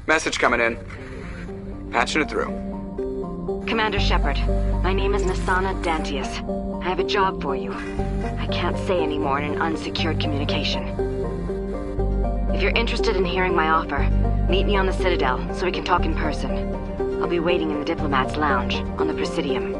Message coming in. Patching it through. Commander Shepard, my name is Nassana Dantius. I have a job for you. I can't say any more in an unsecured communication. If you're interested in hearing my offer, meet me on the Citadel so we can talk in person. I'll be waiting in the Diplomat's Lounge on the Presidium.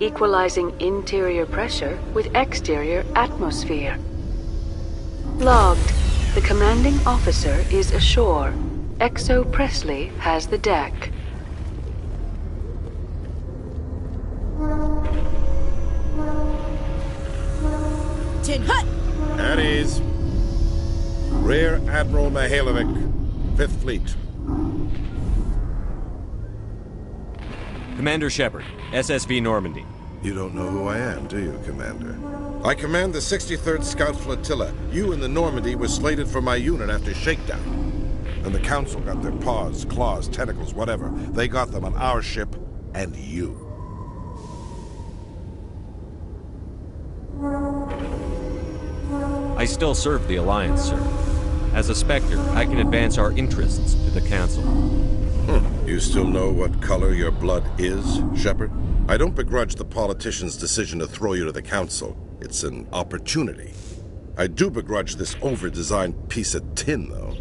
Equalizing interior pressure with exterior atmosphere. Logged. The commanding officer is ashore. Exo Presley has the deck. Tin Hut! At ease. Rear Admiral Mihailovic, 5th Fleet. Commander Shepard, SSV Normandy. You don't know who I am, do you, Commander? I command the 63rd Scout Flotilla. You and the Normandy were slated for my unit after shakedown. And the Council got their paws, claws, tentacles, whatever. They got them on our ship and you. I still serve the Alliance, sir. As a Spectre, I can advance our interests to the Council. You still know what color your blood is, Shepard? I don't begrudge the politician's decision to throw you to the Council. It's an opportunity. I do begrudge this over-designed piece of tin, though.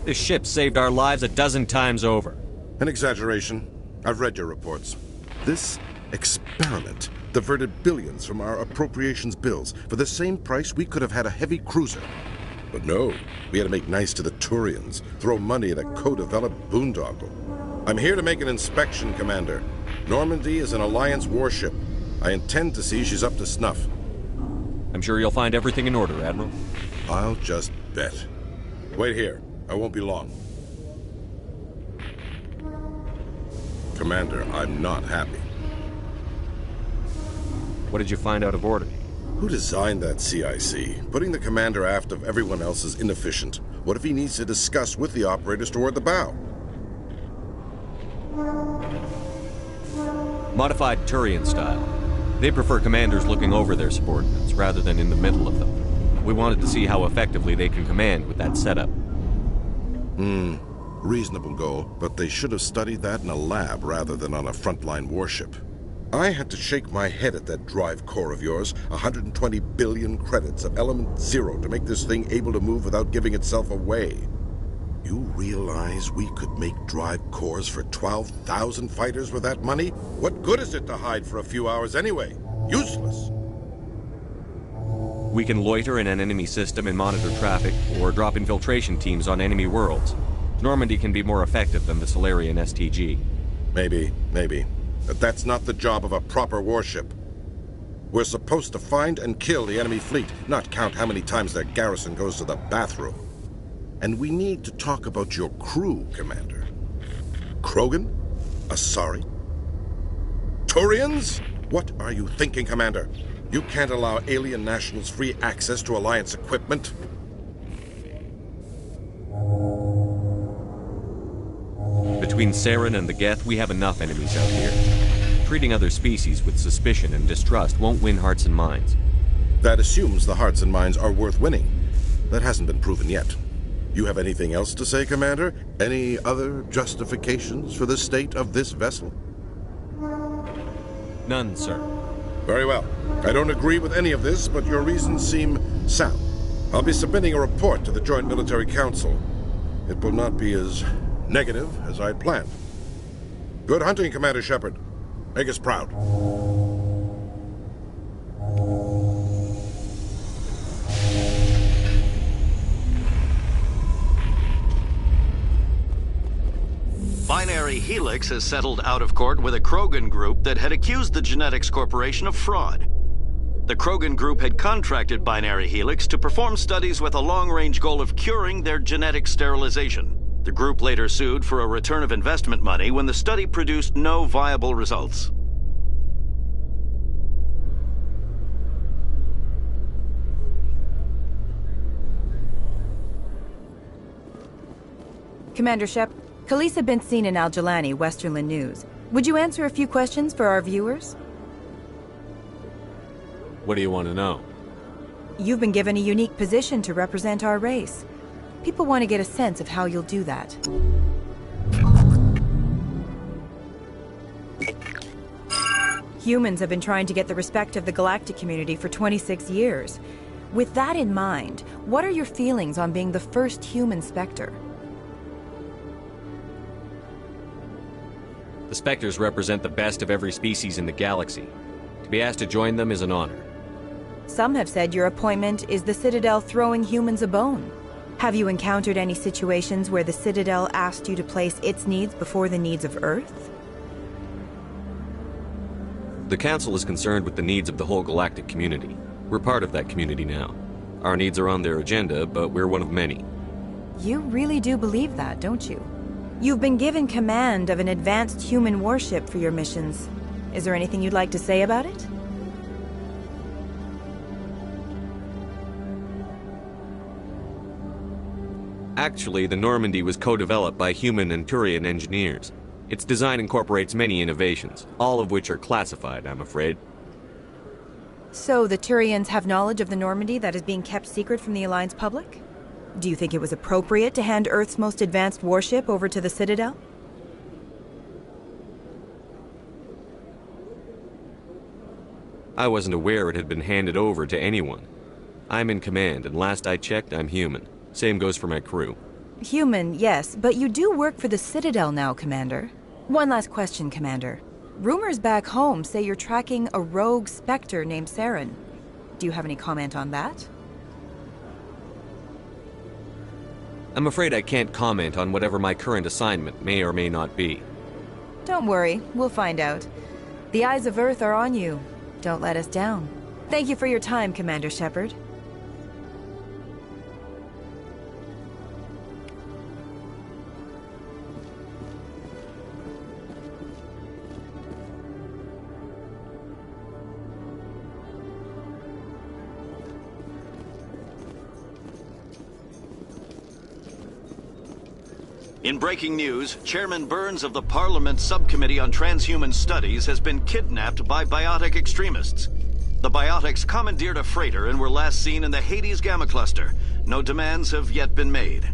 This ship saved our lives a dozen times over. An exaggeration. I've read your reports. This experiment diverted billions from our appropriations bills. For the same price, we could have had a heavy cruiser. But no, we had to make nice to the Turians, throw money at a co-developed boondoggle. I'm here to make an inspection, Commander. Normandy is an Alliance warship. I intend to see she's up to snuff. I'm sure you'll find everything in order, Admiral. I'll just bet. Wait here. I won't be long. Commander, I'm not happy. What did you find out of Order? Who designed that CIC? Putting the commander aft of everyone else is inefficient. What if he needs to discuss with the operators toward the bow? Modified Turian style. They prefer commanders looking over their subordinates rather than in the middle of them. We wanted to see how effectively they can command with that setup. Reasonable goal, but they should have studied that in a lab rather than on a frontline warship. I had to shake my head at that drive core of yours. 120 billion credits of element 0 to make this thing able to move without giving itself away. You realize we could make drive cores for 12,000 fighters with that money? What good is it to hide for a few hours anyway? Useless. We can loiter in an enemy system and monitor traffic, or drop infiltration teams on enemy worlds. Normandy can be more effective than the Solarian STG. Maybe. But that's not the job of a proper warship. We're supposed to find and kill the enemy fleet, not count how many times their garrison goes to the bathroom. And we need to talk about your crew, Commander. Krogan? Asari? Turians? What are you thinking, Commander? You can't allow alien nationals free access to Alliance equipment. Between Saren and the Geth, we have enough enemies out here. Treating other species with suspicion and distrust won't win hearts and minds. That assumes the hearts and minds are worth winning. That hasn't been proven yet. You have anything else to say, Commander? Any other justifications for the state of this vessel? None, sir. Very well. I don't agree with any of this, but your reasons seem sound. I'll be submitting a report to the Joint Military Council. It will not be as negative as I'd planned. Good hunting, Commander Shepard. Make us proud. Binary Helix has settled out of court with a Krogan group that had accused the Genetics Corporation of fraud. The Krogan group had contracted Binary Helix to perform studies with a long-range goal of curing their genetic sterilization. The group later sued for a return of investment money when the study produced no viable results. Commander Shep, Khalisah bint Sinan al-Jalani, Westerland News. Would you answer a few questions for our viewers? What do you want to know? You've been given a unique position to represent our race. People want to get a sense of how you'll do that. Humans have been trying to get the respect of the galactic community for 26 years. With that in mind, what are your feelings on being the first human Spectre? The Spectres represent the best of every species in the galaxy. To be asked to join them is an honor. Some have said your appointment is the Citadel throwing humans a bone. Have you encountered any situations where the Citadel asked you to place its needs before the needs of Earth? The Council is concerned with the needs of the whole galactic community. We're part of that community now. Our needs are on their agenda, but we're one of many. You really do believe that, don't you? You've been given command of an advanced human warship for your missions. Is there anything you'd like to say about it? Actually, the Normandy was co-developed by human and Turian engineers. Its design incorporates many innovations, all of which are classified, I'm afraid. So the Turians have knowledge of the Normandy that is being kept secret from the Alliance public? Do you think it was appropriate to hand Earth's most advanced warship over to the Citadel? I wasn't aware it had been handed over to anyone. I'm in command, and last I checked, I'm human. Same goes for my crew. Human, yes, but you do work for the Citadel now, Commander. One last question, Commander. Rumors back home say you're tracking a rogue Spectre named Saren. Do you have any comment on that? I'm afraid I can't comment on whatever my current assignment may or may not be. Don't worry, we'll find out. The eyes of Earth are on you. Don't let us down. Thank you for your time, Commander Shepard. In breaking news, Chairman Burns of the Parliament Subcommittee on Transhuman Studies has been kidnapped by biotic extremists. The biotics commandeered a freighter and were last seen in the Hades Gamma Cluster. No demands have yet been made.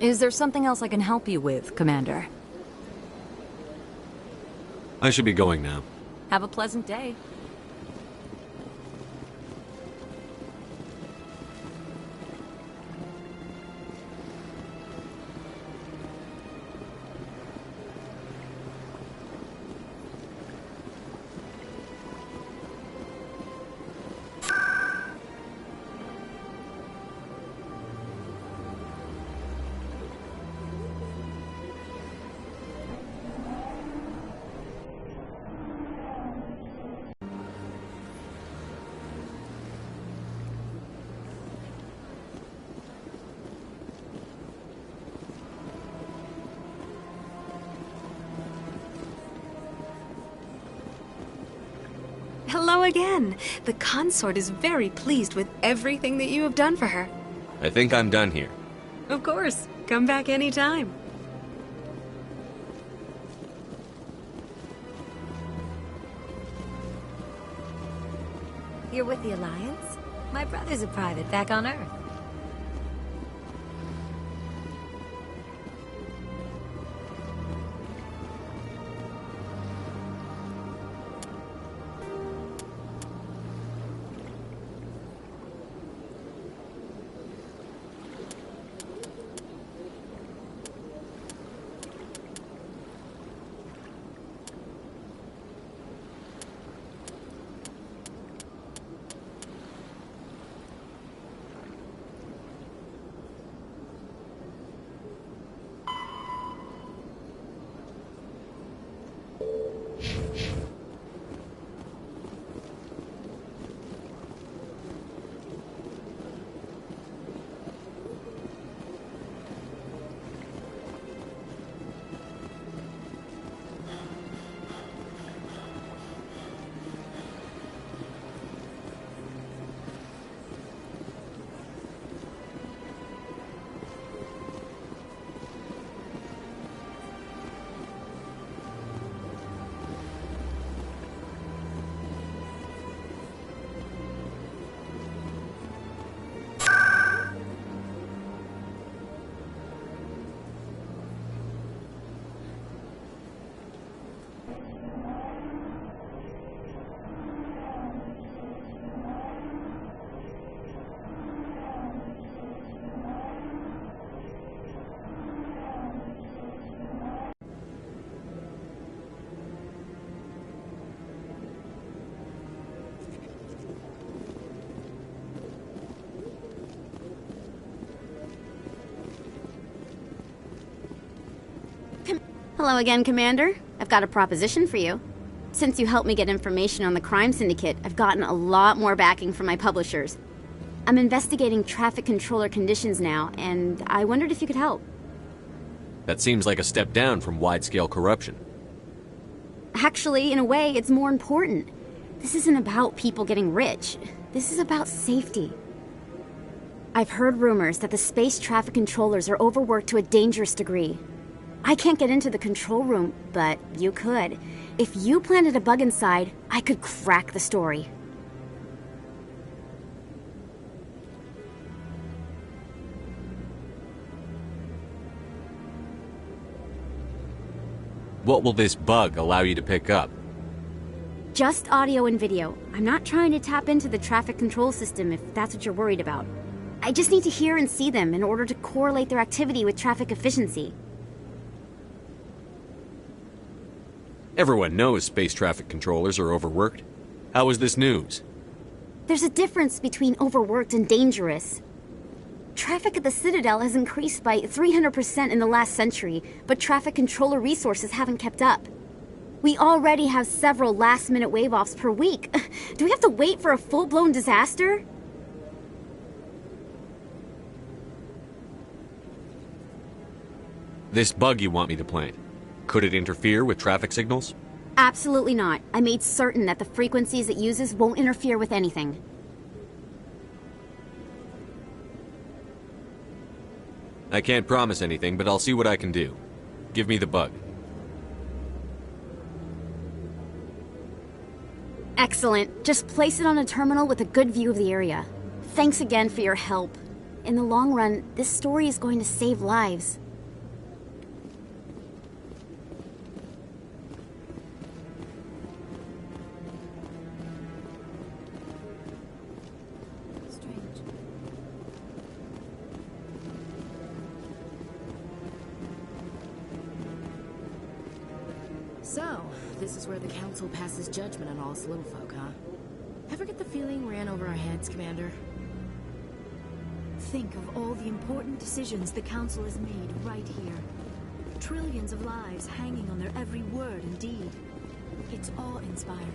Is there something else I can help you with, Commander? I should be going now. Have a pleasant day. Hello again. The consort is very pleased with everything that you have done for her. I think I'm done here. Of course. Come back anytime. You're with the Alliance? My brother's a private back on Earth. Hello again, Commander. I've got a proposition for you. Since you helped me get information on the crime syndicate, I've gotten a lot more backing from my publishers. I'm investigating traffic controller conditions now, and I wondered if you could help. That seems like a step down from wide-scale corruption. Actually, in a way, it's more important. This isn't about people getting rich. This is about safety. I've heard rumors that the space traffic controllers are overworked to a dangerous degree. I can't get into the control room, but you could. If you planted a bug inside, I could crack the story. What will this bug allow you to pick up? Just audio and video. I'm not trying to tap into the traffic control system if that's what you're worried about. I just need to hear and see them in order to correlate their activity with traffic efficiency. Everyone knows space traffic controllers are overworked. How is this news? There's a difference between overworked and dangerous. Traffic at the Citadel has increased by 300% in the last century, but traffic controller resources haven't kept up. We already have several last-minute wave-offs per week. Do we have to wait for a full-blown disaster? This bug you want me to plant, could it interfere with traffic signals? Absolutely not. I made certain that the frequencies it uses won't interfere with anything. I can't promise anything, but I'll see what I can do. Give me the bug. Excellent. Just place it on a terminal with a good view of the area. Thanks again for your help. In the long run, this story is going to save lives. So, this is where the Council passes judgment on all us little folk, huh? Ever get the feeling ran over our heads, Commander? Think of all the important decisions the Council has made right here. Trillions of lives hanging on their every word and deed. It's awe-inspiring.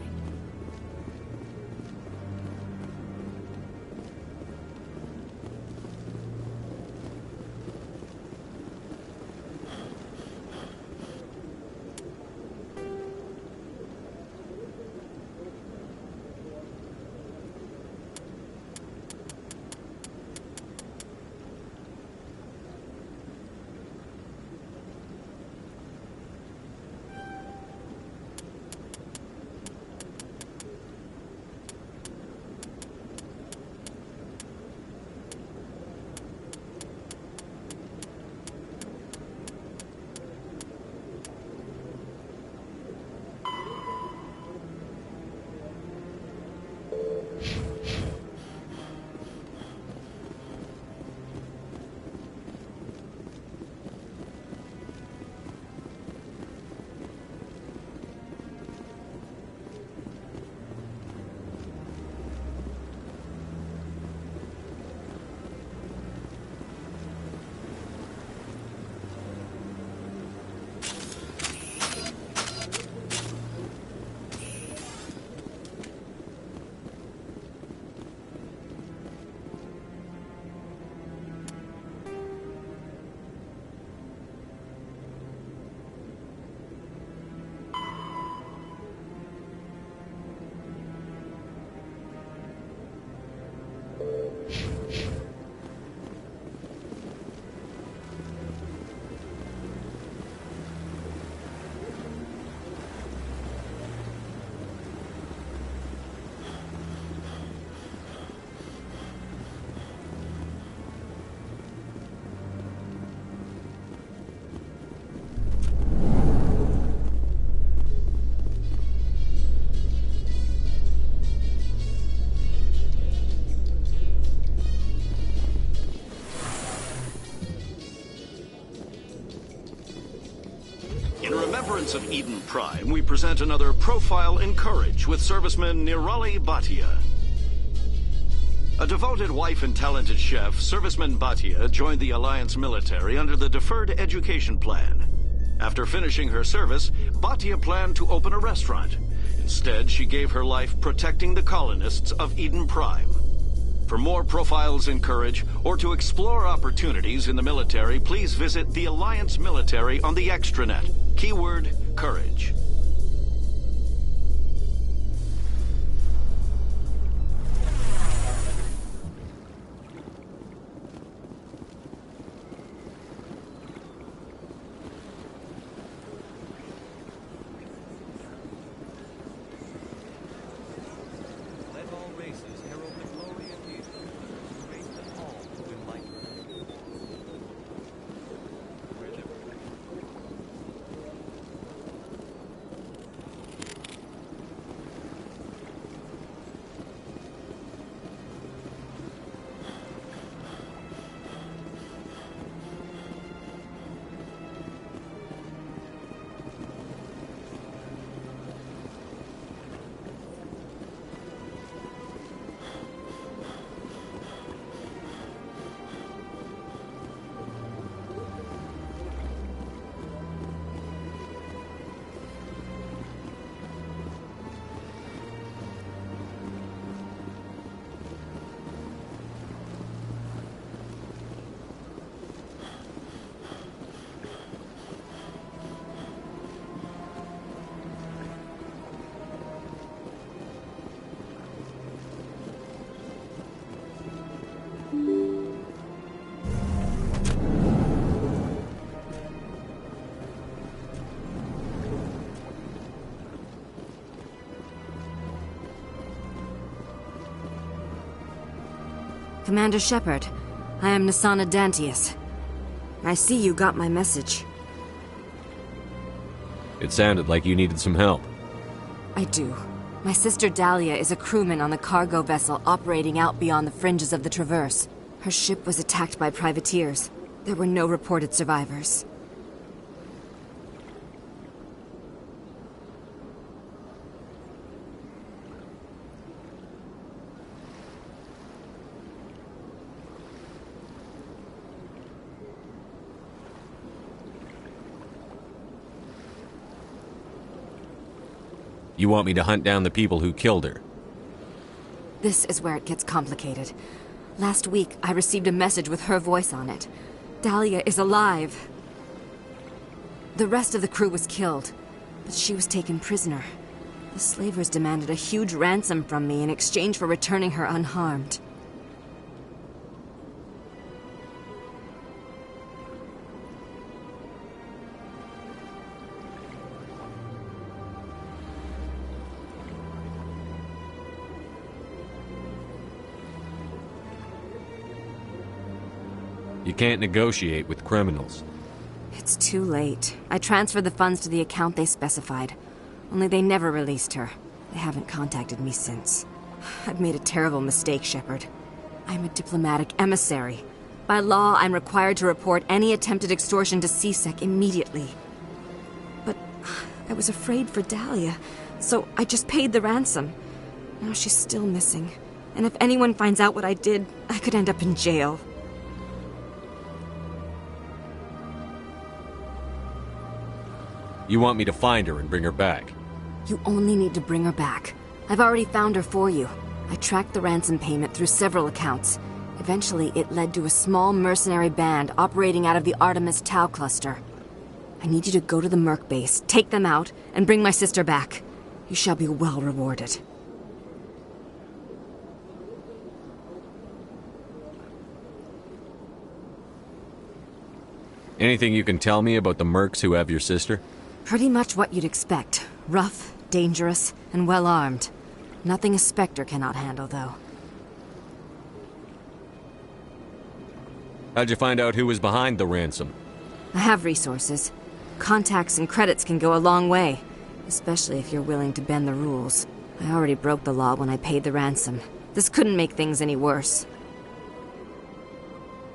In remembrance of Eden Prime, we present another Profile in Courage with serviceman Nirali Bhatia. A devoted wife and talented chef, serviceman Bhatia joined the Alliance military under the Deferred Education Plan. After finishing her service, Batia planned to open a restaurant. Instead, she gave her life protecting the colonists of Eden Prime. For more profiles in Courage, or to explore opportunities in the military, please visit the Alliance Military on the extranet. Keyword, Courage. Commander Shepard, I am Nasana Dantius. I see you got my message. It sounded like you needed some help. I do. My sister Dahlia is a crewman on the cargo vessel operating out beyond the fringes of the Traverse. Her ship was attacked by privateers. There were no reported survivors. You want me to hunt down the people who killed her? This is where it gets complicated. Last week, I received a message with her voice on it. Dahlia is alive. The rest of the crew was killed, but she was taken prisoner. The slavers demanded a huge ransom from me in exchange for returning her unharmed. You can't negotiate with criminals. It's too late. I transferred the funds to the account they specified. Only they never released her. They haven't contacted me since. I've made a terrible mistake, Shepard. I'm a diplomatic emissary. By law, I'm required to report any attempted extortion to C-Sec immediately. But I was afraid for Dahlia, so I just paid the ransom. Now she's still missing. And if anyone finds out what I did, I could end up in jail. You want me to find her and bring her back? You only need to bring her back. I've already found her for you. I tracked the ransom payment through several accounts. Eventually, it led to a small mercenary band operating out of the Artemis Tau cluster. I need you to go to the Merc base, take them out, and bring my sister back. You shall be well rewarded. Anything you can tell me about the mercs who have your sister? Pretty much what you'd expect. Rough, dangerous, and well-armed. Nothing a Spectre cannot handle, though. How'd you find out who was behind the ransom? I have resources. Contacts and credits can go a long way. Especially if you're willing to bend the rules. I already broke the law when I paid the ransom. This couldn't make things any worse.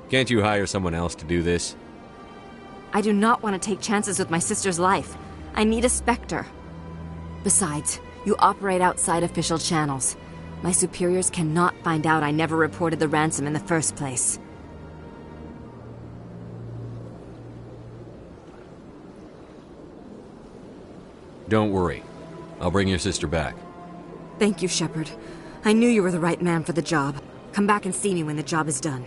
Can't you hire someone else to do this? I do not want to take chances with my sister's life. I need a Spectre. Besides, you operate outside official channels. My superiors cannot find out I never reported the ransom in the first place. Don't worry. I'll bring your sister back. Thank you, Shepard. I knew you were the right man for the job. Come back and see me when the job is done.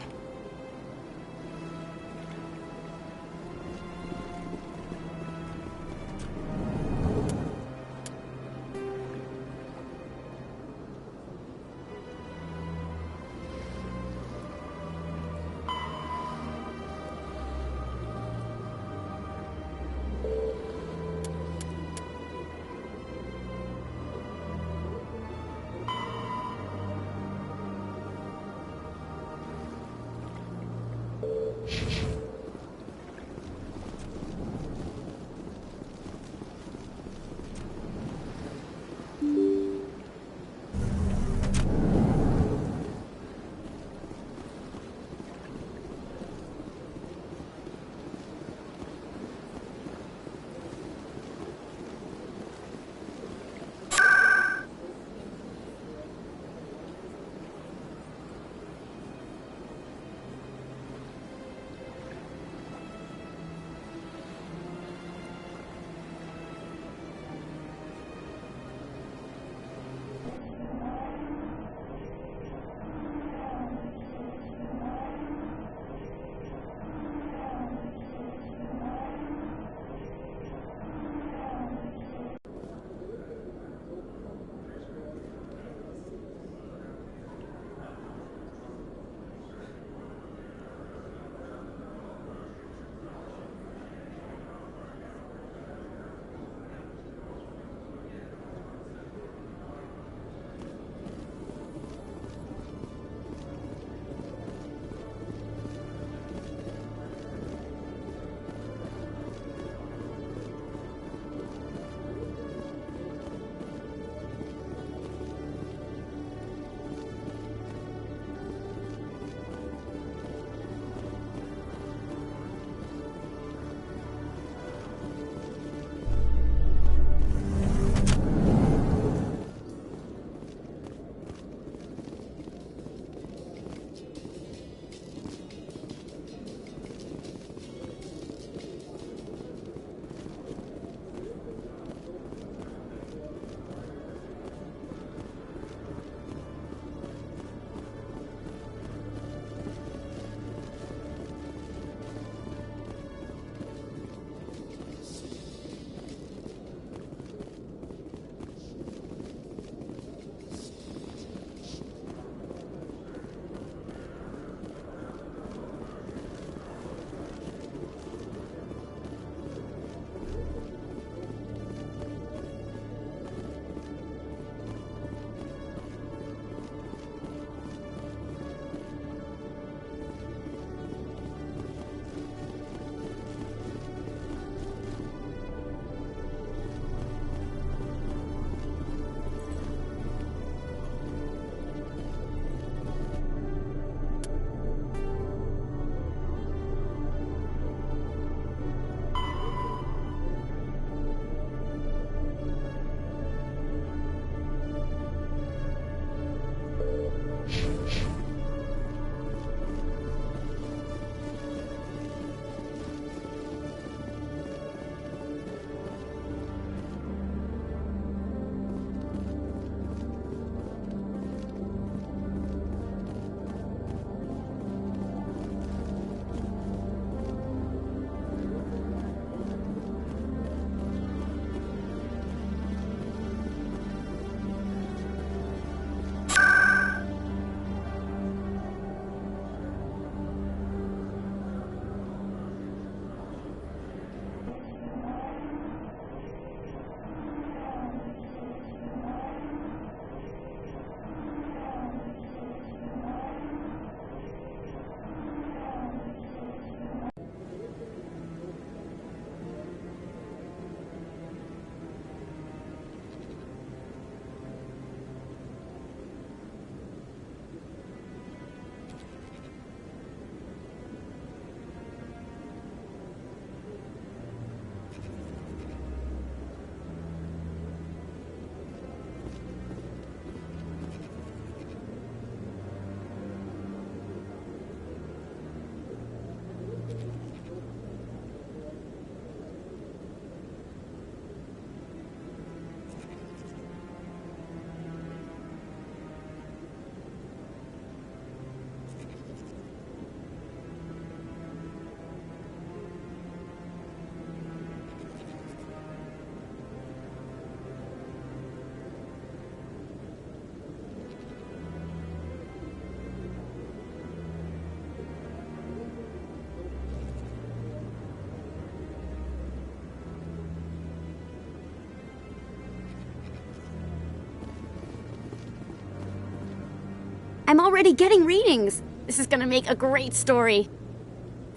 I'm already getting readings. This is gonna make a great story.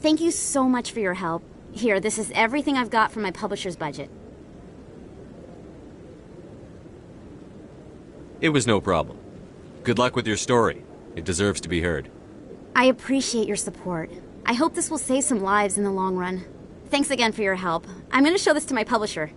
Thank you so much for your help. Here, this is everything I've got from my publisher's budget. It was no problem. Good luck with your story. It deserves to be heard. I appreciate your support. I hope this will save some lives in the long run. Thanks again for your help. I'm gonna show this to my publisher.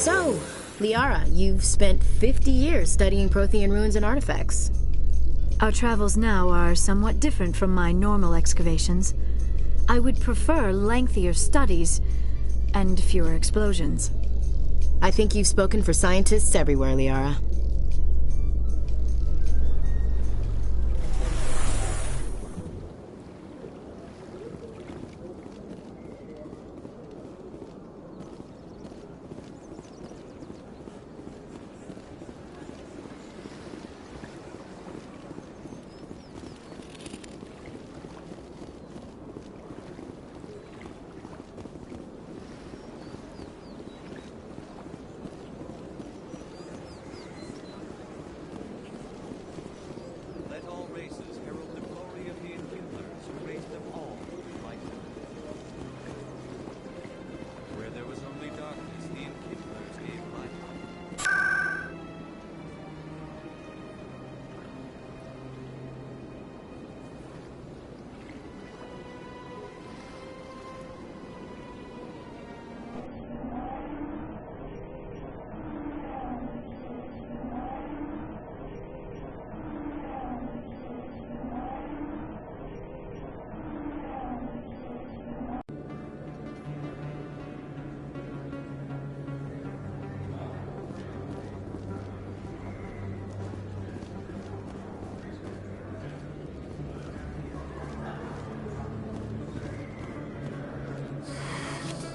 So, Liara, you've spent 50 years studying Prothean ruins and artifacts. Our travels now are somewhat different from my normal excavations. I would prefer lengthier studies and fewer explosions. I think you've spoken for scientists everywhere, Liara.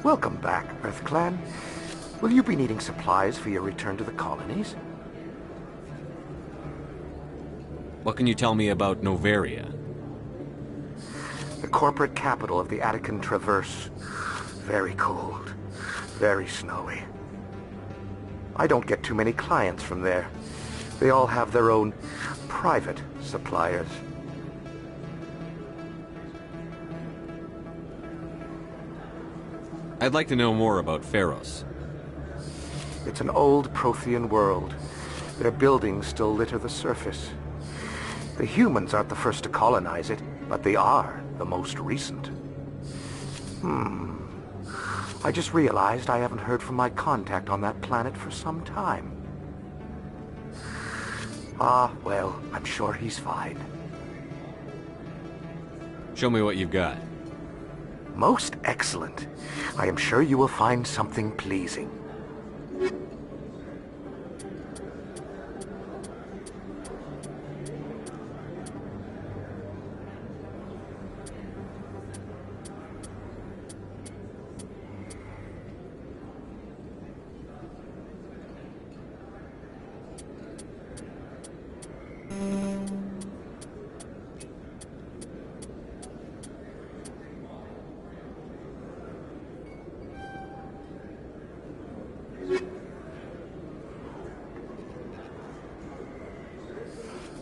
Welcome back, Earth Clan. Will you be needing supplies for your return to the colonies? What can you tell me about Noveria? The corporate capital of the Attican Traverse. Very cold. Very snowy. I don't get too many clients from there. They all have their own private suppliers. I'd like to know more about Pharos. It's an old Prothean world. Their buildings still litter the surface. The humans aren't the first to colonize it, but they are the most recent. I just realized I haven't heard from my contact on that planet for some time. Ah, well, I'm sure he's fine. Show me what you've got. Most excellent. I am sure you will find something pleasing.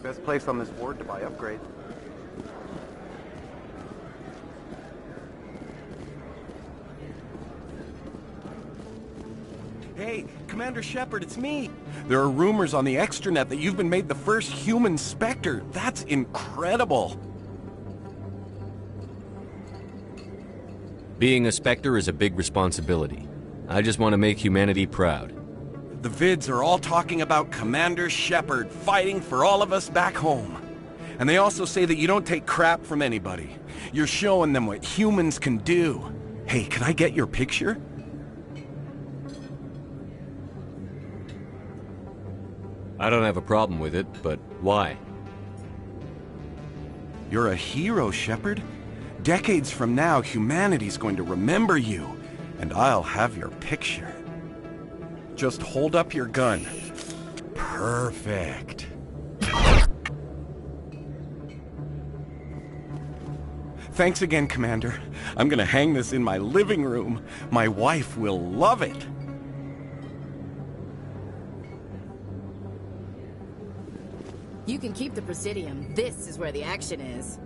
Best place on this ward to buy upgrades. Hey, Commander Shepard, it's me. There are rumors on the extranet that you've been made the first human Spectre. That's incredible. Being a Spectre is a big responsibility. I just want to make humanity proud. The vids are all talking about Commander Shepard fighting for all of us back home. And they also say that you don't take crap from anybody. You're showing them what humans can do. Hey, can I get your picture? I don't have a problem with it, but why? You're a hero, Shepard. Decades from now, humanity's going to remember you, and I'll have your picture. Just hold up your gun. Perfect. Thanks again, Commander. I'm gonna hang this in my living room. My wife will love it. You can keep the Presidium. This is where the action is.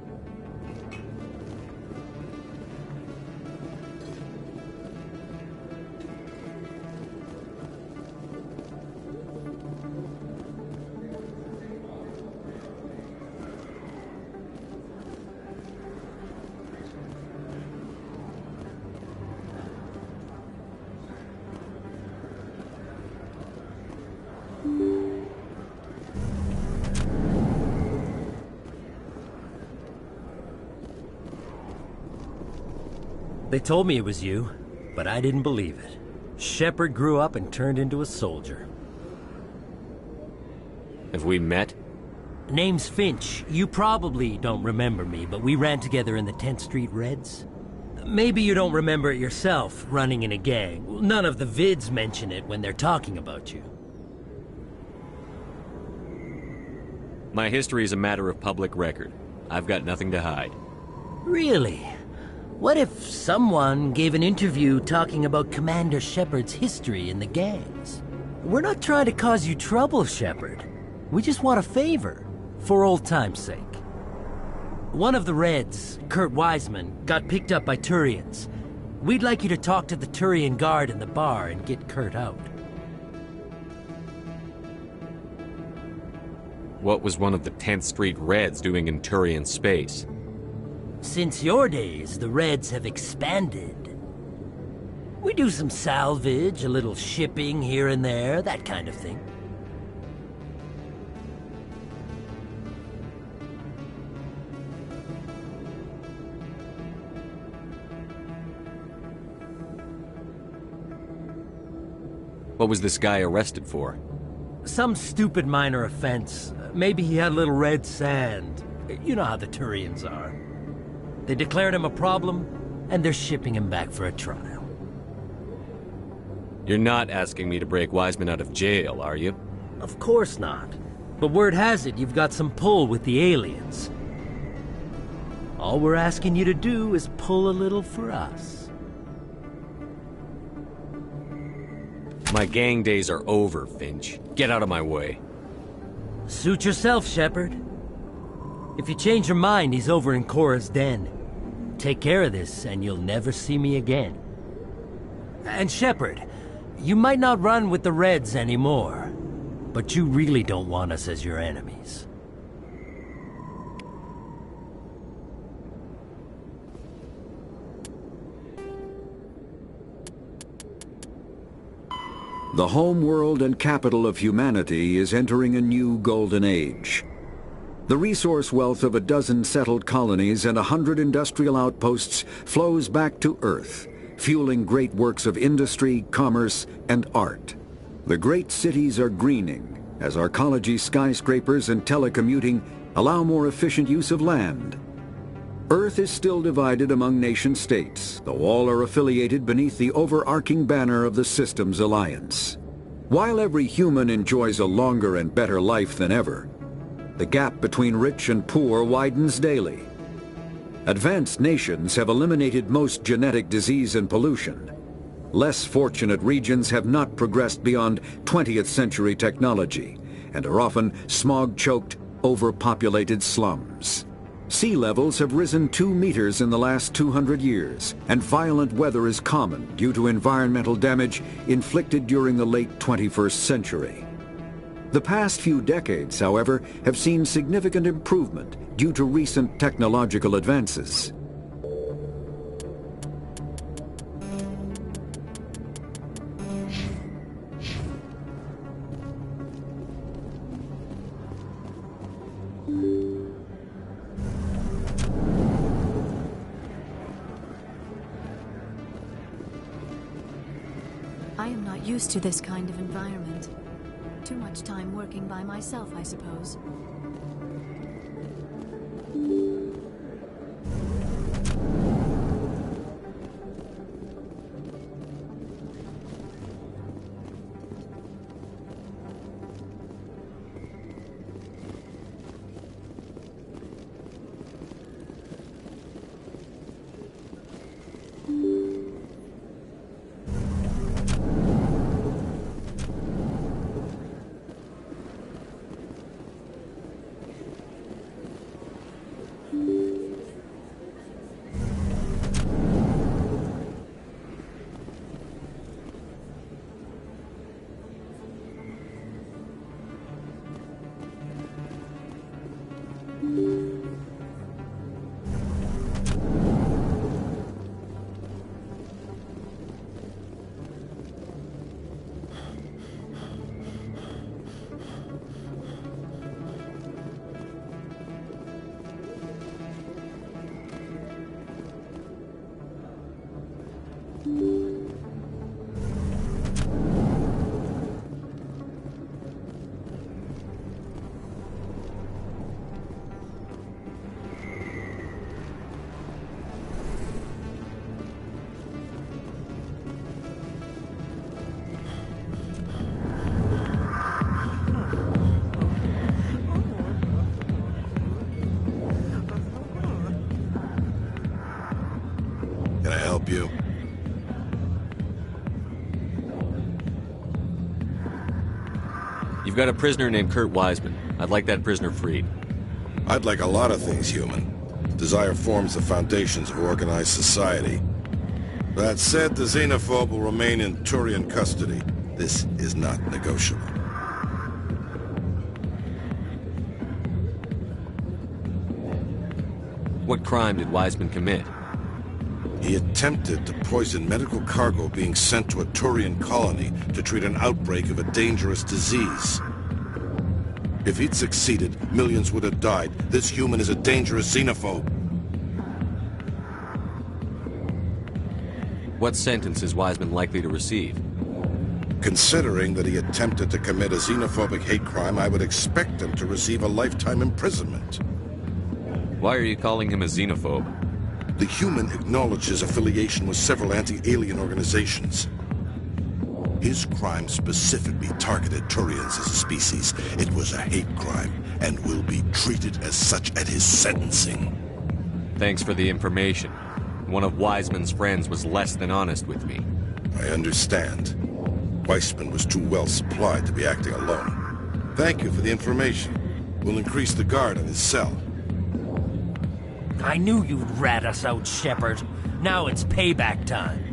They told me it was you, but I didn't believe it. Shepard grew up and turned into a soldier. Have we met? Name's Finch. You probably don't remember me, but we ran together in the 10th Street Reds. Maybe you don't remember it yourself, running in a gang. None of the vids mention it when they're talking about you. My history is a matter of public record. I've got nothing to hide. Really? What if someone gave an interview talking about Commander Shepard's history in the gangs? We're not trying to cause you trouble, Shepard. We just want a favor, for old time's sake. One of the Reds, Kurt Wiseman, got picked up by Turians. We'd like you to talk to the Turian guard in the bar and get Kurt out. What was one of the 10th Street Reds doing in Turian space? Since your days, the Reds have expanded. We do some salvage, a little shipping here and there, that kind of thing. What was this guy arrested for? Some stupid minor offense. Maybe he had a little red sand. You know how the Turians are. They declared him a problem, and they're shipping him back for a trial. You're not asking me to break Wiseman out of jail, are you? Of course not. But word has it you've got some pull with the aliens. All we're asking you to do is pull a little for us. My gang days are over, Finch. Get out of my way. Suit yourself, Shepard. If you change your mind, he's over in Cora's den. Take care of this, and you'll never see me again. And Shepard, you might not run with the Reds anymore, but you really don't want us as your enemies. The home world and capital of humanity is entering a new golden age. The resource wealth of a dozen settled colonies and 100 industrial outposts flows back to Earth, fueling great works of industry, commerce, and art. The great cities are greening, as arcology skyscrapers and telecommuting allow more efficient use of land. Earth is still divided among nation-states, though all are affiliated beneath the overarching banner of the Systems Alliance. While every human enjoys a longer and better life than ever, the gap between rich and poor widens daily. Advanced nations have eliminated most genetic disease and pollution. Less fortunate regions have not progressed beyond 20th century technology and are often smog-choked, overpopulated slums. Sea levels have risen 2 meters in the last 200 years, and violent weather is common due to environmental damage inflicted during the late 21st century. The past few decades, however, have seen significant improvement due to recent technological advances. I am not used to this kind of environment. Too much time working by myself, I suppose. Can I help you? You've got a prisoner named Kurt Wiseman. I'd like that prisoner freed. I'd like a lot of things human. Desire forms the foundations of organized society. That said, the xenophobe will remain in Turian custody. This is not negotiable. What crime did Wiseman commit? He attempted to poison medical cargo being sent to a Turian colony to treat an outbreak of a dangerous disease. If he'd succeeded, millions would have died. This human is a dangerous xenophobe. What sentence is Wiseman likely to receive? Considering that he attempted to commit a xenophobic hate crime, I would expect him to receive a lifetime imprisonment. Why are you calling him a xenophobe? The human acknowledged his affiliation with several anti-alien organizations. His crime specifically targeted Turians as a species. It was a hate crime and will be treated as such at his sentencing. Thanks for the information. One of Wiseman's friends was less than honest with me. I understand. Weissman was too well supplied to be acting alone. Thank you for the information. We'll increase the guard on his cell. I knew you'd rat us out, Shepard. Now it's payback time.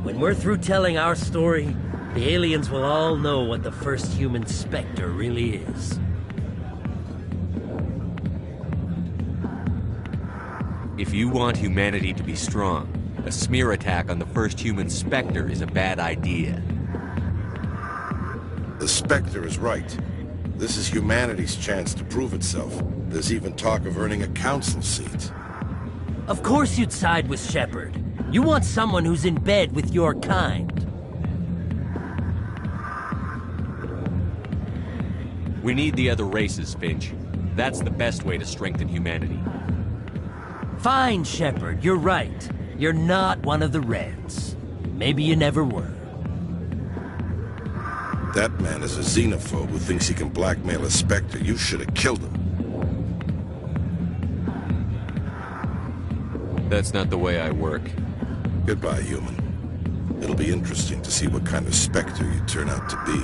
When we're through telling our story, the aliens will all know what the first human Spectre really is. If you want humanity to be strong, a smear attack on the first human Spectre is a bad idea. The Spectre is right. This is humanity's chance to prove itself. There's even talk of earning a council seat. Of course you'd side with Shepard. You want someone who's in bed with your kind. We need the other races, Finch. That's the best way to strengthen humanity. Fine, Shepard, you're right. You're not one of the Reds. Maybe you never were. That man is a xenophobe who thinks he can blackmail a Spectre. You should have killed him. That's not the way I work. Goodbye, human. It'll be interesting to see what kind of Spectre you turn out to be.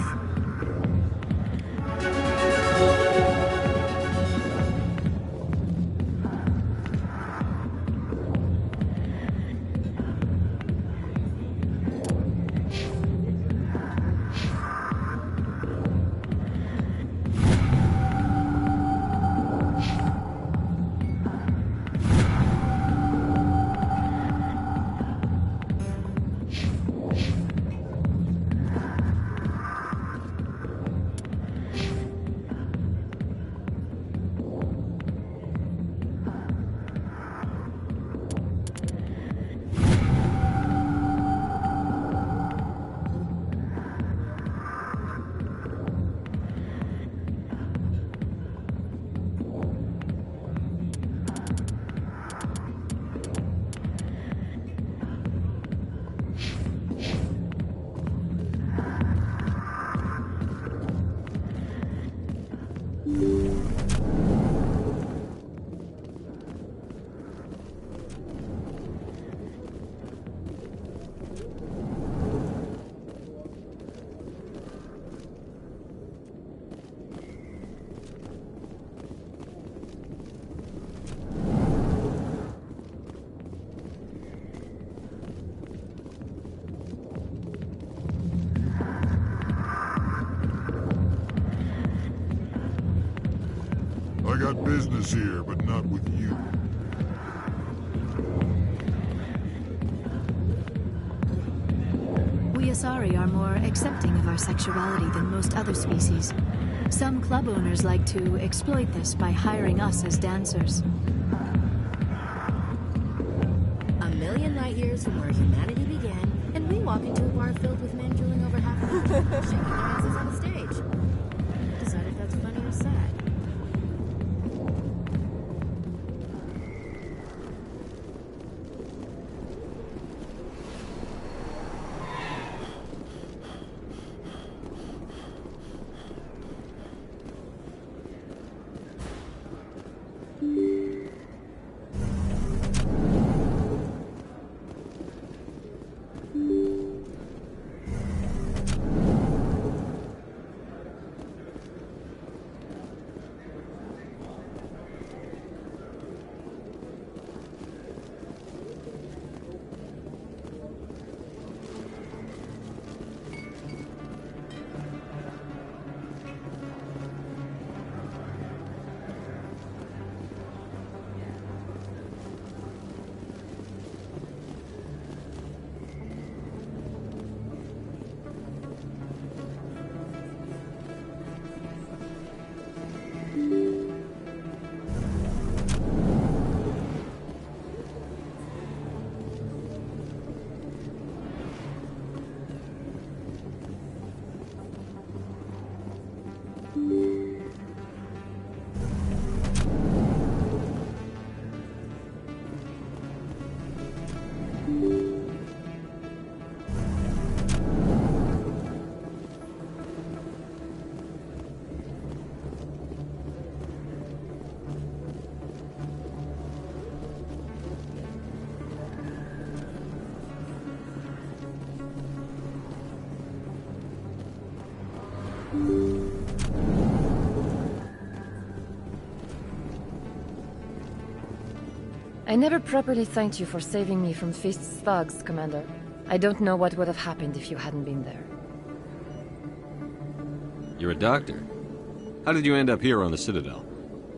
I got business here, but not with you. We Asari are more accepting of our sexuality than most other species. Some club owners like to exploit this by hiring us as dancers. A million light years from where humanity began, and we walk into a bar filled with men drooling over half of them, shaking their asses on the stage. Decide if that's funny or sad. I never properly thanked you for saving me from Feast's thugs, Commander. I don't know what would have happened if you hadn't been there. You're a doctor. How did you end up here on the Citadel?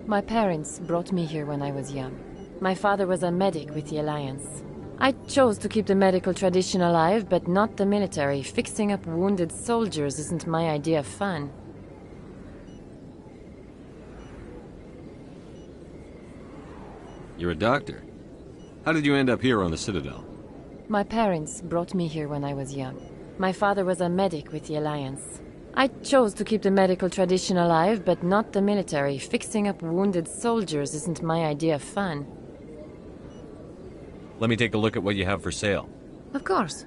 My parents brought me here when I was young. My father was a medic with the Alliance. I chose to keep the medical tradition alive, but not the military. Fixing up wounded soldiers isn't my idea of fun. You're a doctor. How did you end up here on the Citadel? My parents brought me here when I was young. My father was a medic with the Alliance. I chose to keep the medical tradition alive, but not the military. Fixing up wounded soldiers isn't my idea of fun. Let me take a look at what you have for sale. Of course.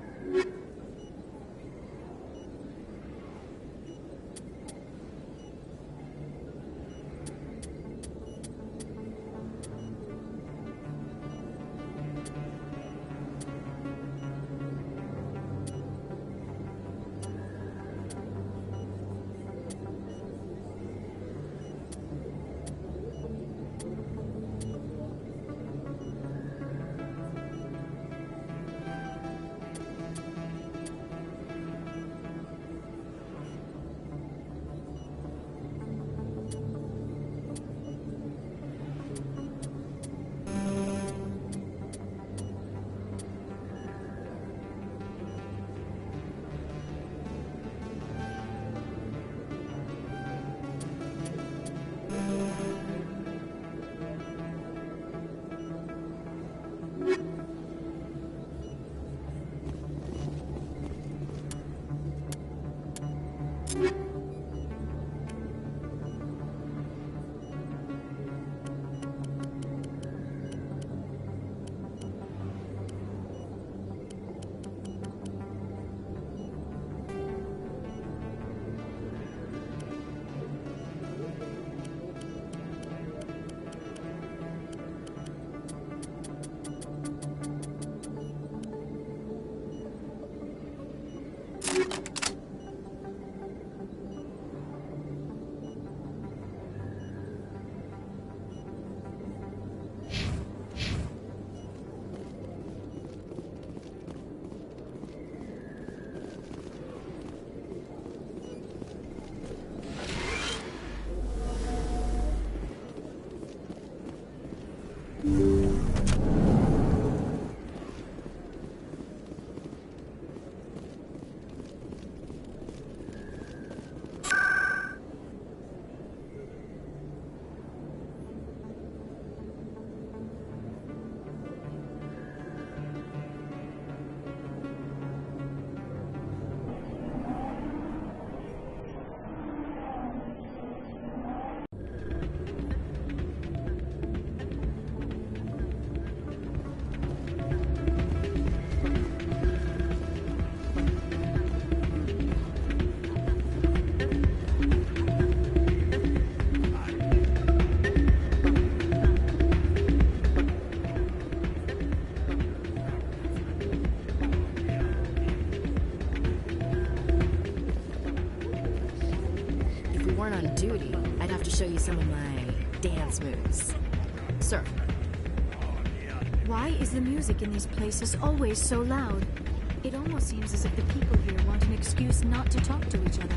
duty, I'd have to show you some of my dance moves. Sir. Why is the music in these places always so loud? It almost seems as if the people here want an excuse not to talk to each other.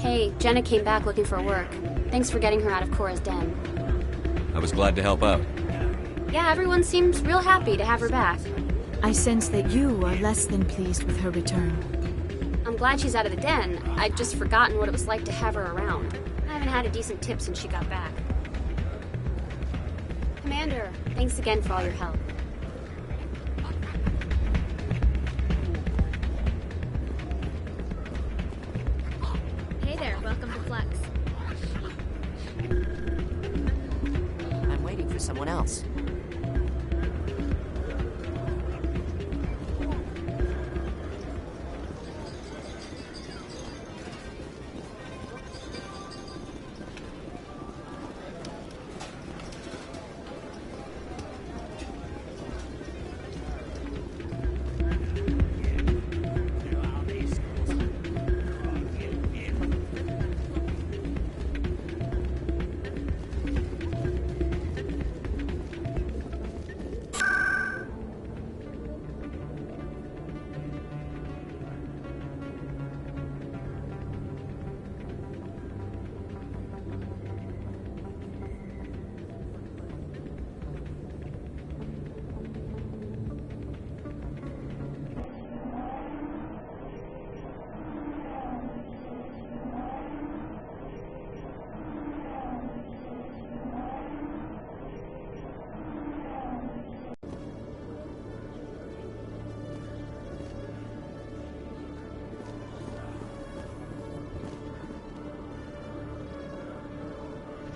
Hey, Jenna came back looking for work. Thanks for getting her out of Cora's den. I was glad to help out. Yeah, everyone seems real happy to have her back. I sense that you are less than pleased with her return. I'm glad she's out of the den. I'd just forgotten what it was like to have her around. I haven't had a decent tip since she got back. Commander, thanks again for all your help. Hey there, welcome to Flex. I'm waiting for someone else.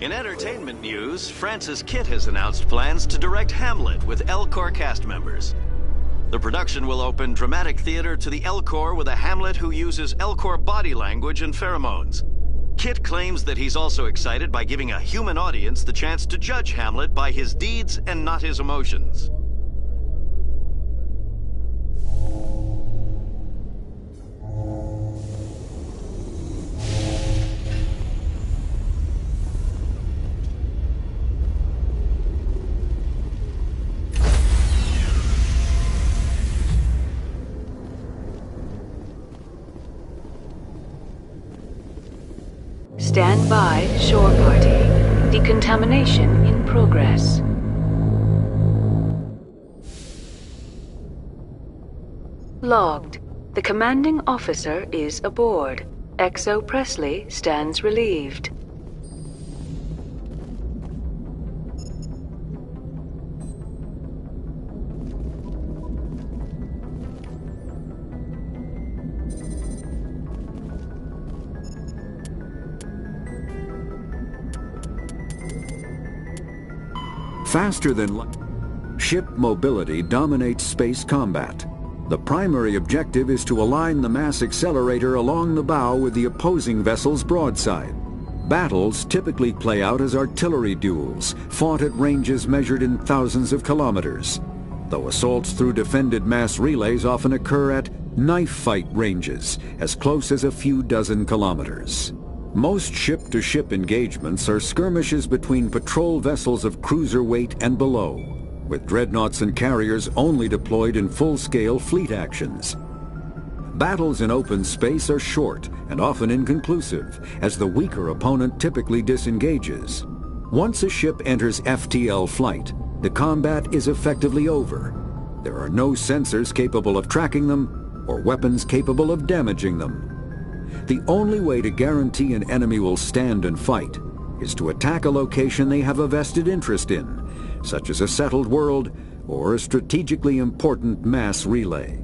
In entertainment news, Francis Kitt has announced plans to direct Hamlet with Elcor cast members. The production will open dramatic theater to the Elcor with a Hamlet who uses Elcor body language and pheromones. Kitt claims that he's also excited by giving a human audience the chance to judge Hamlet by his deeds and not his emotions. Stand by, shore party. Decontamination in progress. Logged. The commanding officer is aboard. XO Presley stands relieved. Faster than light, ship mobility dominates space combat. The primary objective is to align the mass accelerator along the bow with the opposing vessel's broadside. Battles typically play out as artillery duels, fought at ranges measured in thousands of kilometers, though assaults through defended mass relays often occur at knife fight ranges, as close as a few dozen kilometers. Most ship-to-ship engagements are skirmishes between patrol vessels of cruiser weight and below, with dreadnoughts and carriers only deployed in full-scale fleet actions. Battles in open space are short and often inconclusive, as the weaker opponent typically disengages. Once a ship enters FTL flight, the combat is effectively over. There are no sensors capable of tracking them, or weapons capable of damaging them. The only way to guarantee an enemy will stand and fight is to attack a location they have a vested interest in, such as a settled world or a strategically important mass relay.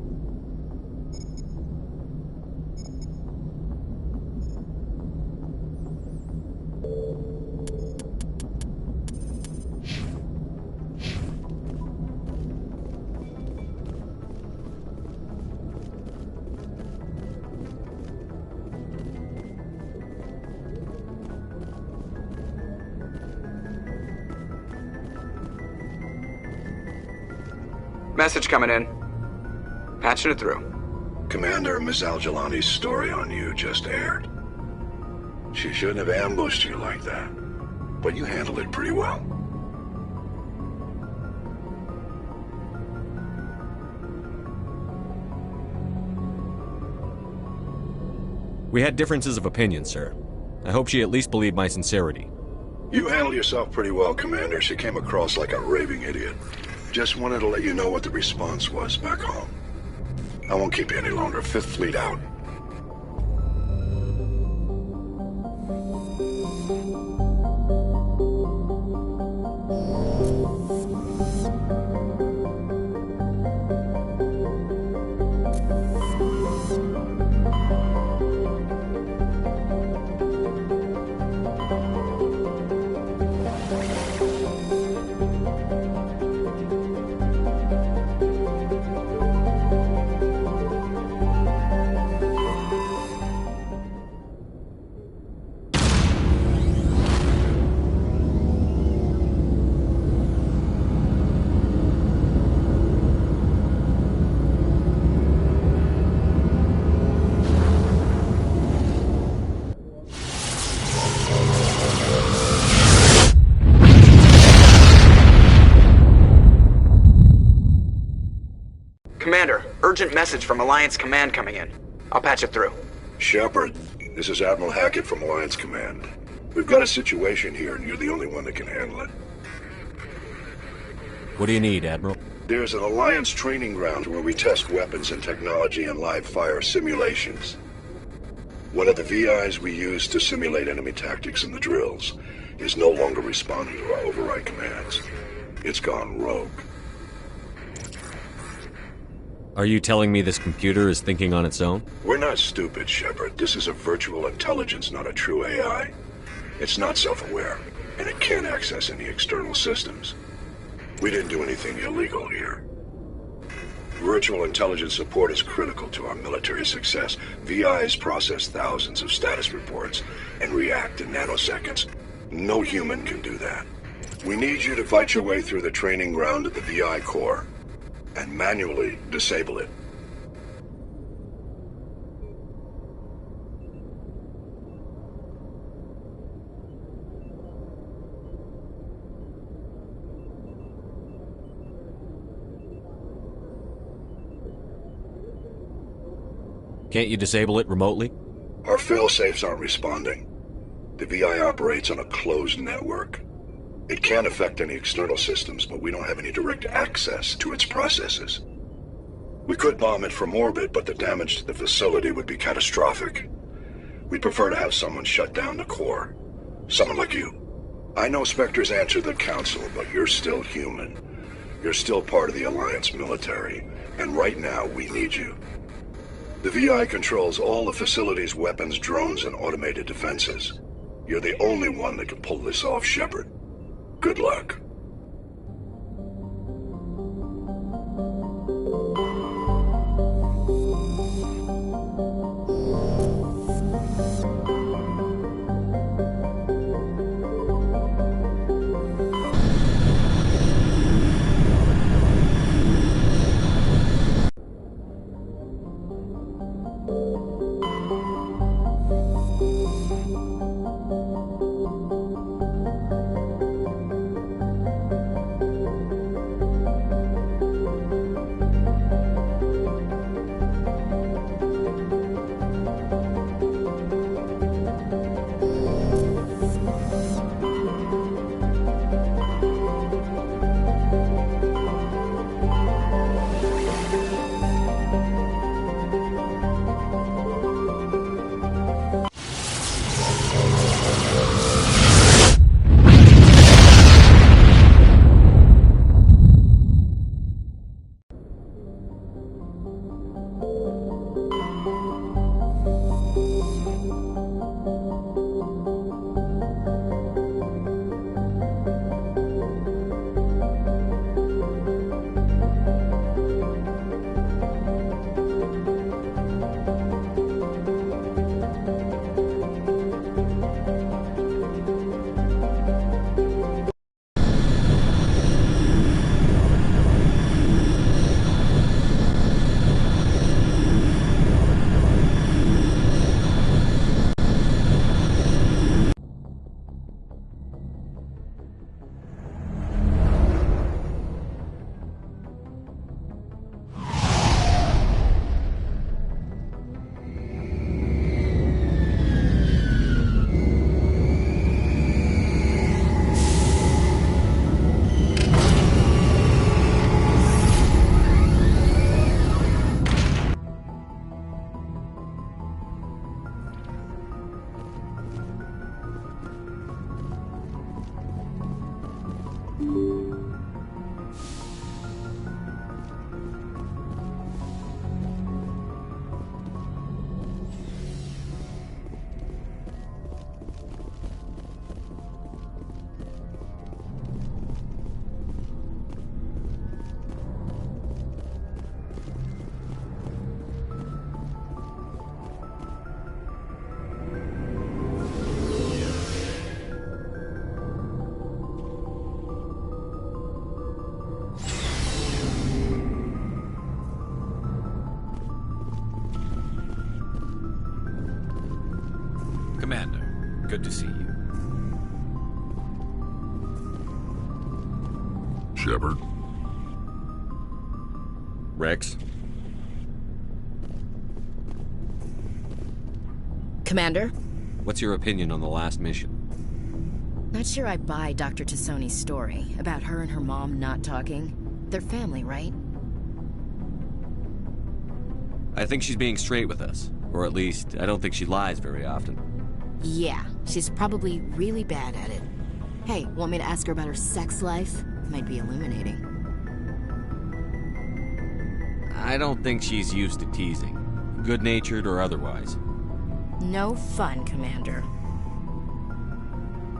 Message coming in. Patching it through. Commander, Miss Al-Jalani's story on you just aired. She shouldn't have ambushed you like that, but you handled it pretty well. We had differences of opinion, sir. I hope she at least believed my sincerity. You handled yourself pretty well, Commander. She came across like a raving idiot. Just wanted to let you know what the response was back home. I won't keep you any longer. Fifth Fleet out. Commander, urgent message from Alliance Command coming in. I'll patch it through. Shepard, this is Admiral Hackett from Alliance Command. We've got a situation here, and you're the only one that can handle it. What do you need, Admiral? There's an Alliance training ground where we test weapons and technology in live fire simulations. One of the VIs we use to simulate enemy tactics in the drills is no longer responding to our override commands. It's gone rogue. Are you telling me this computer is thinking on its own? We're not stupid, Shepard. This is a virtual intelligence, not a true AI. It's not self-aware, and it can't access any external systems. We didn't do anything illegal here. Virtual intelligence support is critical to our military success. VIs process thousands of status reports and react in nanoseconds. No human can do that. We need you to fight your way through the training ground of the VI core and manually disable it. Can't you disable it remotely? Our failsafes aren't responding. The VI operates on a closed network. It can affect any external systems, but we don't have any direct access to its processes. We could bomb it from orbit, but the damage to the facility would be catastrophic. We'd prefer to have someone shut down the core. Someone like you. I know Spectres answer the Council, but you're still human. You're still part of the Alliance military, and right now we need you. The VI controls all the facility's weapons, drones, and automated defenses. You're the only one that can pull this off, Shepard. Good luck. Commander, good to see you. Shepard? Rex? Commander? What's your opinion on the last mission? Not sure I buy Dr. Tassoni's story about her and her mom not talking. They're family, right? I think she's being straight with us. Or at least, I don't think she lies very often. Yeah, she's probably really bad at it. Hey, want me to ask her about her sex life? Might be illuminating. I don't think she's used to teasing. Good-natured or otherwise. No fun, Commander.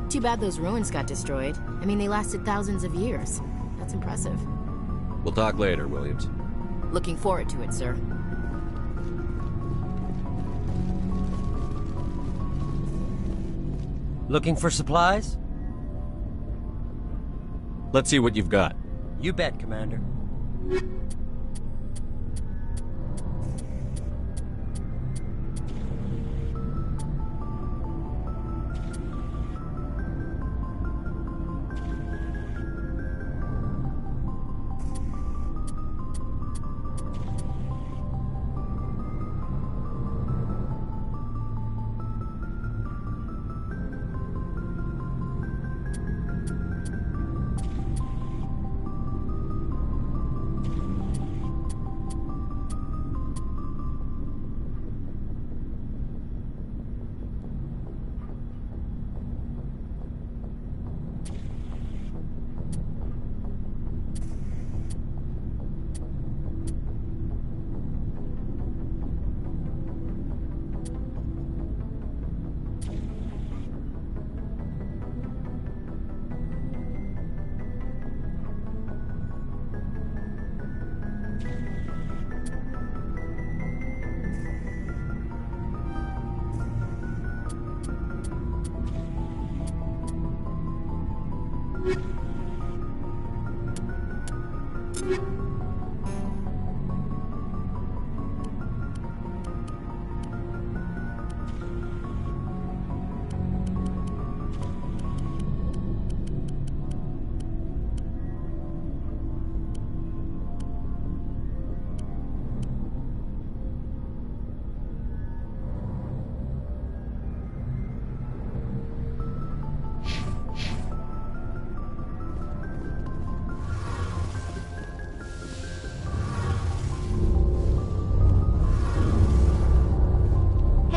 Too bad those ruins got destroyed. I mean, they lasted thousands of years. That's impressive. We'll talk later, Williams. Looking forward to it, sir. Looking for supplies? Let's see what you've got. You bet, Commander.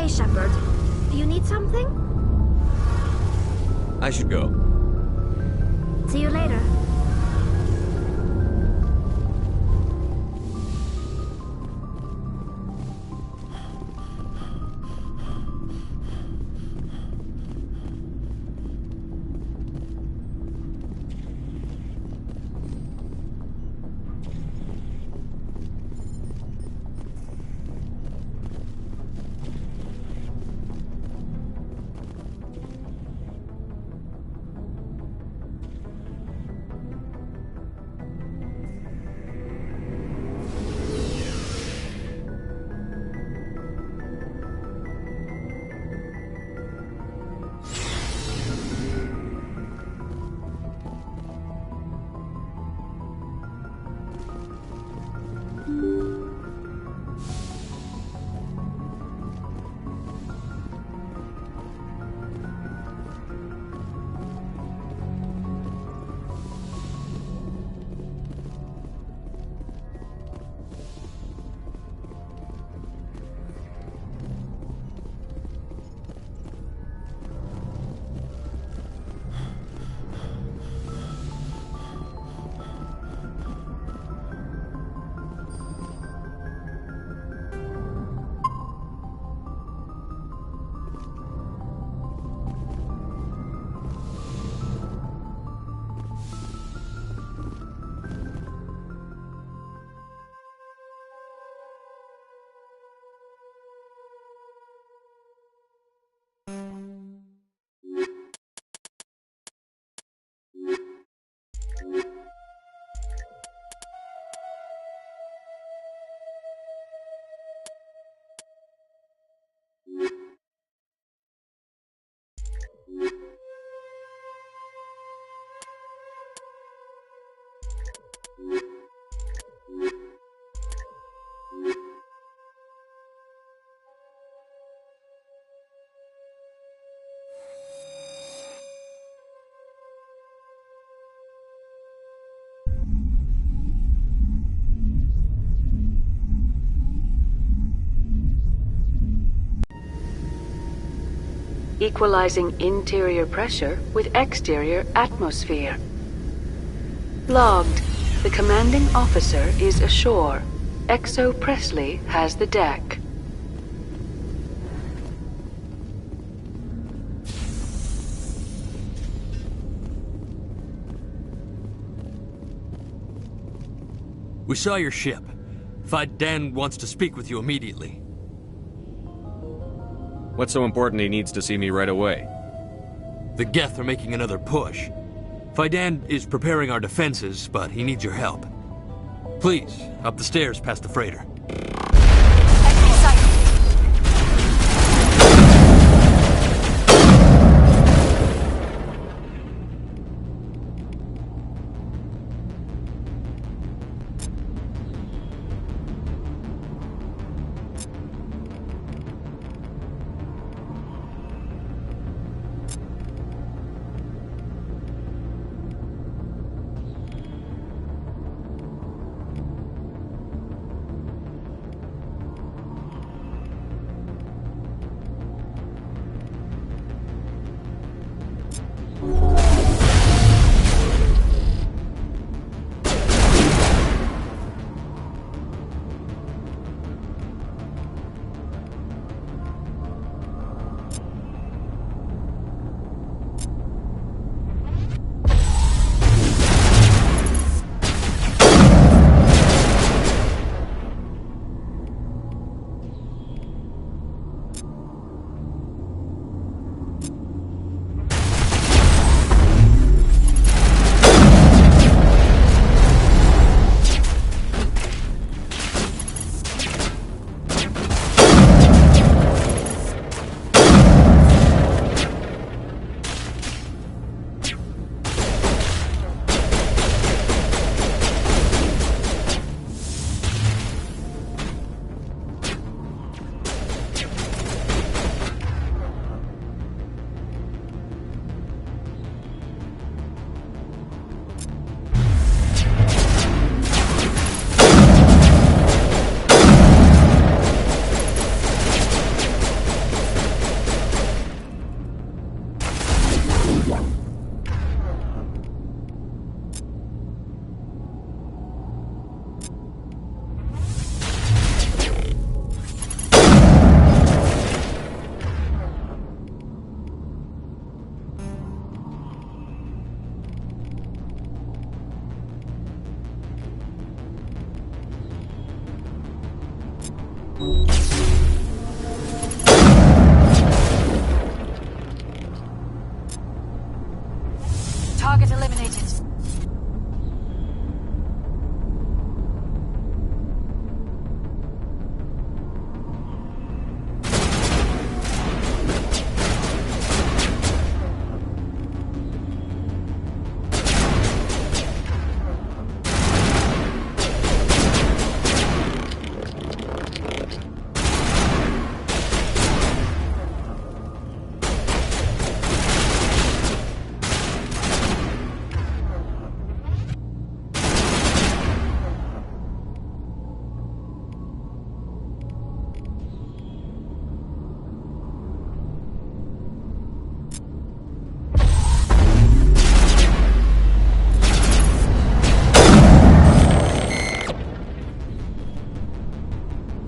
Shepard, do you need something? I should go. See you later. Equalizing interior pressure with exterior atmosphere. Logged. The commanding officer is ashore. Exo Presley has the deck. We saw your ship. Faidan wants to speak with you immediately. What's so important he needs to see me right away? The Geth are making another push. Faidan is preparing our defenses, but he needs your help. Please, up the stairs past the freighter. Target eliminated.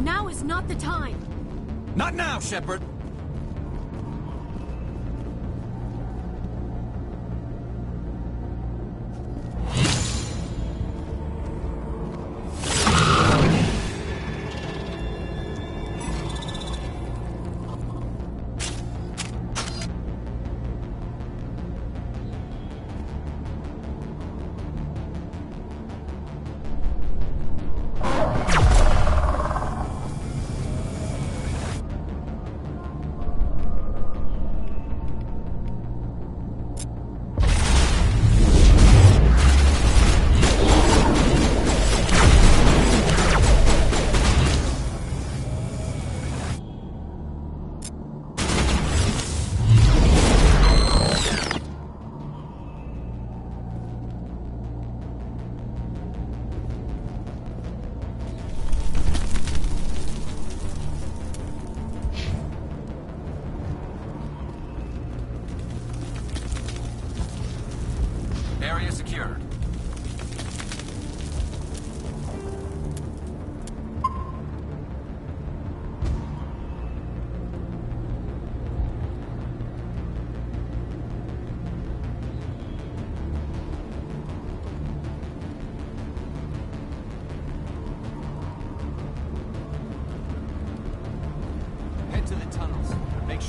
Now is not the time. Not now, Shepard.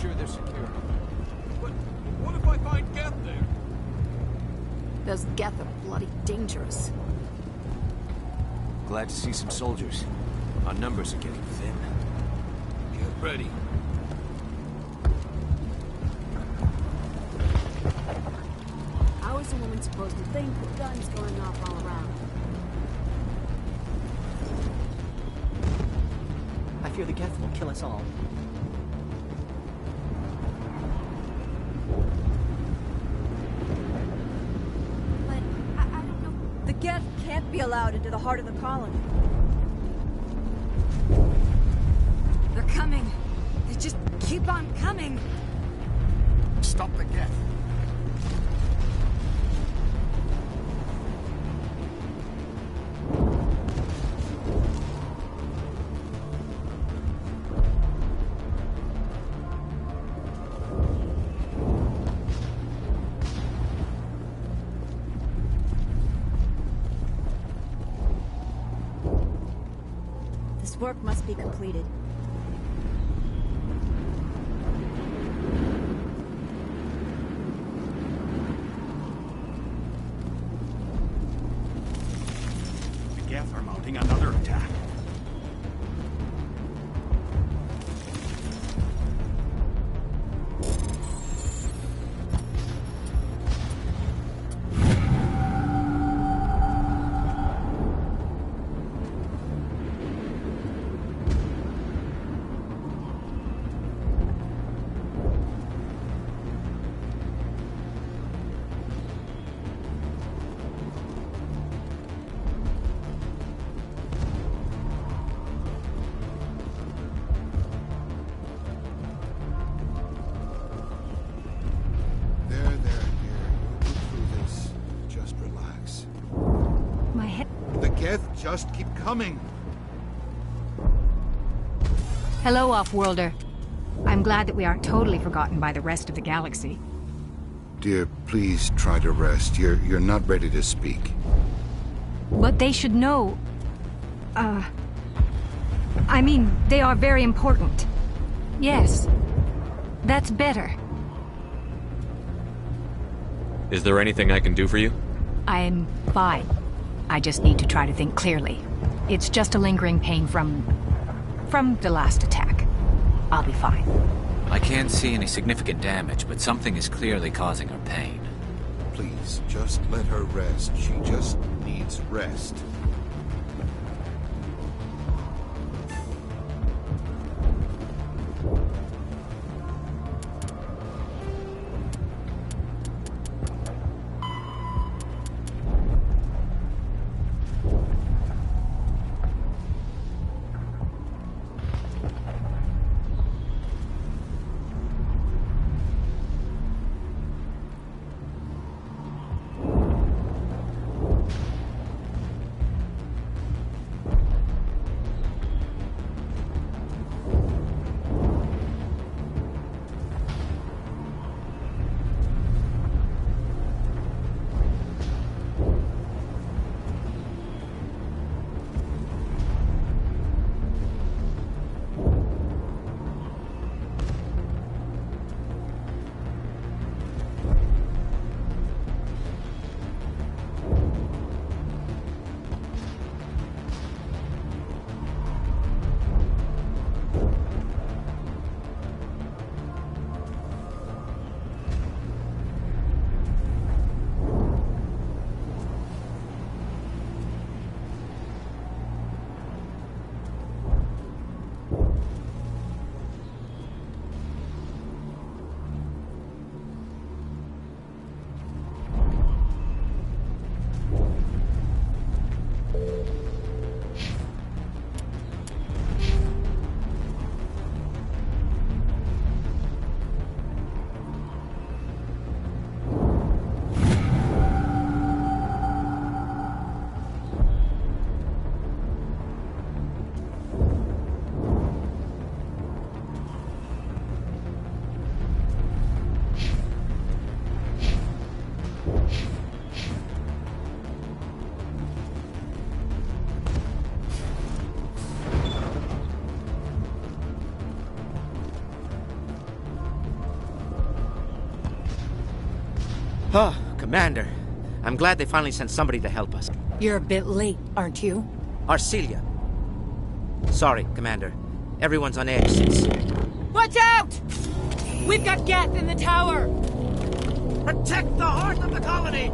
sure they're secure. But what if I find Geth there? Those Geth are bloody dangerous. Glad to see some soldiers. Our numbers are getting thin. Get ready. How is a woman supposed to think with guns going off all around? I fear the Geth will kill us all. But, I don't know. The Geth can't be allowed into the heart of the colony. They're coming. They just keep on coming. Stop the Geth. This work must be completed. The Geth are mounting another attack. Just keep coming. Hello, Offworlder. I'm glad that we aren't totally forgotten by the rest of the galaxy. Dear, please try to rest. You're not ready to speak. But they should know... I mean, they are very important. Yes. That's better. Is there anything I can do for you? I'm fine. I just need to try to think clearly. It's just a lingering pain from the last attack. I'll be fine. I can't see any significant damage, but something is clearly causing her pain. Please, just let her rest. She just needs rest. Oh, Commander. I'm glad they finally sent somebody to help us. You're a bit late, aren't you? Arcelia. Sorry, Commander. Everyone's on edge since... Watch out! We've got Geth in the tower! Protect the heart of the colony!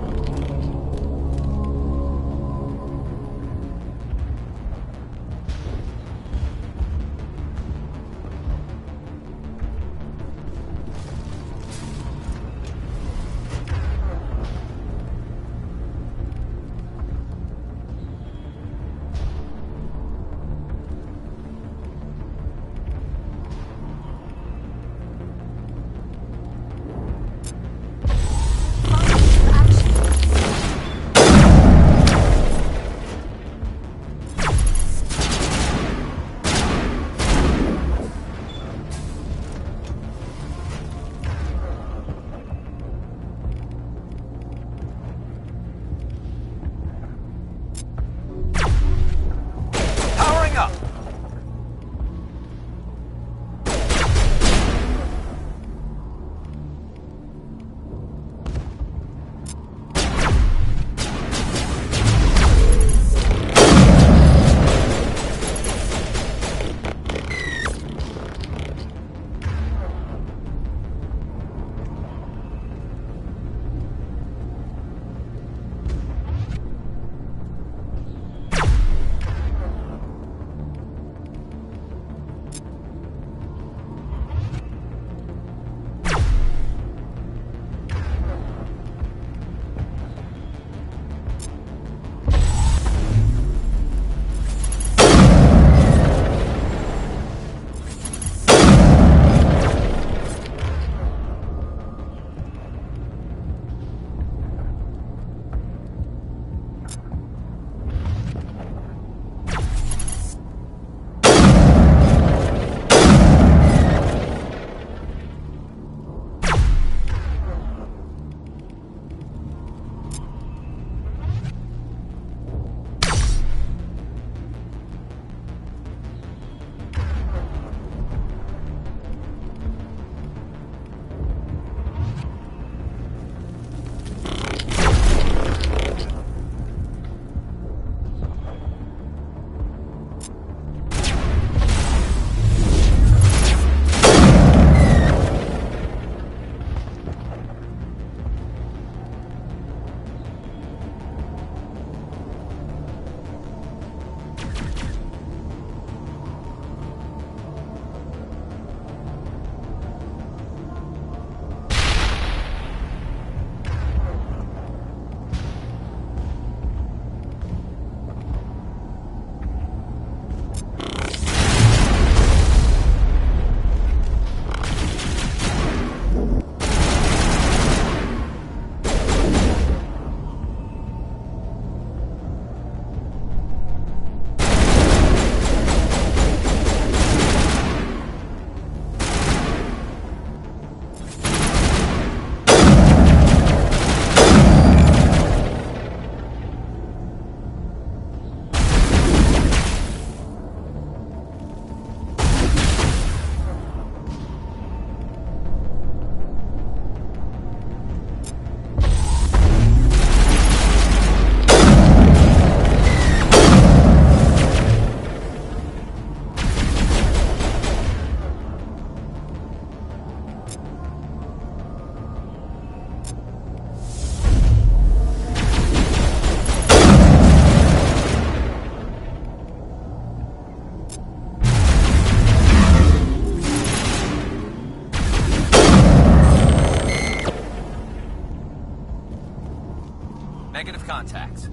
Negative contacts.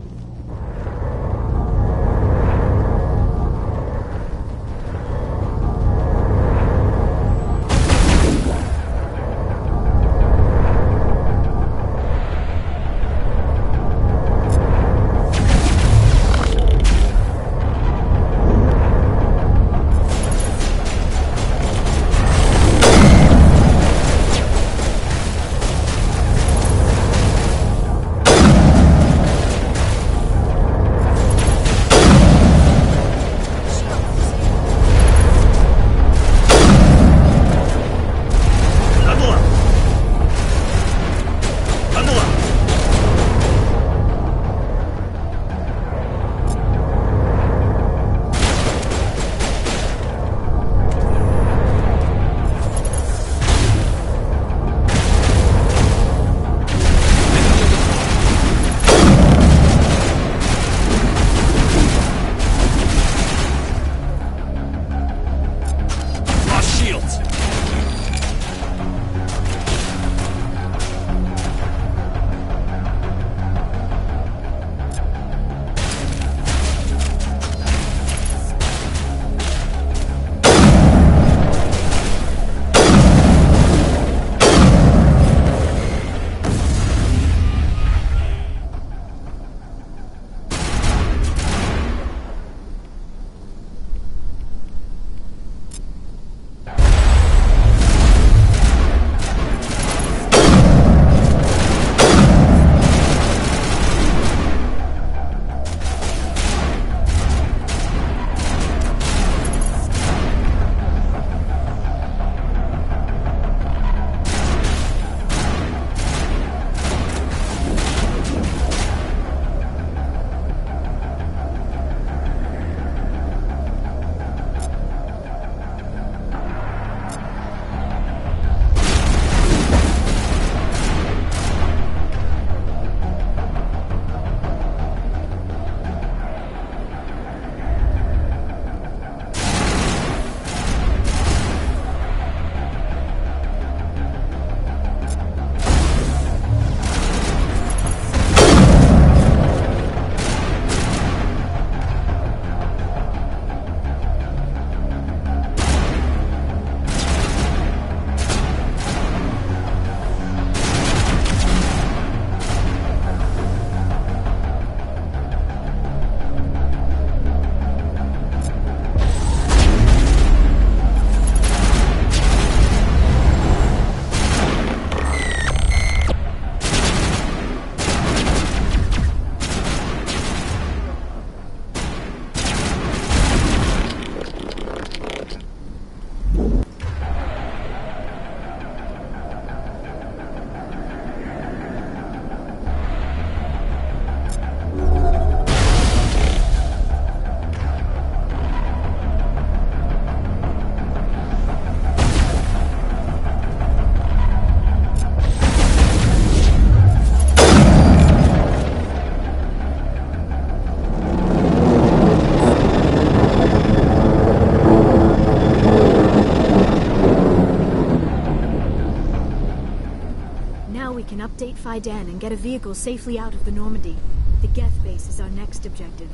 we can update Faidan and get a vehicle safely out of the Normandy. The Geth base is our next objective.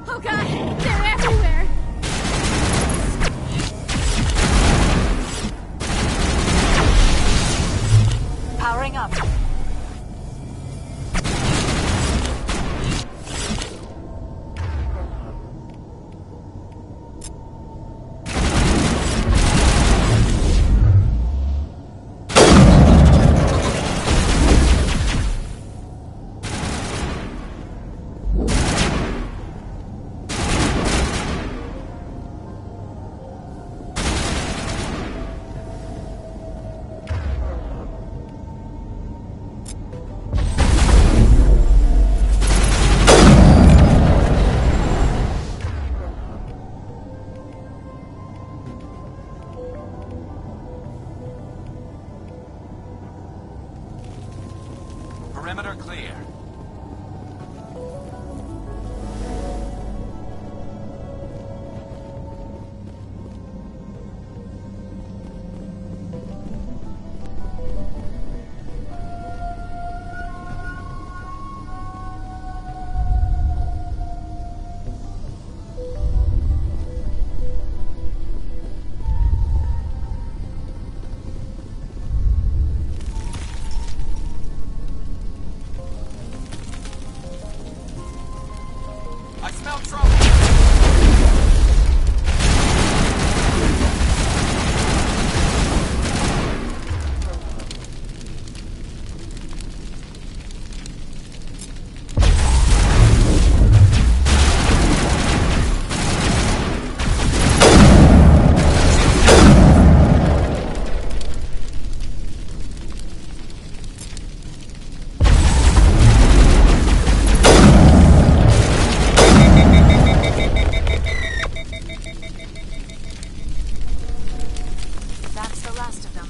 Oh god, they're everywhere! Powering up. Perimeter clear. I smell trouble! That's the last of them.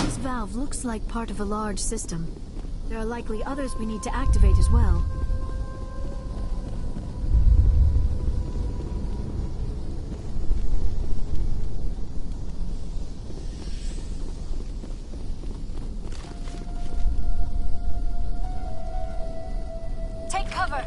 This valve looks like part of a large system. There are likely others we need to activate as well. Take cover!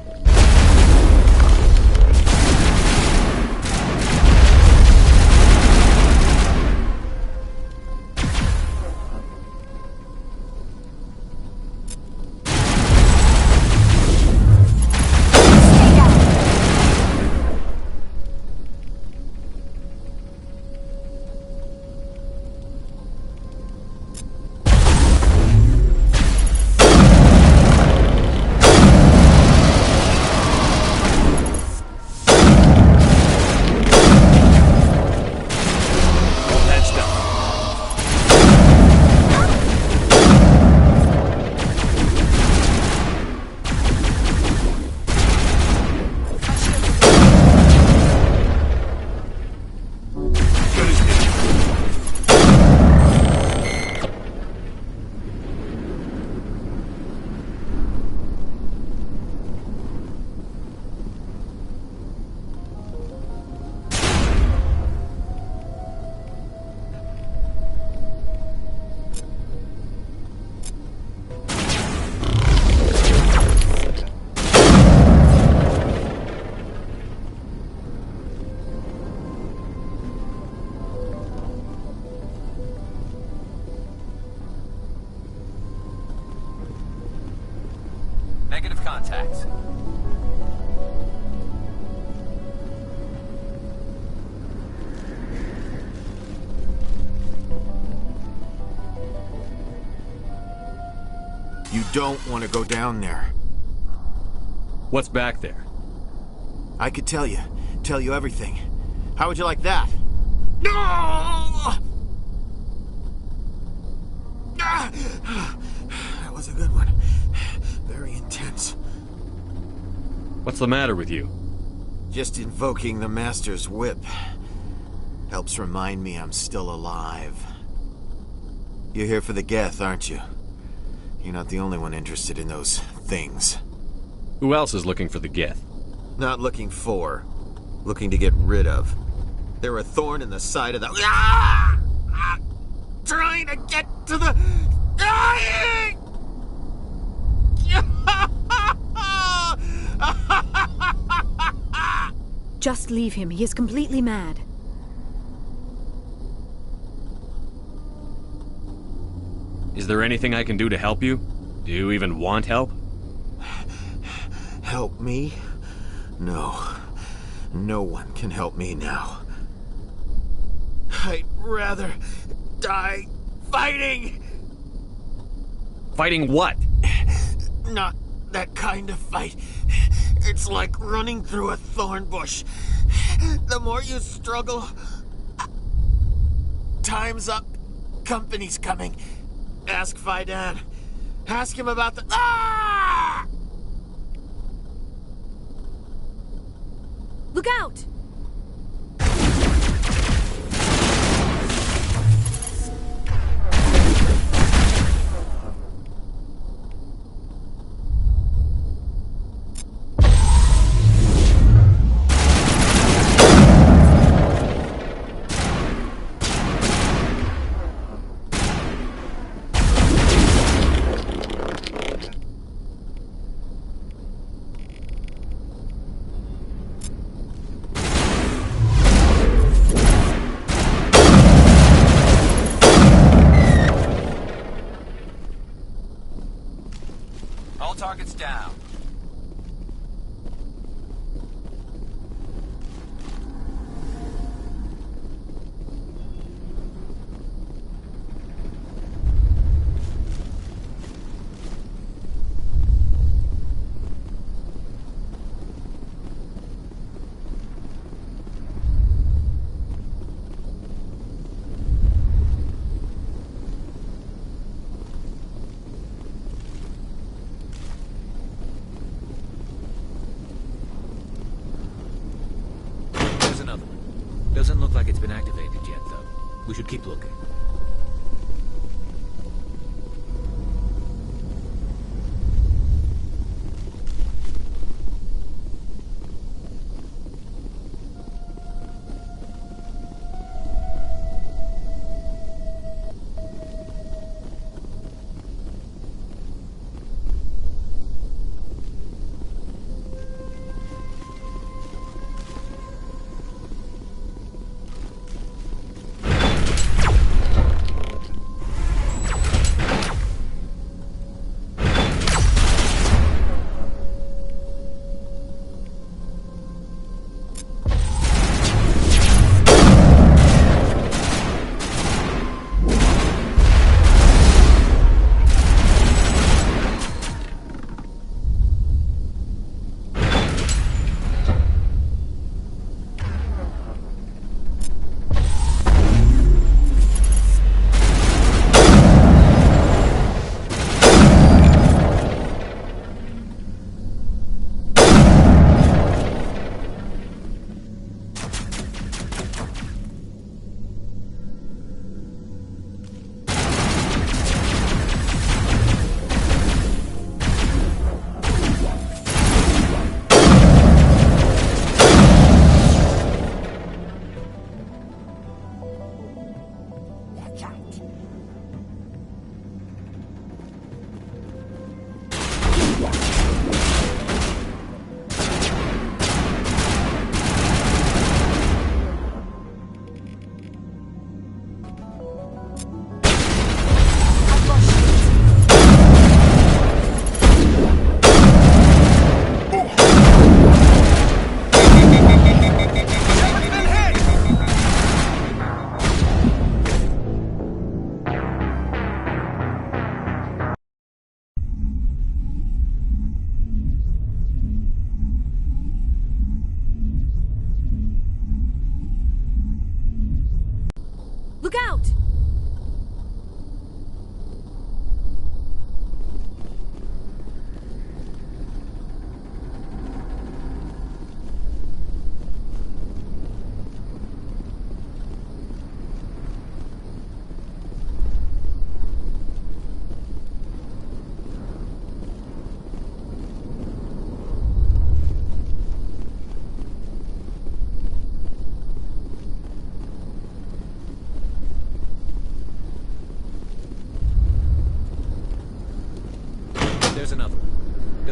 Negative contacts. You don't want to go down there. What's back there? I could tell you everything. How would you like that? No! That was a good one. Very intense. What's the matter with you? Just invoking the Master's whip helps remind me I'm still alive. You're here for the Geth, aren't you? You're not the only one interested in those things. Who else is looking for the Geth? Not looking for. Looking to get rid of. They're a thorn in the side of the... Ah! Ah! Trying to get to the... Dying! Just leave him. He is completely mad. Is there anything I can do to help you? Do you even want help? Help me? No. No one can help me now. I'd rather die fighting! Fighting what? Not that kind of fight. It's like running through a thorn bush. The more you struggle... Time's up. Company's coming. Ask Faidan. Ask him about the... Ah! Look out! Targets down. Doesn't look like it's been activated yet, though. We should keep looking.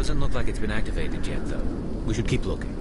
Doesn't look like it's been activated yet, though. We should keep looking.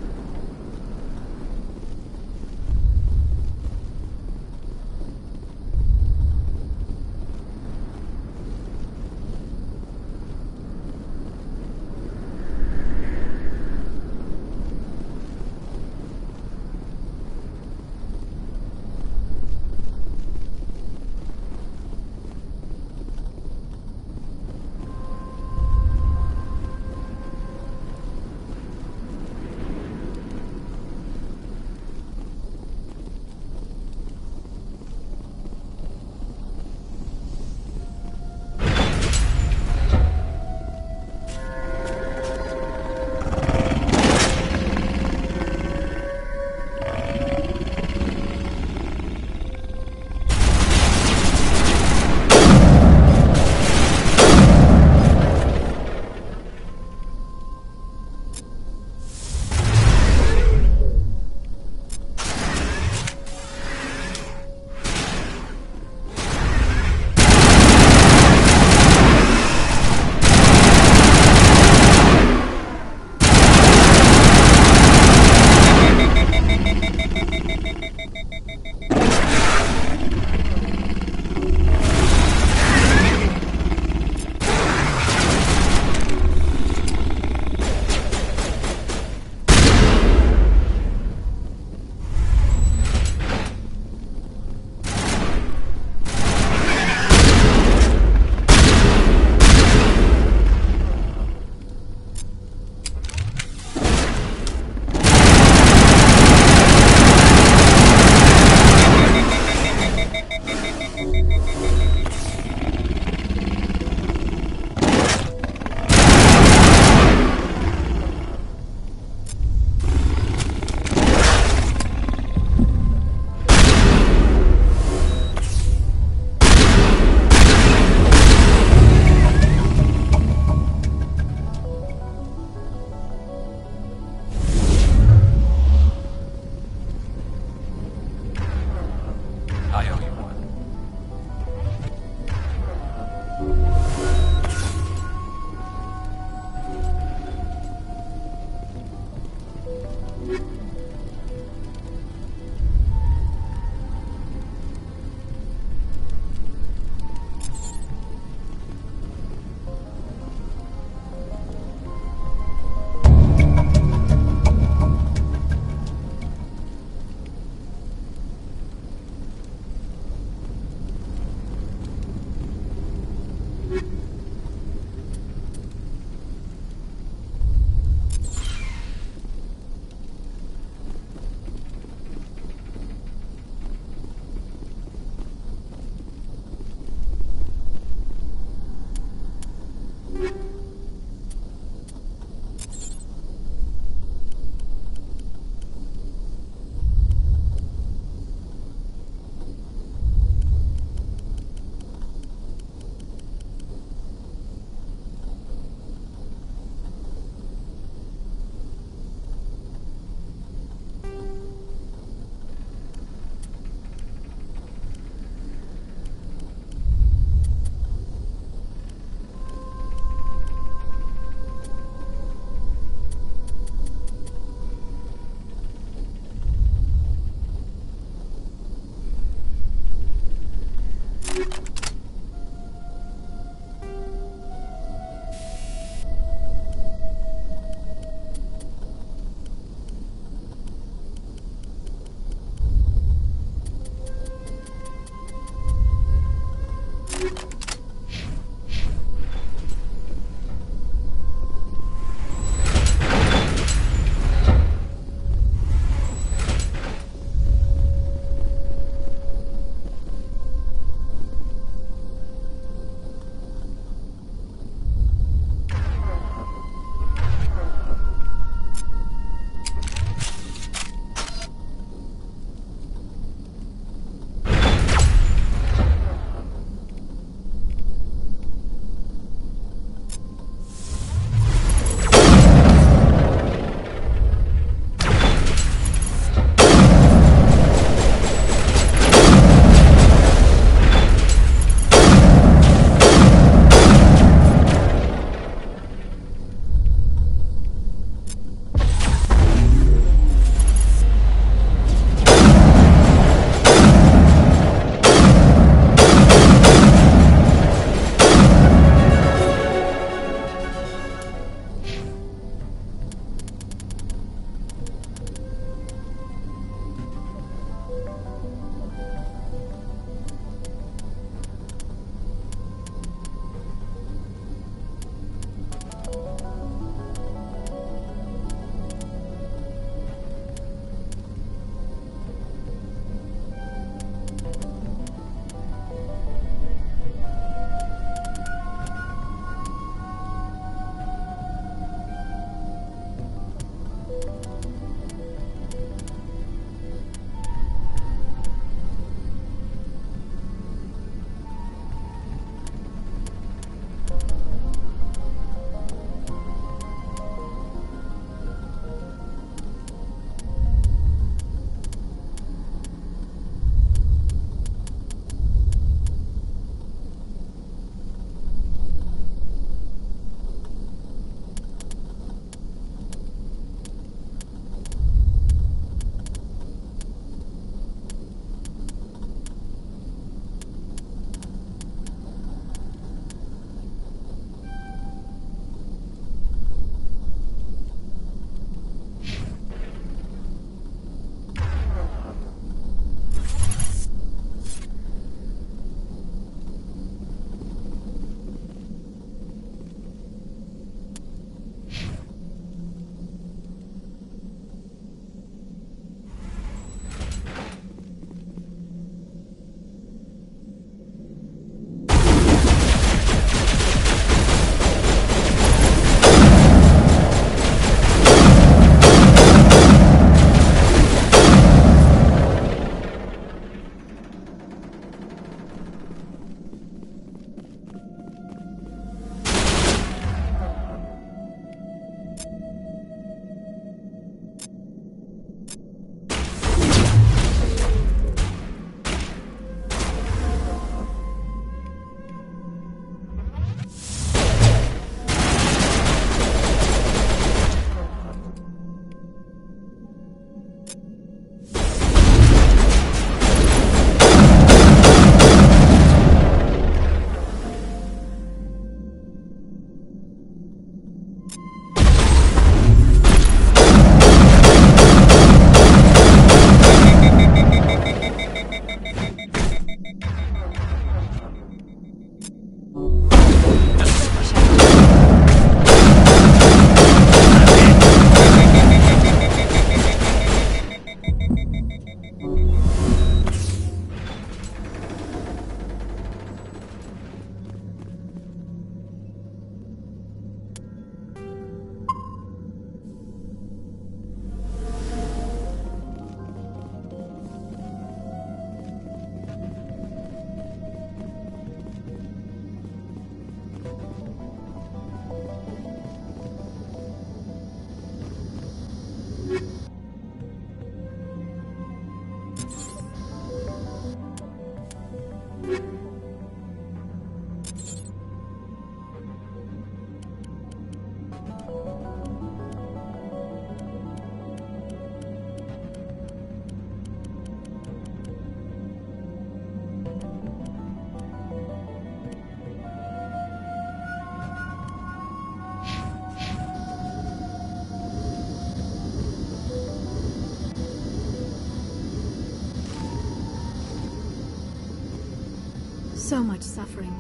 So much suffering,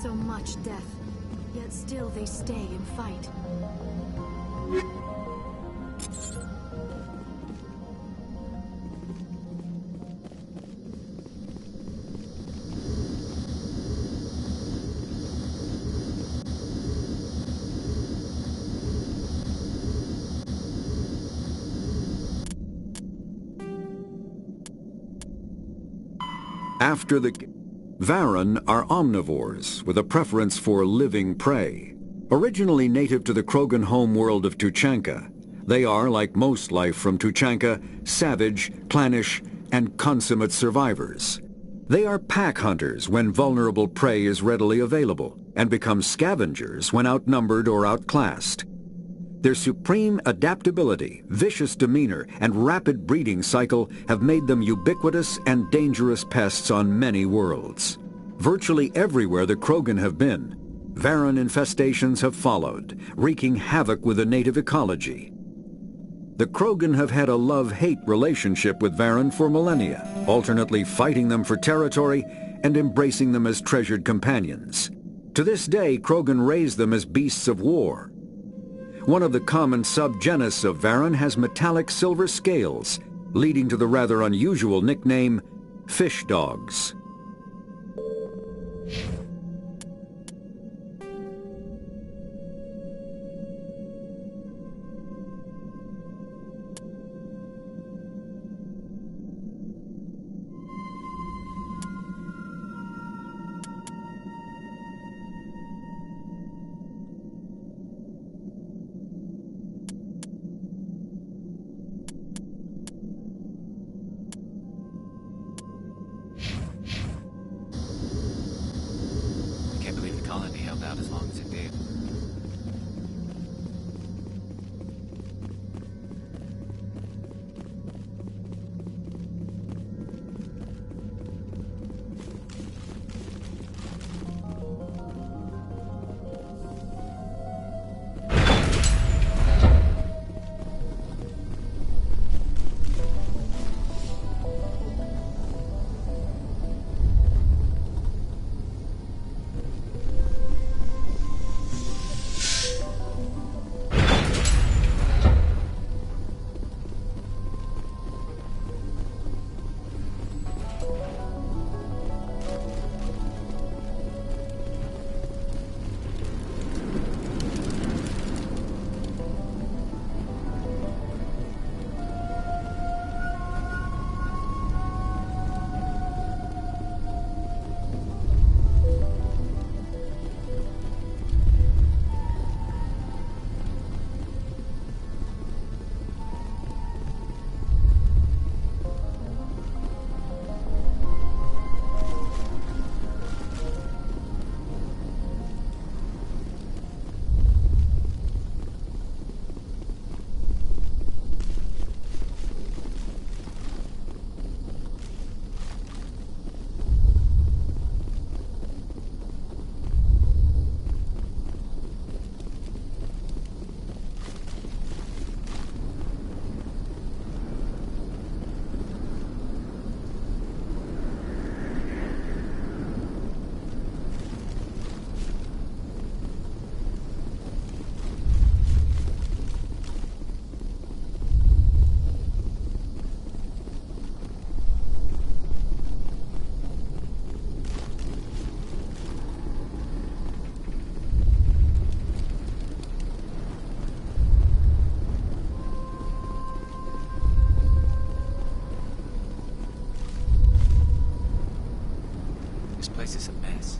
so much death, yet still they stay and fight. After the Varren are omnivores with a preference for living prey. Originally native to the Krogan homeworld of Tuchanka, they are, like most life from Tuchanka, savage, clannish, and consummate survivors. They are pack hunters when vulnerable prey is readily available, and become scavengers when outnumbered or outclassed. Their supreme adaptability, vicious demeanor, and rapid breeding cycle have made them ubiquitous and dangerous pests on many worlds. Virtually everywhere the Krogan have been, Varren infestations have followed, wreaking havoc with the native ecology. The Krogan have had a love-hate relationship with Varren for millennia, alternately fighting them for territory and embracing them as treasured companions. To this day, Krogan raise them as beasts of war. One of the common subgenus of Varren has metallic silver scales, leading to the rather unusual nickname, fish dogs. place is a mess.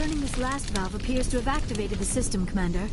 Turning this last valve appears to have activated the system, Commander.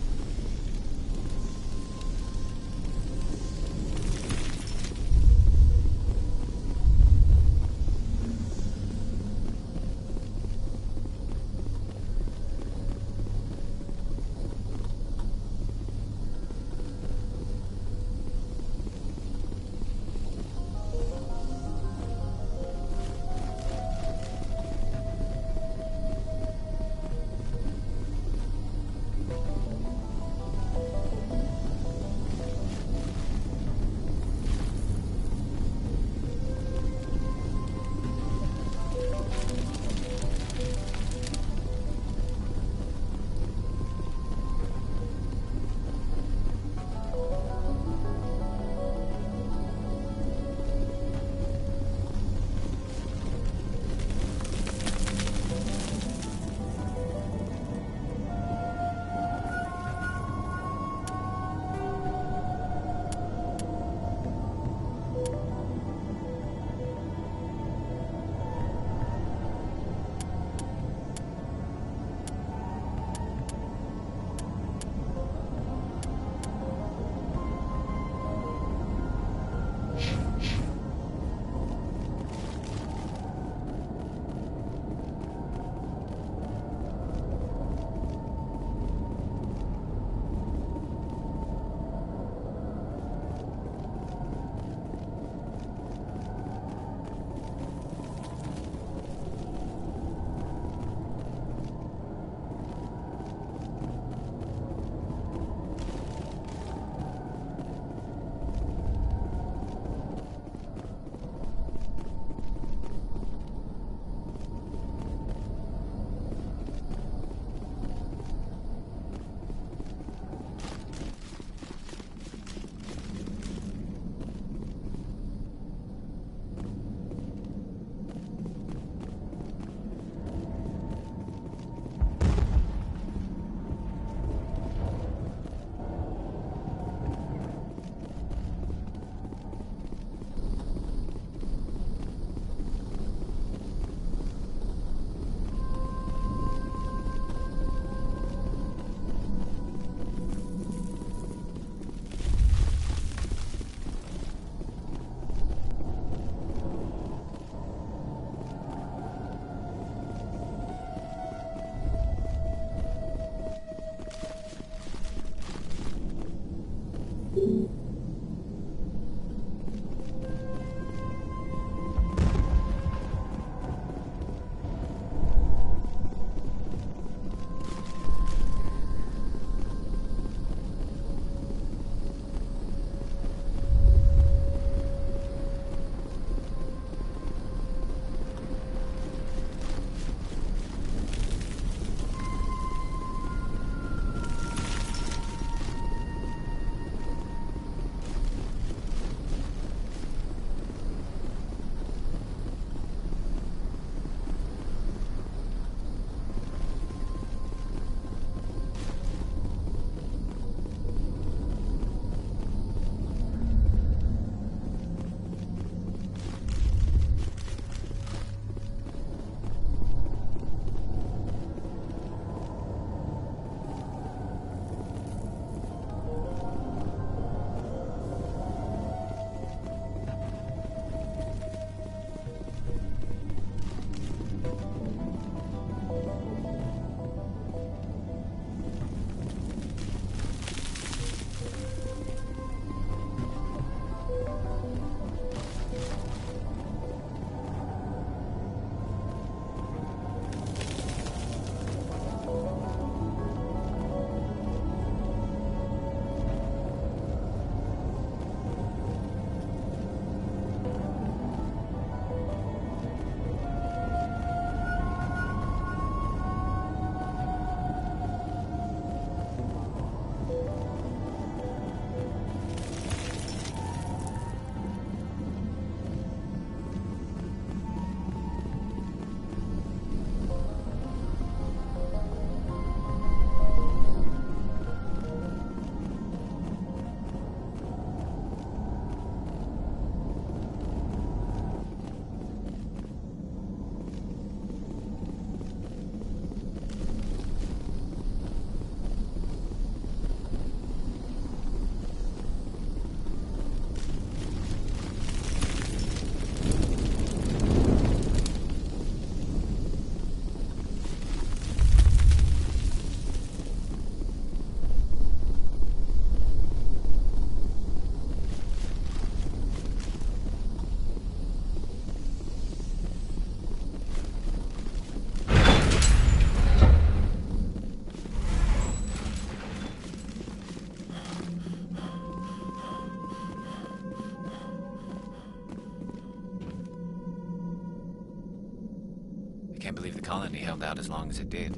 colony held out as long as it did.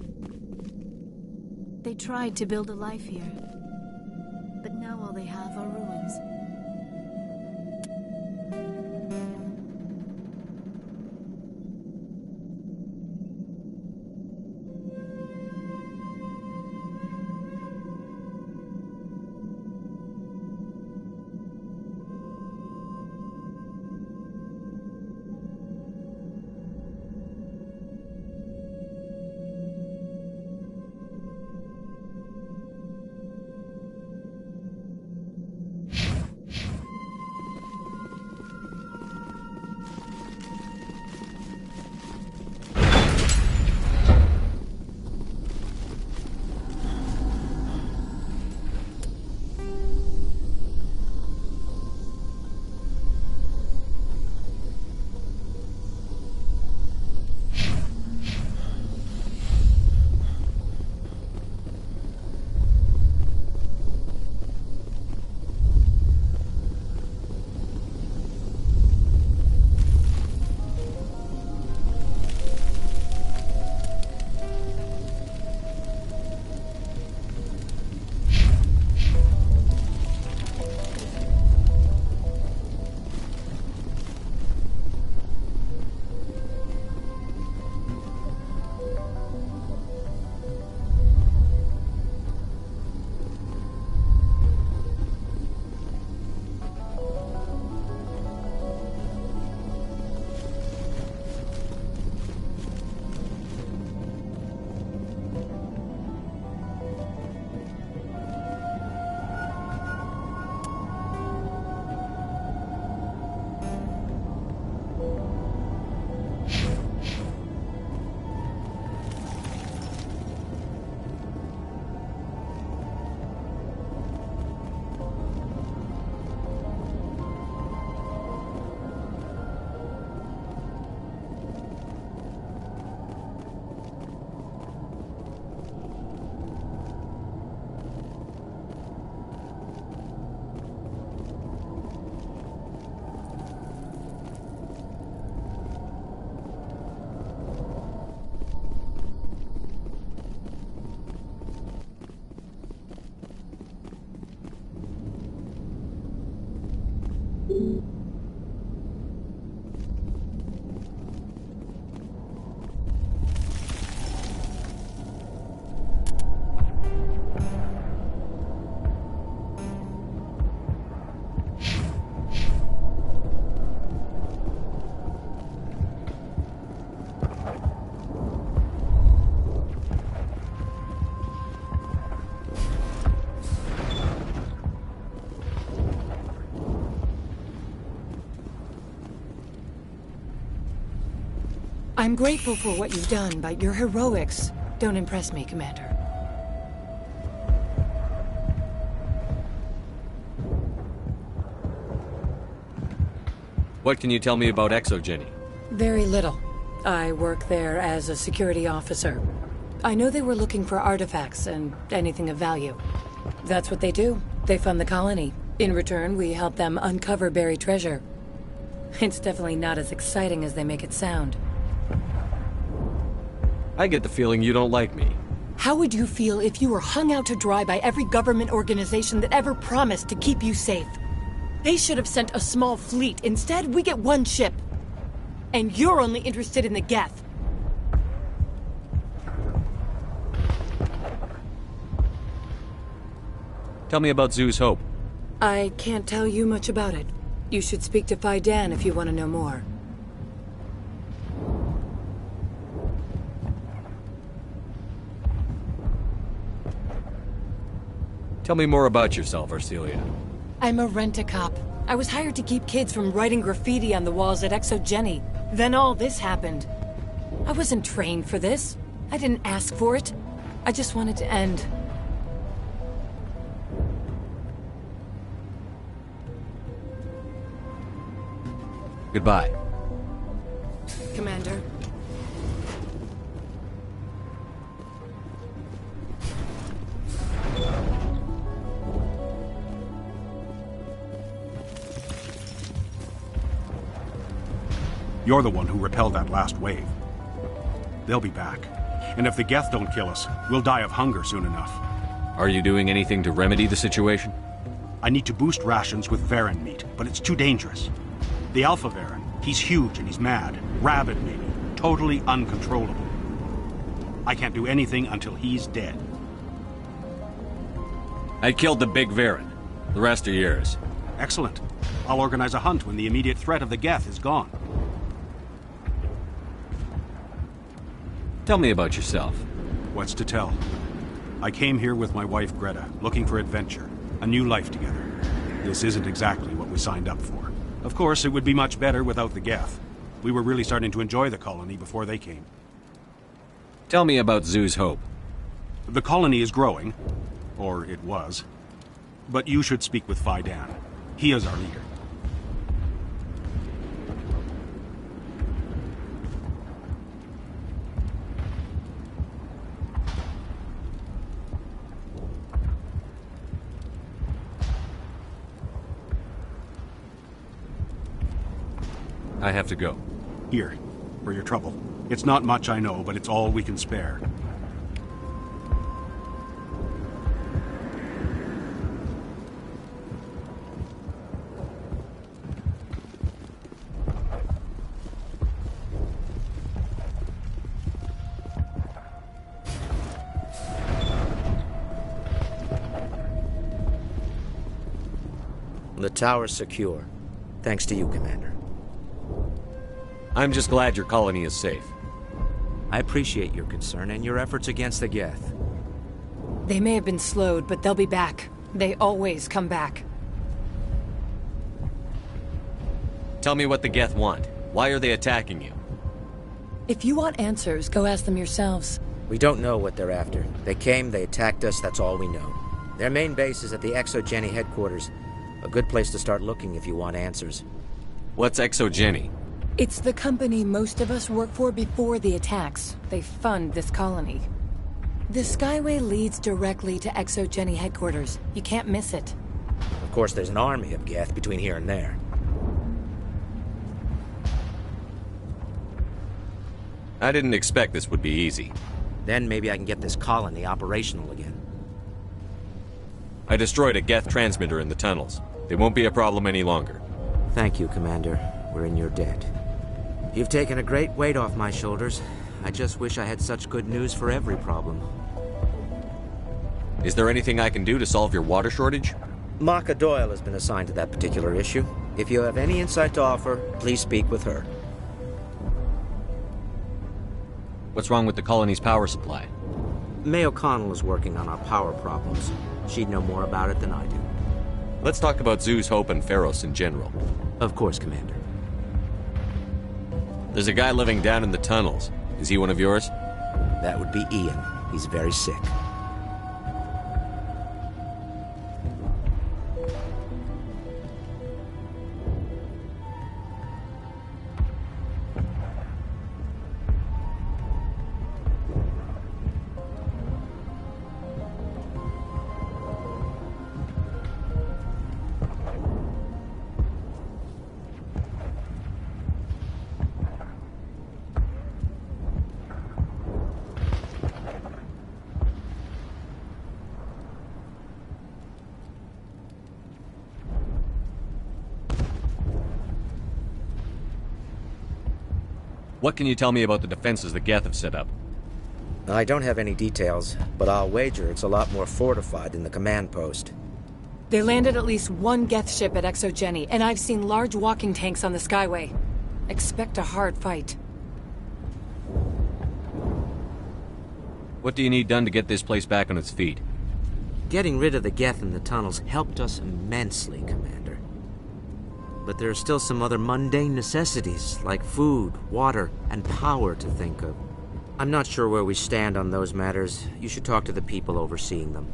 They tried to build a life here, but now all they have are ruins. I'm grateful for what you've done, but your heroics don't impress me, Commander. What can you tell me about ExoGeni? Very little. I work there as a security officer. I know they were looking for artifacts and anything of value. That's what they do. They fund the colony. In return, we help them uncover buried treasure. It's definitely not as exciting as they make it sound. I get the feeling you don't like me. How would you feel if you were hung out to dry by every government organization that ever promised to keep you safe? They should have sent a small fleet. Instead, we get one ship. And you're only interested in the Geth. Tell me about Zhu's Hope. I can't tell you much about it. You should speak to Fai Dan if you want to know more. Tell me more about yourself, Arcelia. I'm a rent-a-cop. I was hired to keep kids from writing graffiti on the walls at ExoGeni. Then all this happened. I wasn't trained for this. I didn't ask for it. I just wanted to end. Goodbye. Commander. You're the one who repelled that last wave. They'll be back. And if the Geth don't kill us, we'll die of hunger soon enough. Are you doing anything to remedy the situation? I need to boost rations with Varren meat, but it's too dangerous. The Alpha Varren, he's huge and he's mad. Rabid, maybe. Totally uncontrollable. I can't do anything until he's dead. I killed the big Varren. The rest are yours. Excellent. I'll organize a hunt when the immediate threat of the Geth is gone. Tell me about yourself. What's to tell? I came here with my wife Greta, looking for adventure, a new life together. This isn't exactly what we signed up for. Of course, it would be much better without the Geth. We were really starting to enjoy the colony before they came. Tell me about Zhu's Hope. The colony is growing. Or it was. But you should speak with Faidan. He is our leader. I have to go. Here, for your trouble. It's not much, I know, but it's all we can spare. The tower's secure. Thanks to you, Commander. I'm just glad your colony is safe. I appreciate your concern and your efforts against the Geth. They may have been slowed, but they'll be back. They always come back. Tell me what the Geth want. Why are they attacking you? If you want answers, go ask them yourselves. We don't know what they're after. They came, they attacked us, that's all we know. Their main base is at the ExoGeni headquarters. A good place to start looking if you want answers. What's ExoGeni? It's the company most of us work for before the attacks. They fund this colony. The Skyway leads directly to ExoGeni headquarters. You can't miss it. Of course, there's an army of Geth between here and there. I didn't expect this would be easy. Then maybe I can get this colony operational again. I destroyed a Geth transmitter in the tunnels. It won't be a problem any longer. Thank you, Commander. We're in your debt. You've taken a great weight off my shoulders. I just wish I had such good news for every problem. Is there anything I can do to solve your water shortage? Maka Doyle has been assigned to that particular issue. If you have any insight to offer, please speak with her. What's wrong with the colony's power supply? May O'Connell is working on our power problems. She'd know more about it than I do. Let's talk about Zhu's Hope and Pharos in general. Of course, Commander. There's a guy living down in the tunnels. Is he one of yours? That would be Ian. He's very sick. What can you tell me about the defenses the Geth have set up? I don't have any details, but I'll wager it's a lot more fortified than the command post. They landed at least one Geth ship at ExoGeni, and I've seen large walking tanks on the Skyway. Expect a hard fight. What do you need done to get this place back on its feet? Getting rid of the Geth in the tunnels helped us immensely, Commander. But there are still some other mundane necessities, like food, water, and power to think of. I'm not sure where we stand on those matters. You should talk to the people overseeing them.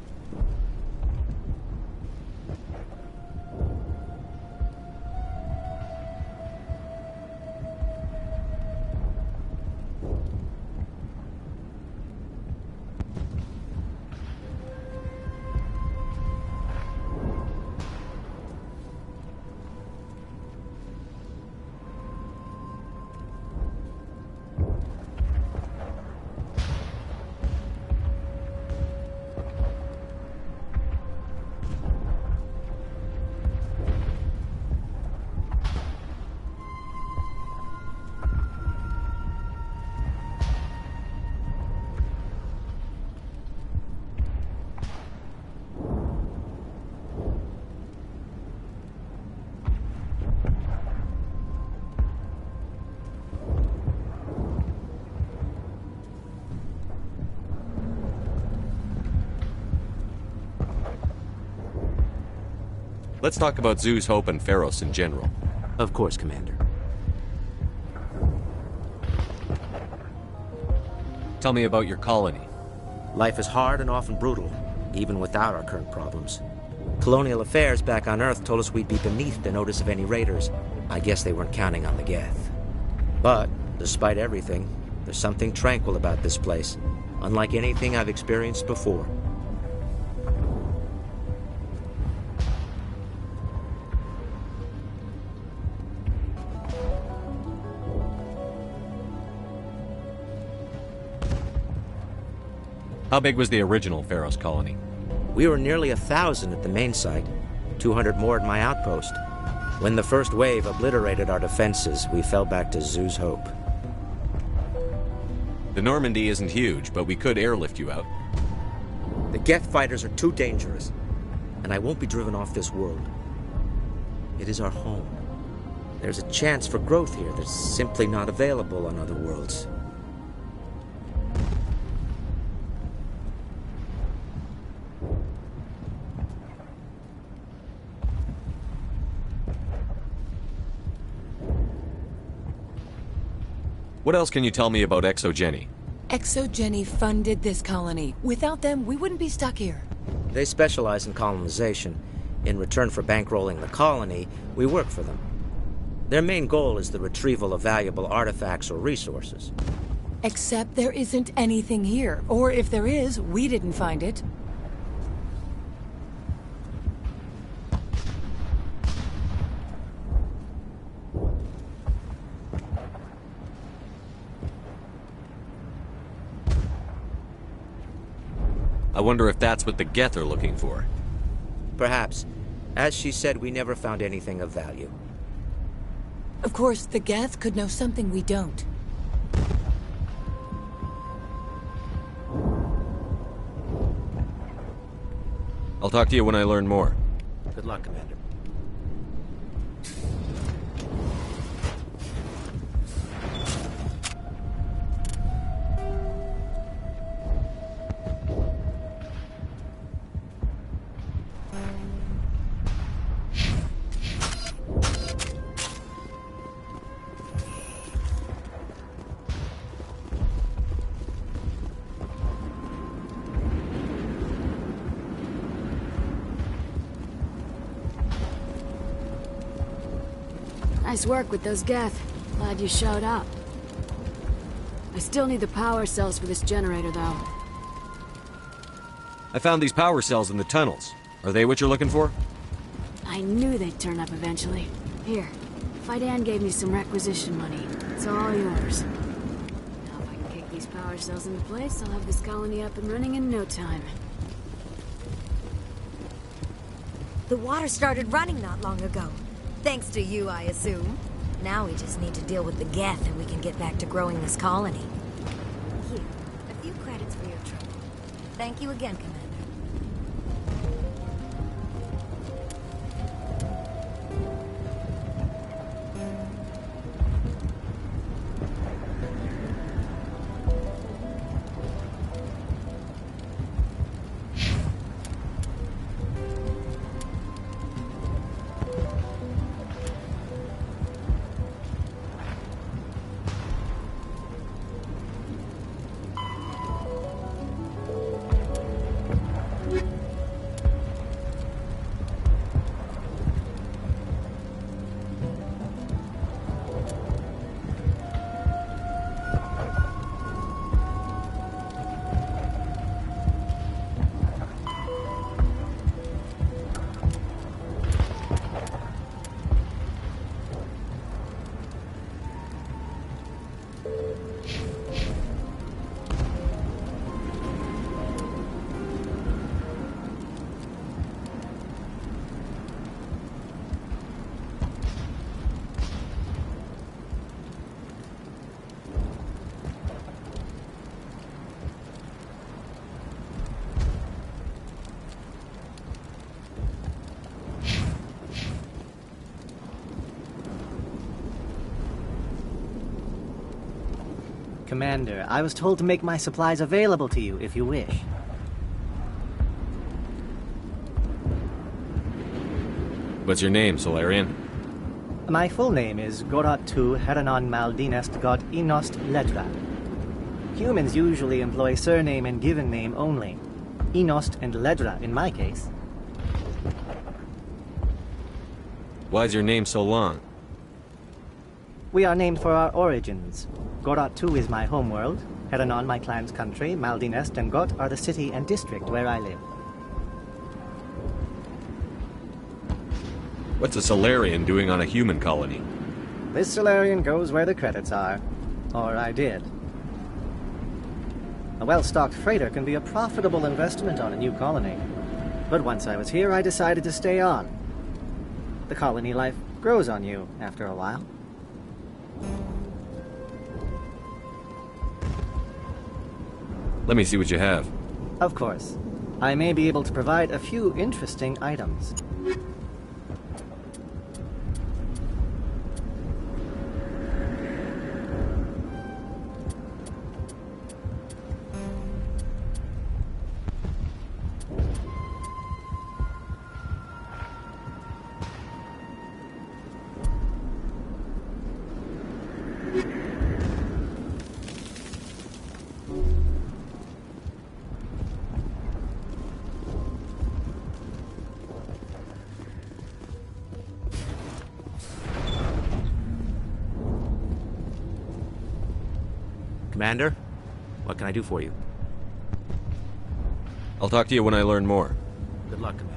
Let's talk about Zhu's Hope and Pharos in general. Of course, Commander. Tell me about your colony. Life is hard and often brutal, even without our current problems. Colonial affairs back on Earth told us we'd be beneath the notice of any raiders. I guess they weren't counting on the Geth. But, despite everything, there's something tranquil about this place, unlike anything I've experienced before. How big was the original Pharos colony? We were nearly 1,000 at the main site, 200 more at my outpost. When the first wave obliterated our defenses, we fell back to Zhu's Hope. The Normandy isn't huge, but we could airlift you out. The Geth fighters are too dangerous, and I won't be driven off this world. It is our home. There's a chance for growth here that's simply not available on other worlds. What else can you tell me about ExoGeni? ExoGeni funded this colony. Without them, we wouldn't be stuck here. They specialize in colonization. In return for bankrolling the colony, we work for them. Their main goal is the retrieval of valuable artifacts or resources. Except there isn't anything here. Or if there is, we didn't find it. I wonder if that's what the Geth are looking for. Perhaps. As she said, we never found anything of value. Of course, the Geth could know something we don't. I'll talk to you when I learn more. Good luck, Commander. Nice work with those Geth. Glad you showed up. I still need the power cells for this generator, though. I found these power cells in the tunnels. Are they what you're looking for? I knew they'd turn up eventually. Here, Faidan gave me some requisition money. It's all yours. Now if I can kick these power cells into place, I'll have this colony up and running in no time. The water started running not long ago. Thanks to you, I assume. Now we just need to deal with the Geth and we can get back to growing this colony. Here, a few credits for your trouble. Thank you again, Commander. Commander, I was told to make my supplies available to you if you wish. What's your name, Solarian? My full name is Gorat-2 Heranon Maldinest God Inost Ledra. Humans usually employ surname and given name only. Inost and Ledra in my case. Why's your name so long? We are named for our origins. Gorat-2 is my homeworld, Heranon my clan's country, Maldinest and Got are the city and district where I live. What's a Solarian doing on a human colony? This Solarian goes where the credits are. Or I did. A well-stocked freighter can be a profitable investment on a new colony. But once I was here, I decided to stay on. The colony life grows on you after a while. Let me see what you have. Of course. I may be able to provide a few interesting items. Commander, what can I do for you? I'll talk to you when I learn more. Good luck, Commander.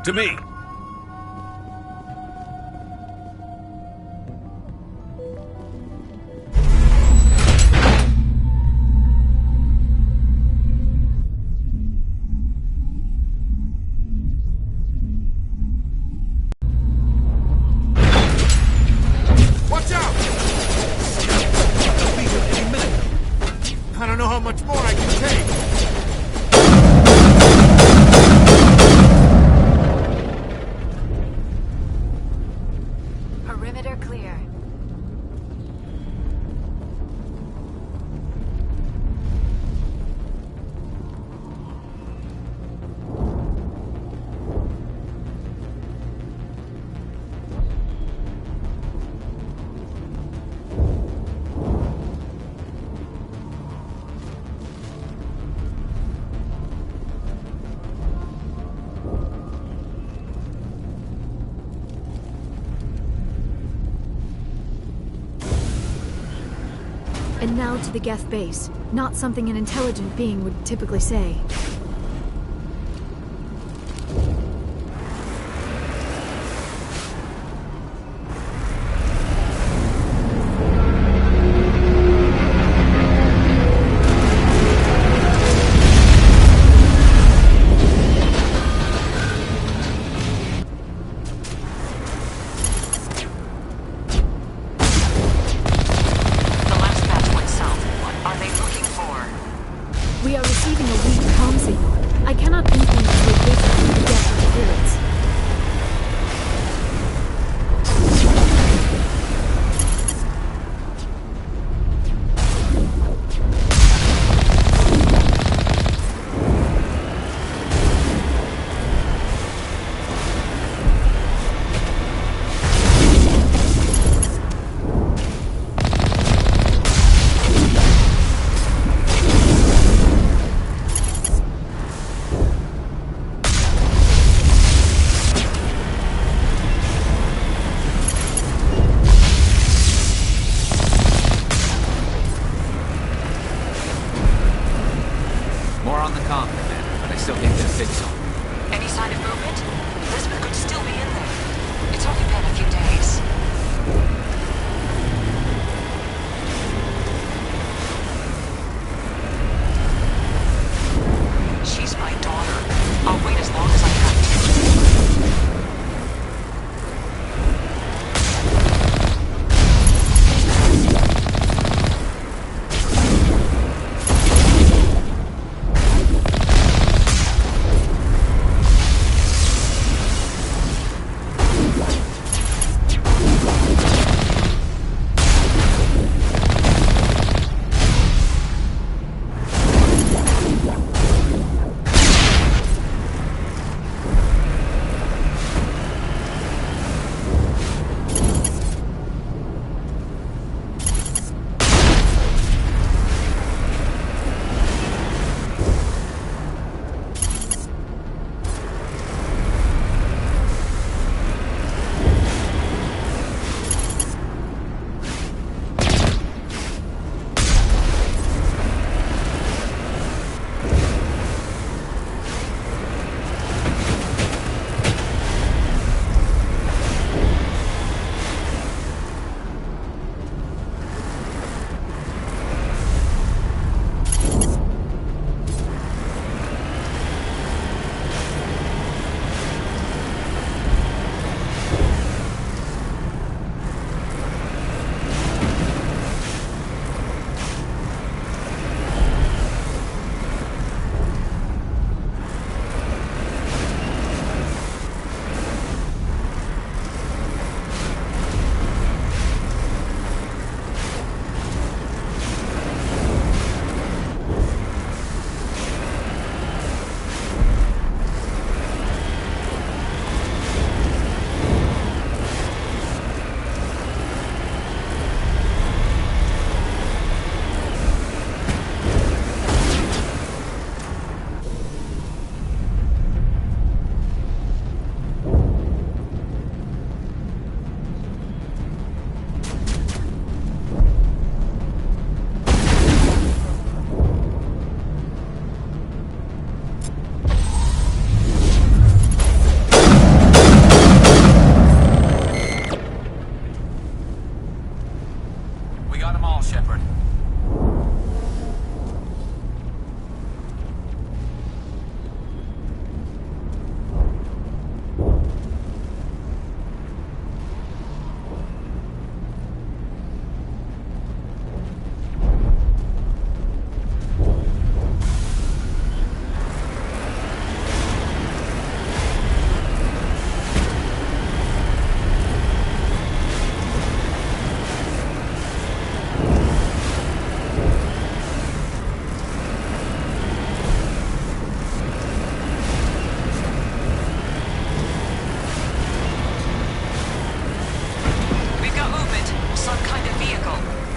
To me! Watch out! They'll be here any minute. I don't know how much more I can take. And now to the Geth base. Not something an intelligent being would typically say. We are receiving a weak comm signal.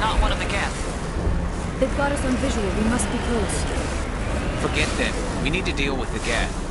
not one of the Geth. They've got us on visual. We must be close. Forget them. We need to deal with the Geth.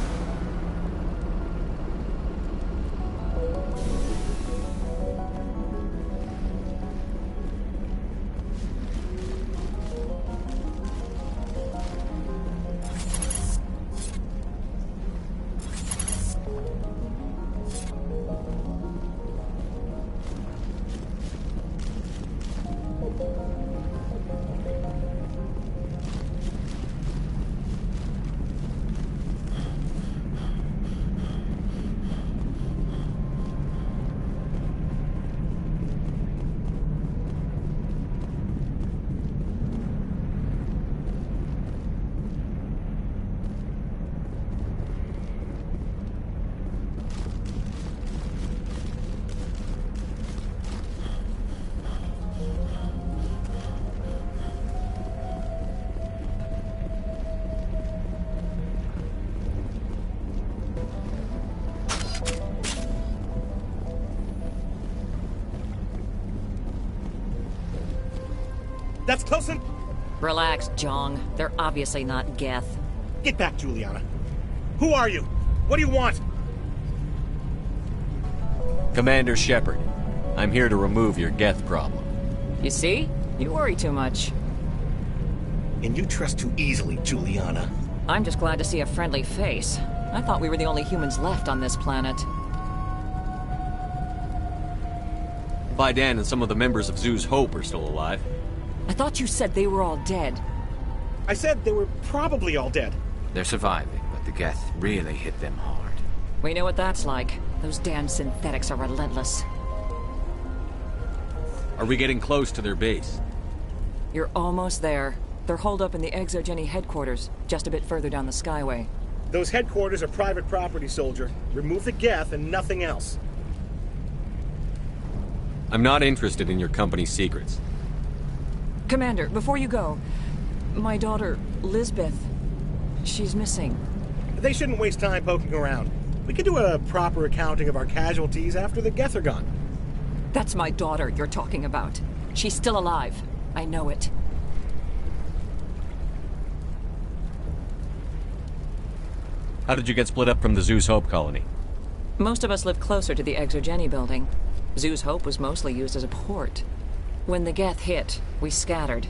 That's close in. Relax, Jong. They're obviously not Geth. Get back, Juliana. Who are you? What do you want? Commander Shepard, I'm here to remove your Geth problem. You see? You worry too much. And you trust too easily, Juliana. I'm just glad to see a friendly face. I thought we were the only humans left on this planet. Faidan and some of the members of Zhu's Hope are still alive. I thought you said they were all dead. I said they were probably all dead. They're surviving, but the Geth really hit them hard. We know what that's like. Those damn synthetics are relentless. Are we getting close to their base? You're almost there. They're holed up in the Exogeny headquarters, just a bit further down the Skyway. Those headquarters are private property, soldier. Remove the Geth and nothing else. I'm not interested in your company's secrets. Commander, before you go, my daughter, Lisbeth, she's missing. They shouldn't waste time poking around. We can do a proper accounting of our casualties after the Geth are gone. That's my daughter you're talking about. She's still alive. I know it. How did you get split up from the Zhu's Hope colony? Most of us lived closer to the Exogeny building. Zhu's Hope was mostly used as a port. When the Geth hit, we scattered.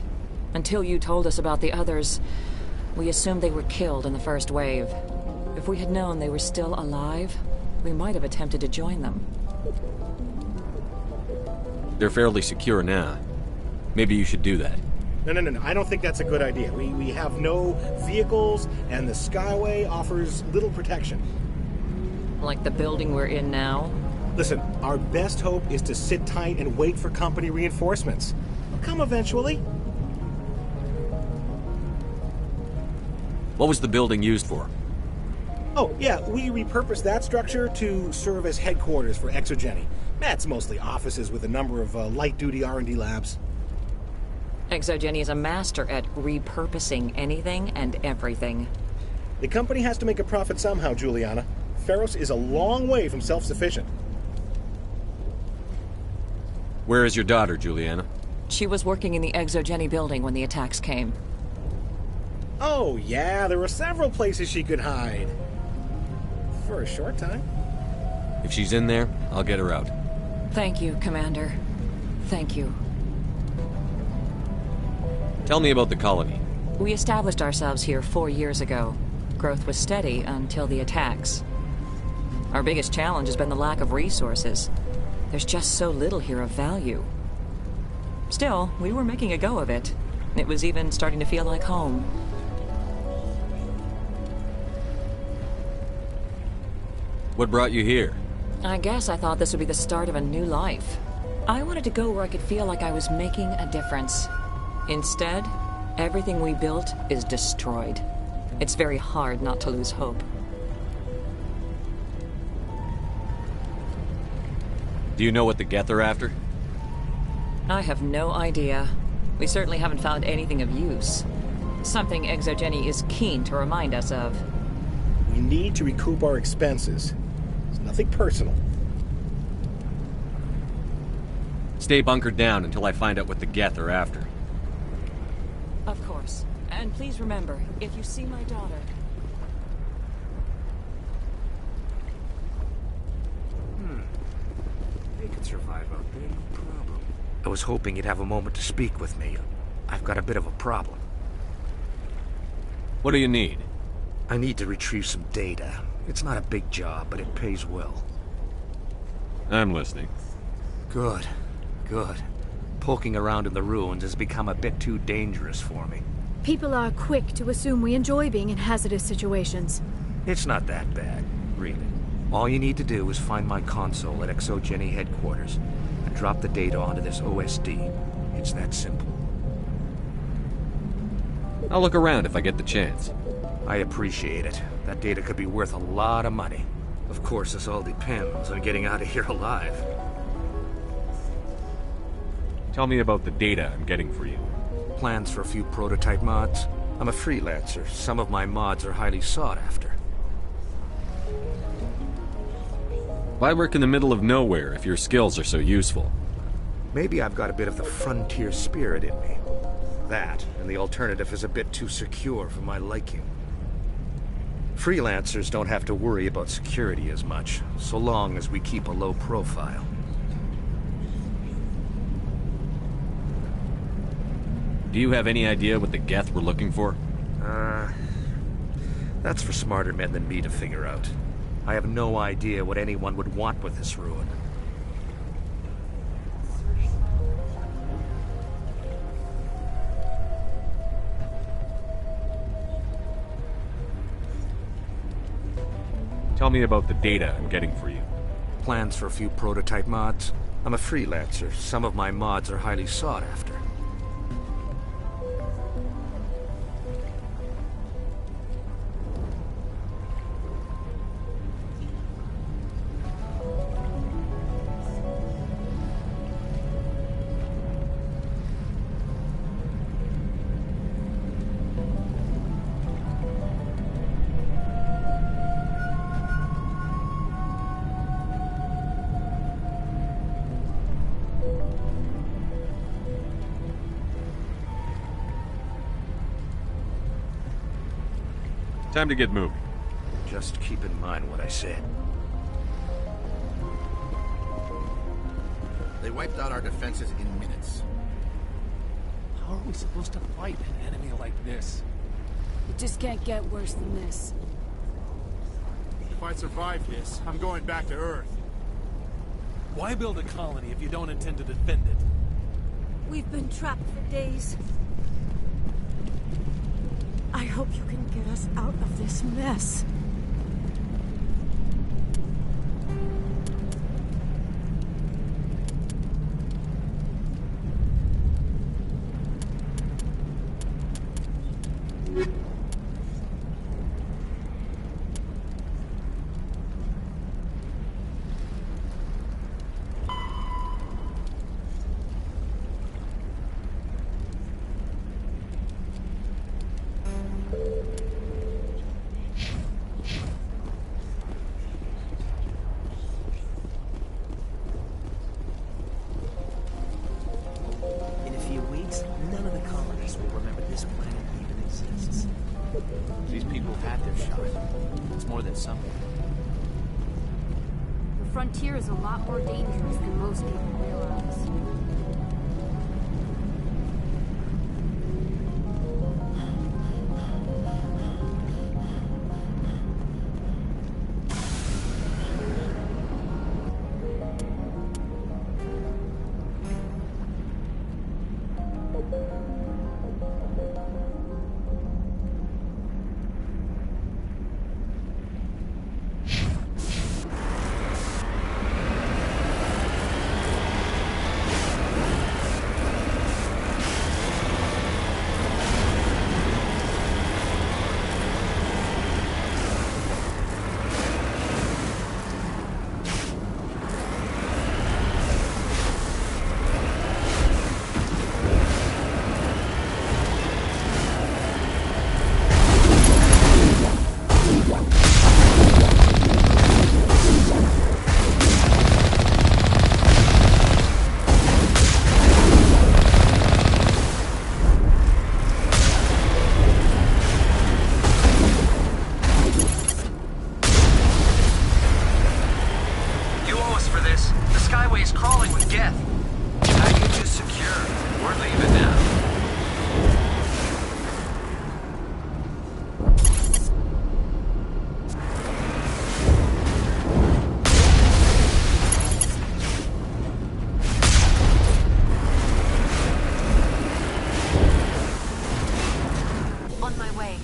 Until you told us about the others, we assumed they were killed in the first wave. If we had known they were still alive, we might have attempted to join them. They're fairly secure now. Maybe you should do that. No. I don't think that's a good idea. We have no vehicles, and the Skyway offers little protection. Like the building we're in now? Listen, our best hope is to sit tight and wait for company reinforcements. They'll come eventually. What was the building used for? Oh, yeah, we repurposed that structure to serve as headquarters for Exogeny. That's mostly offices with a number of light-duty R&D labs. Exogeny is a master at repurposing anything and everything. The company has to make a profit somehow, Juliana. Feros is a long way from self-sufficient. Where is your daughter, Juliana? She was working in the Exogeny building when the attacks came. Oh, yeah, there were several places she could hide. For a short time. If she's in there, I'll get her out. Thank you, Commander. Thank you. Tell me about the colony. We established ourselves here 4 years ago. Growth was steady until the attacks. Our biggest challenge has been the lack of resources. There's just so little here of value. Still, we were making a go of it. It was even starting to feel like home. What brought you here? I guess I thought this would be the start of a new life. I wanted to go where I could feel like I was making a difference. Instead, everything we built is destroyed. It's very hard not to lose hope. Do you know what the Geth are after? I have no idea. We certainly haven't found anything of use. Something Exogeny is keen to remind us of. We need to recoup our expenses. It's nothing personal. Stay bunkered down until I find out what the Geth are after. Of course. And please remember, if you see my daughter... They could survive out there, no problem. I was hoping you'd have a moment to speak with me. I've got a bit of a problem. What do you need? I need to retrieve some data. It's not a big job, but it pays well. I'm listening. Good. Good. Poking around in the ruins has become a bit too dangerous for me. People are quick to assume we enjoy being in hazardous situations. It's not that bad, really. All you need to do is find my console at Exogeny headquarters and drop the data onto this OSD. It's that simple. I'll look around if I get the chance. I appreciate it. That data could be worth a lot of money. Of course, this all depends on getting out of here alive. Tell me about the data I'm getting for you. Plans for a few prototype mods. I'm a freelancer. Some of my mods are highly sought after. Why work in the middle of nowhere if your skills are so useful? Maybe I've got a bit of the frontier spirit in me. That, and the alternative is a bit too secure for my liking. Freelancers don't have to worry about security as much, so long as we keep a low profile. Do you have any idea what the Geth were looking for? That's for smarter men than me to figure out. I have no idea what anyone would want with this ruin. Tell me about the data I'm getting for you. Plans for a few prototype mods. I'm a freelancer. Some of my mods are highly sought after. Time to get moving. Just keep in mind what I said. They wiped out our defenses in minutes. How are we supposed to fight an enemy like this? It just can't get worse than this. If I survive this, I'm going back to Earth. Why build a colony if you don't intend to defend it? We've been trapped for days. I hope you can get us out of this mess. These people had their shot. It's more than something. The frontier is a lot more dangerous than most people realize. highway's crawling with Geth. How do you just secure? Or leave it now? On my way.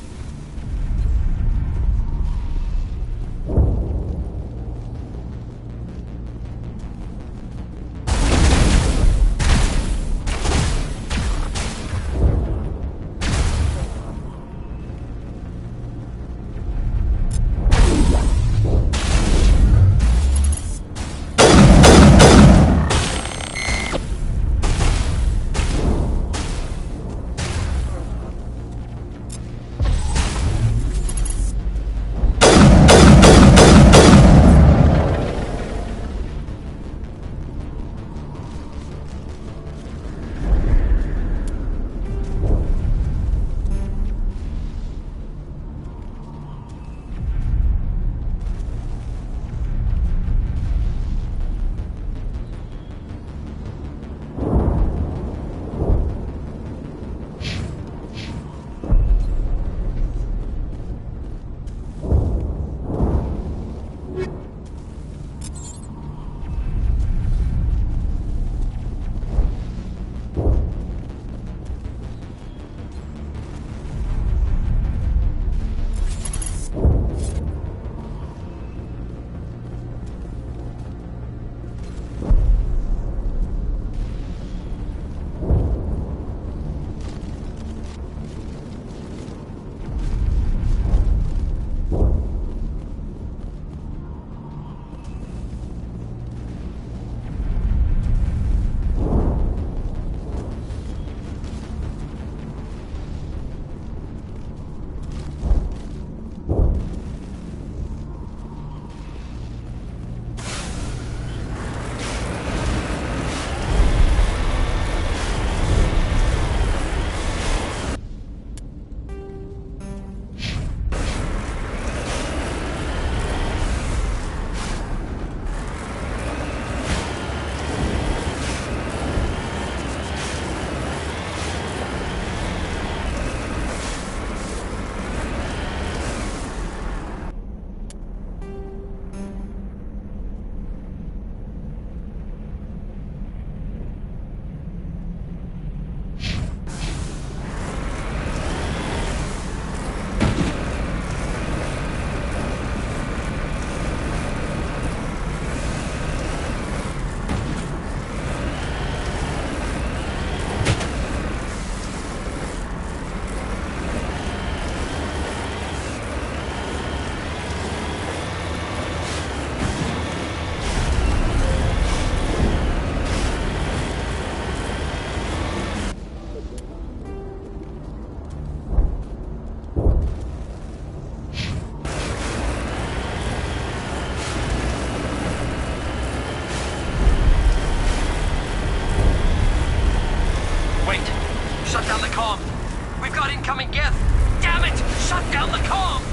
incoming Geth! Damn it! Shut down the comm!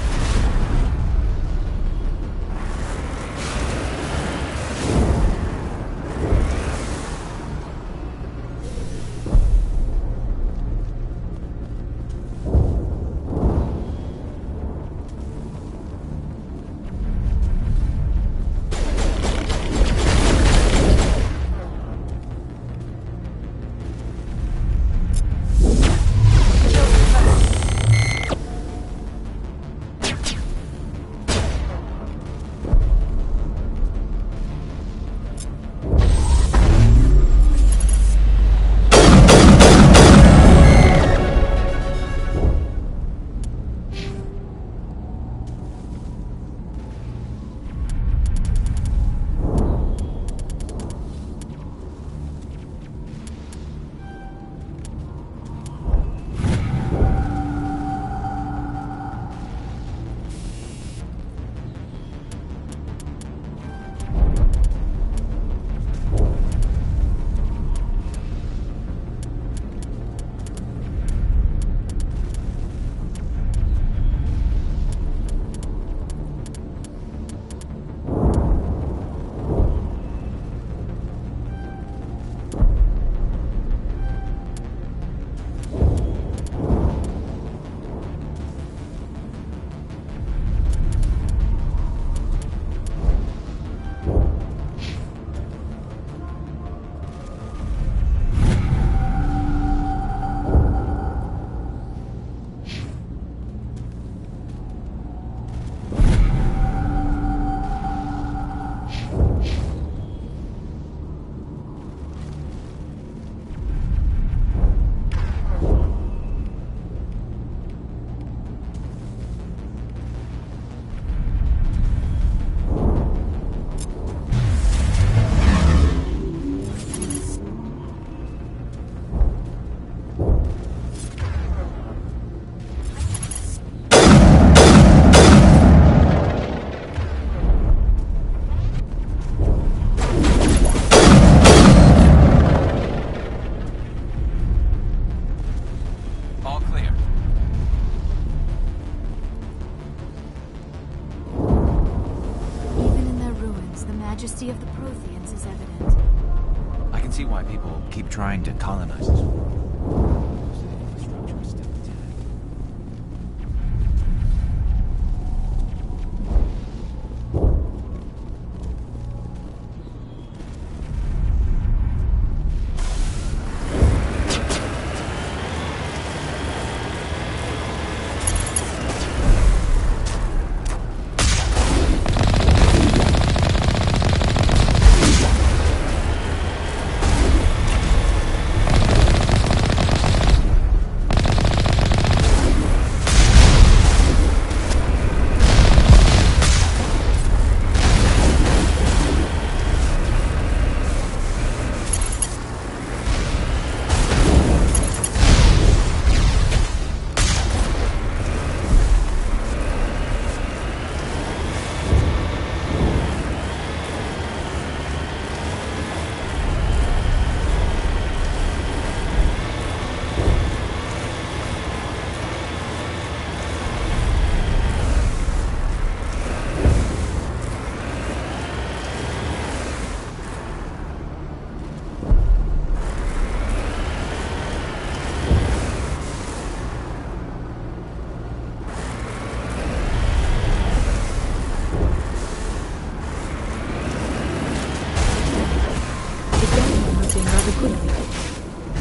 Prometheans is evident. I can see why people keep trying to colonize us.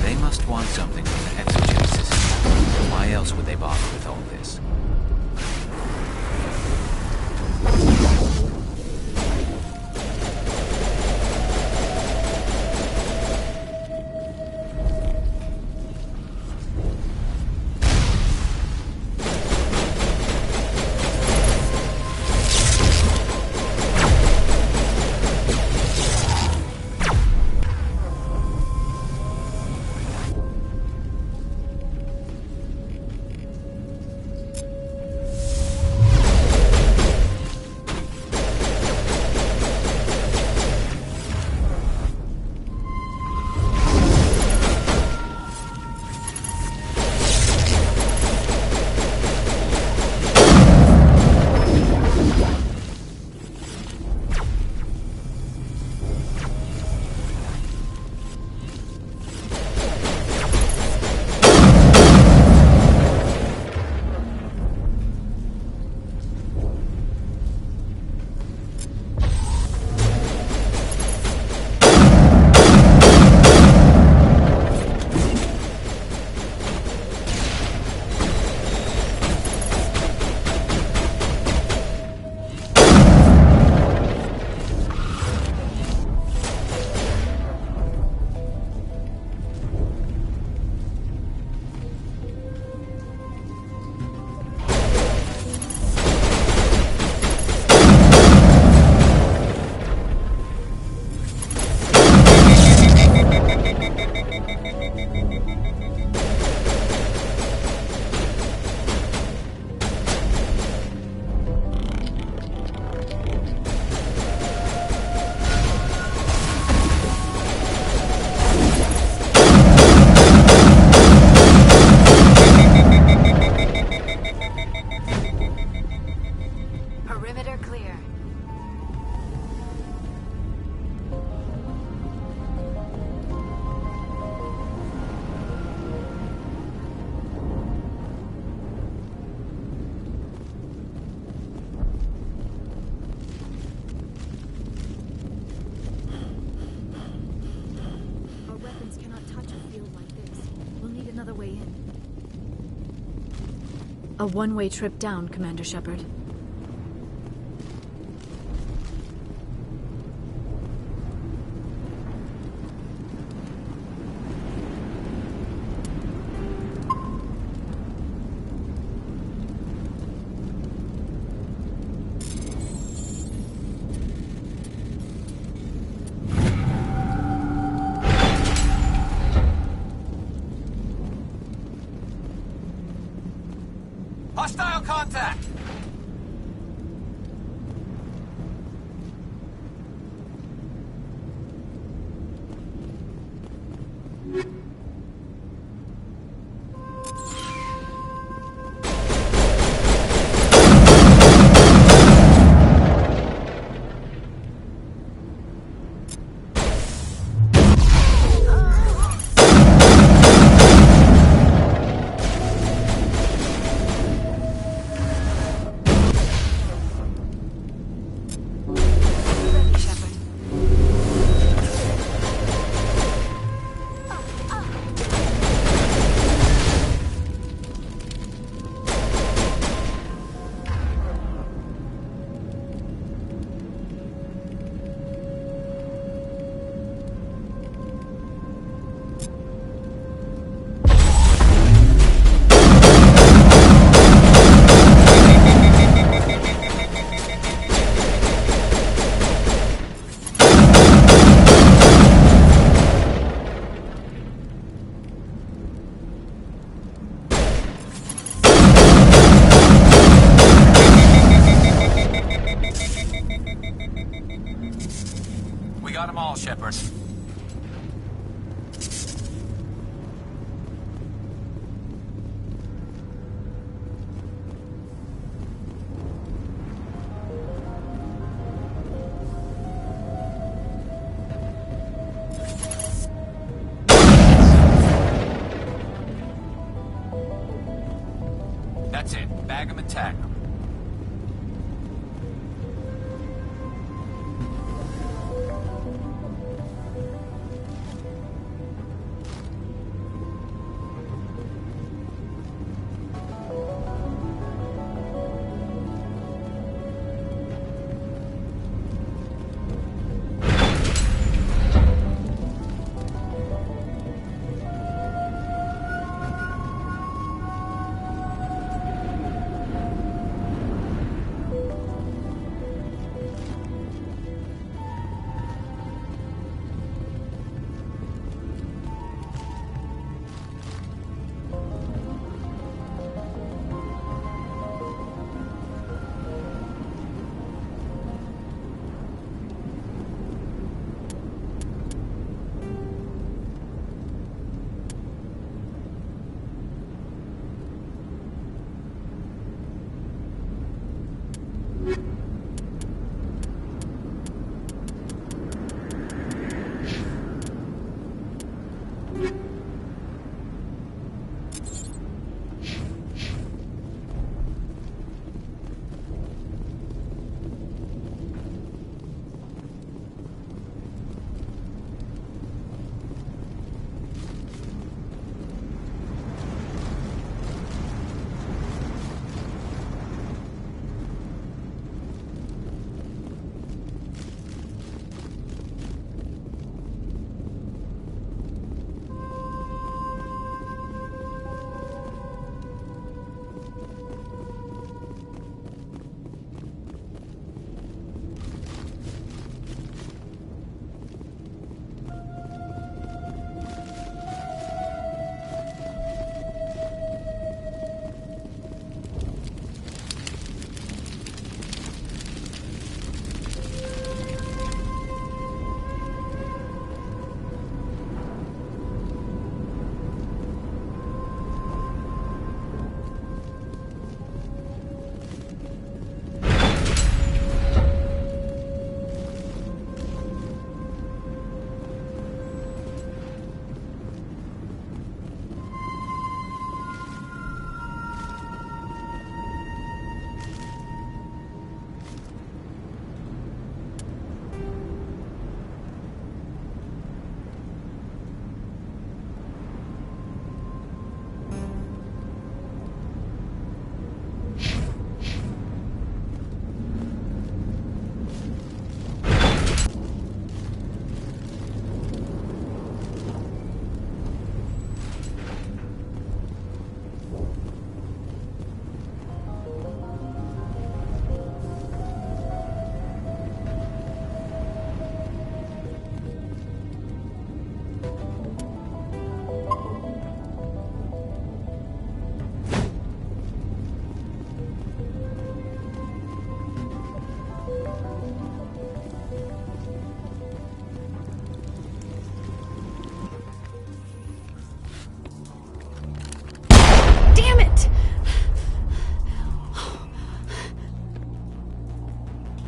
They must want something from the Exogeny system. Why else would they bother with all this? A one-way trip down, Commander Shepard. Hostile contact! all, Shepard. That's it. Bag 'em and tag 'em.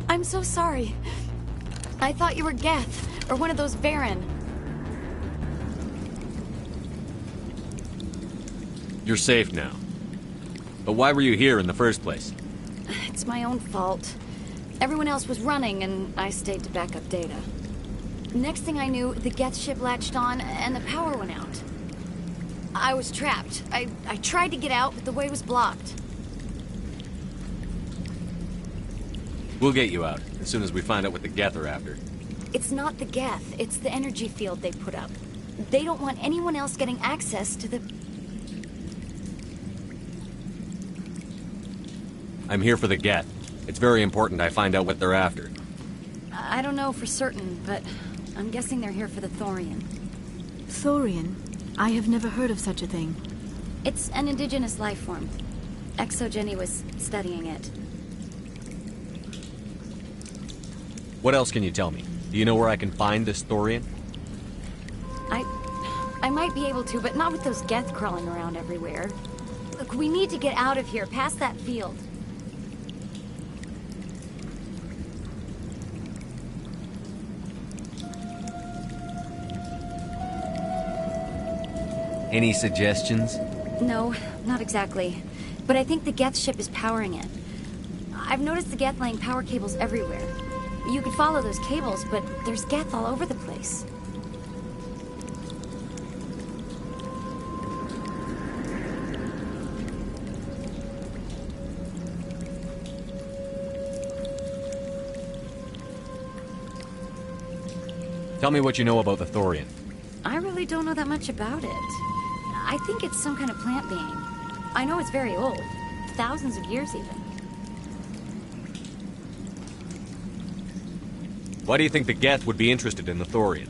I'm so sorry. I thought you were Geth, or one of those Varen. You're safe now. But why were you here in the first place? It's my own fault. Everyone else was running, and I stayed to back up data. Next thing I knew, the Geth ship latched on, and the power went out. I was trapped. I tried to get out, but the way was blocked. We'll get you out, as soon as we find out what the Geth are after. It's not the Geth, it's the energy field they put up. They don't want anyone else getting access to the... I'm here for the Geth. It's very important I find out what they're after. I don't know for certain, but I'm guessing they're here for the Thorian. Thorian? I have never heard of such a thing. It's an indigenous life form. ExoGeni was studying it. What else can you tell me? Do you know where I can find this thorian? I might be able to, but not with those Geth crawling around everywhere. Look, we need to get out of here, past that field. Any suggestions? No, not exactly. But I think the Geth ship is powering it. I've noticed the Geth laying power cables everywhere. You could follow those cables, but there's Geth all over the place. Tell me what you know about the thorian. I really don't know that much about it. I think it's some kind of plant being. I know it's very old. Thousands of years, even. Why do you think the Geth would be interested in the thorian?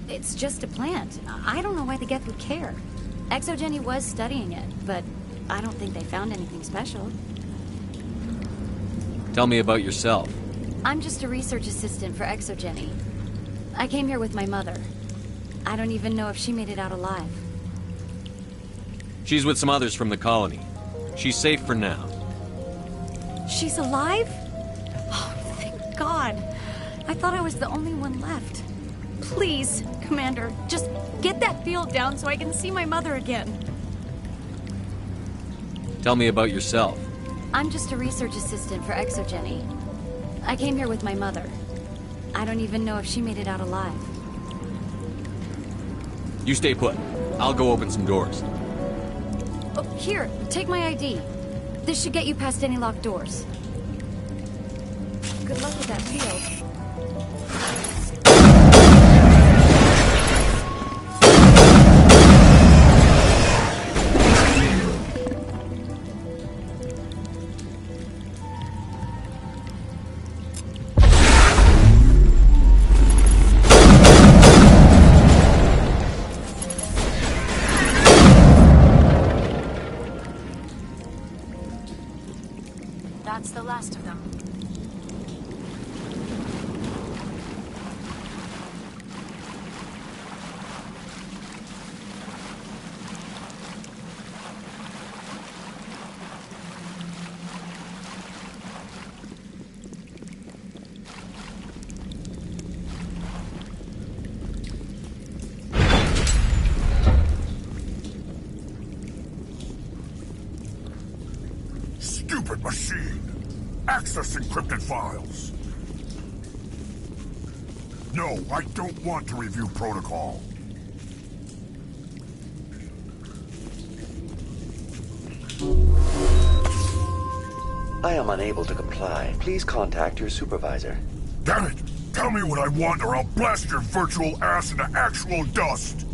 It's just a plant. I don't know why the Geth would care. Exogeny was studying it, but I don't think they found anything special. Tell me about yourself. I'm just a research assistant for Exogeny. I came here with my mother. I don't even know if she made it out alive. She's with some others from the colony. She's safe for now. She's alive? Oh, thank God. I thought I was the only one left. Please, Commander, just get that field down so I can see my mother again. Tell me about yourself. I'm just a research assistant for Exogeny. I came here with my mother. I don't even know if she made it out alive. You stay put. I'll go open some doors. Oh, here, take my ID. This should get you past any locked doors. Good luck with that field. That's the last of them. Stupid machine! Access encrypted files! No, I don't want to review protocol. I am unable to comply. Please contact your supervisor. Damn it! Tell me what I want or I'll blast your virtual ass into actual dust!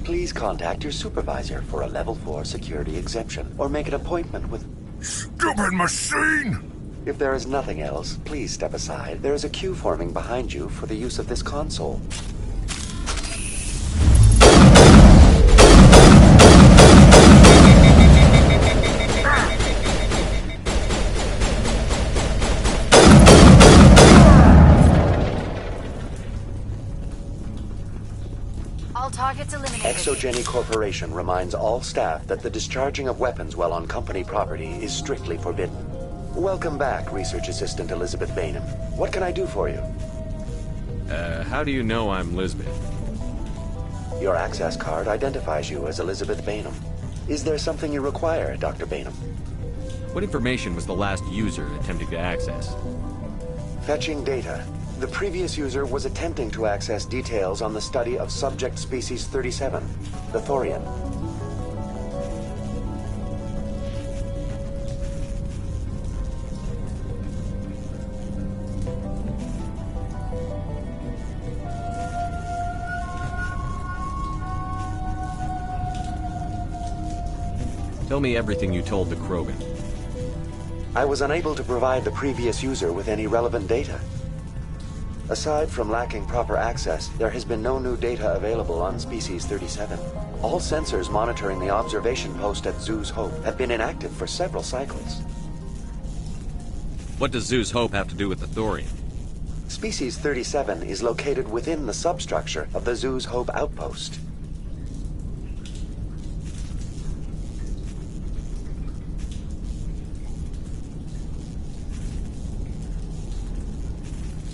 Please contact your supervisor for a Level 4 security exemption, or make an appointment with... Stupid machine! If there is nothing else, please step aside. There is a queue forming behind you for the use of this console. All targets eliminated. Exogeny Corporation reminds all staff that the discharging of weapons while on company property is strictly forbidden. Welcome back, Research Assistant Elizabeth Bainham. What can I do for you? How do you know I'm Lisbeth? Your access card identifies you as Elizabeth Bainham. Is there something you require, Dr. Bainham? What information was the last user attempting to access? Fetching data. The previous user was attempting to access details on the study of subject species 37, the thorian. Tell me everything you told the Krogan. I was unable to provide the previous user with any relevant data. Aside from lacking proper access, there has been no new data available on Species 37. All sensors monitoring the observation post at Zhu's Hope have been inactive for several cycles. What does Zhu's Hope have to do with the thorian? Species 37 is located within the substructure of the Zoo's Hope outpost.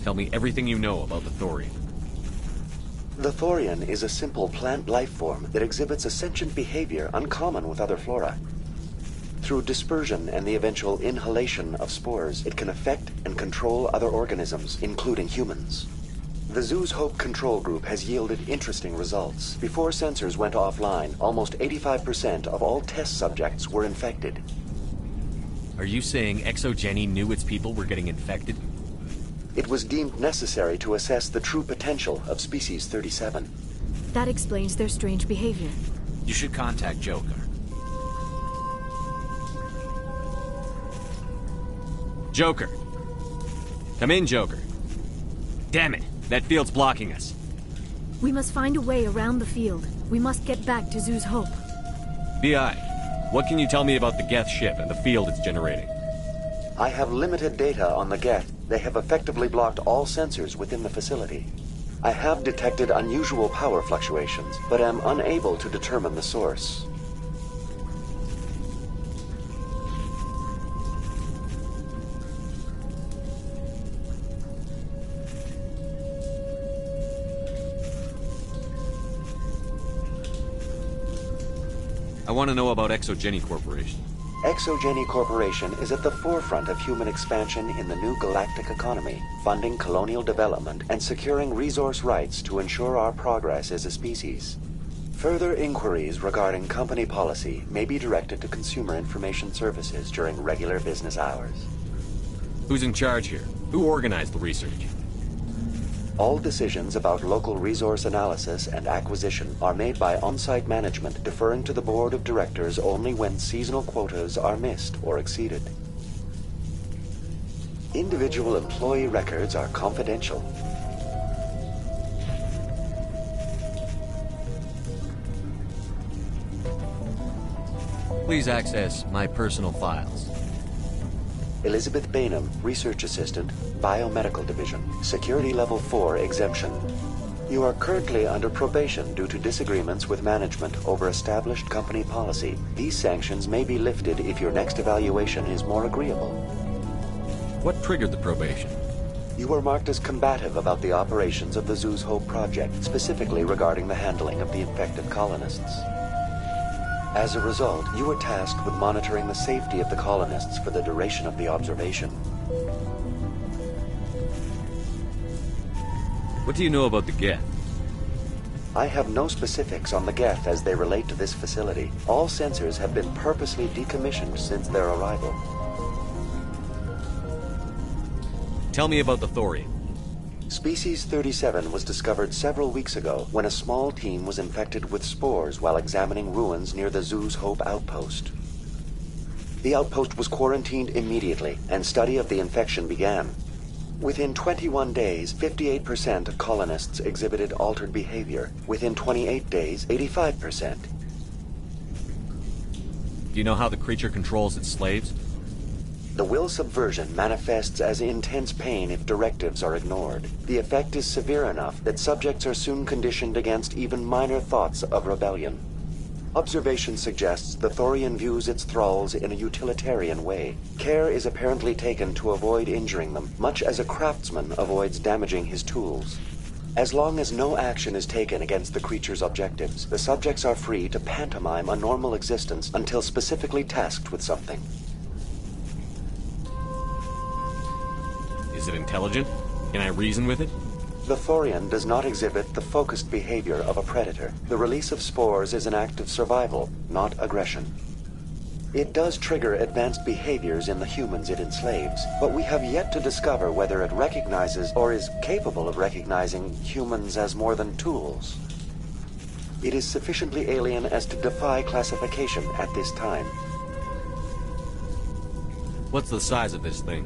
Tell me everything you know about the Thorian. The Thorian is a simple plant life form that exhibits a sentient behavior uncommon with other flora. Through dispersion and the eventual inhalation of spores, it can affect and control other organisms, including humans. The Zoo's Hope control group has yielded interesting results. Before sensors went offline, almost 85% of all test subjects were infected. Are you saying ExoGeni knew its people were getting infected? It was deemed necessary to assess the true potential of Species 37. That explains their strange behavior. You should contact Joker. Joker! Come in, Joker. Damn it! That field's blocking us. We must find a way around the field. We must get back to Zoo's Hope. B.I., what can you tell me about the Geth ship and the field it's generating? I have limited data on the Geth. They have effectively blocked all sensors within the facility. I have detected unusual power fluctuations, but am unable to determine the source. I want to know about ExoGeni Corporation. ExoGeni Corporation is at the forefront of human expansion in the new galactic economy, funding colonial development and securing resource rights to ensure our progress as a species. Further inquiries regarding company policy may be directed to Consumer Information Services during regular business hours. Who's in charge here? Who organized the research? All decisions about local resource analysis and acquisition are made by on-site management, deferring to the board of directors only when seasonal quotas are missed or exceeded. Individual employee records are confidential. Please access my personal files. Elizabeth Bainham, Research Assistant, Biomedical Division, Security Level 4 exemption. You are currently under probation due to disagreements with management over established company policy. These sanctions may be lifted if your next evaluation is more agreeable. What triggered the probation? You were marked as combative about the operations of the Zoo's Hope project, specifically regarding the handling of the infected colonists. As a result, you were tasked with monitoring the safety of the colonists for the duration of the observation. What do you know about the Geth? I have no specifics on the Geth as they relate to this facility. All sensors have been purposely decommissioned since their arrival. Tell me about the Thorian. Species 37 was discovered several weeks ago when a small team was infected with spores while examining ruins near the Zoo's Hope outpost. The outpost was quarantined immediately, and study of the infection began. Within 21 days, 58% of colonists exhibited altered behavior. Within 28 days, 85%. Do you know how the creature controls its slaves? The will subversion manifests as intense pain if directives are ignored. The effect is severe enough that subjects are soon conditioned against even minor thoughts of rebellion. Observation suggests the Thorian views its thralls in a utilitarian way. Care is apparently taken to avoid injuring them, much as a craftsman avoids damaging his tools. As long as no action is taken against the creature's objectives, the subjects are free to pantomime a normal existence until specifically tasked with something. Is it intelligent? Can I reason with it? The Thorian does not exhibit the focused behavior of a predator. The release of spores is an act of survival, not aggression. It does trigger advanced behaviors in the humans it enslaves, but we have yet to discover whether it recognizes or is capable of recognizing humans as more than tools. It is sufficiently alien as to defy classification at this time. What's the size of this thing?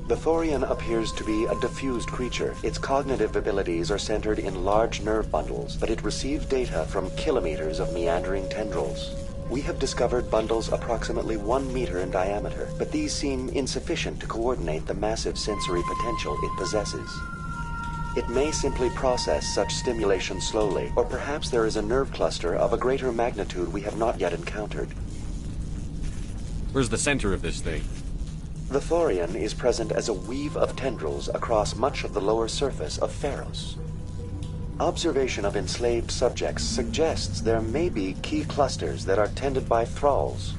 The Thorian appears to be a diffused creature. Its cognitive abilities are centered in large nerve bundles, but it receives data from kilometers of meandering tendrils. We have discovered bundles approximately 1 meter in diameter, but these seem insufficient to coordinate the massive sensory potential it possesses. It may simply process such stimulation slowly, or perhaps there is a nerve cluster of a greater magnitude we have not yet encountered. Where's the center of this thing? The thorian is present as a weave of tendrils across much of the lower surface of Pharos. Observation of enslaved subjects suggests there may be key clusters that are tended by thralls.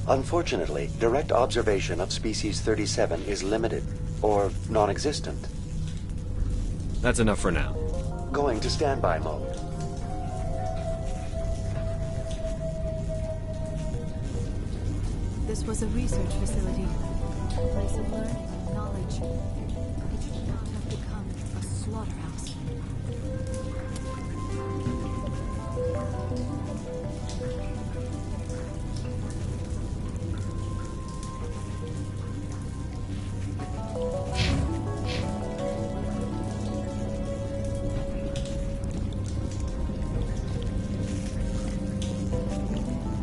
Unfortunately, direct observation of species 37 is limited, or non-existent. That's enough for now. Going to standby mode. This was a research facility. A place of learning and knowledge. It should not have become a slaughterhouse.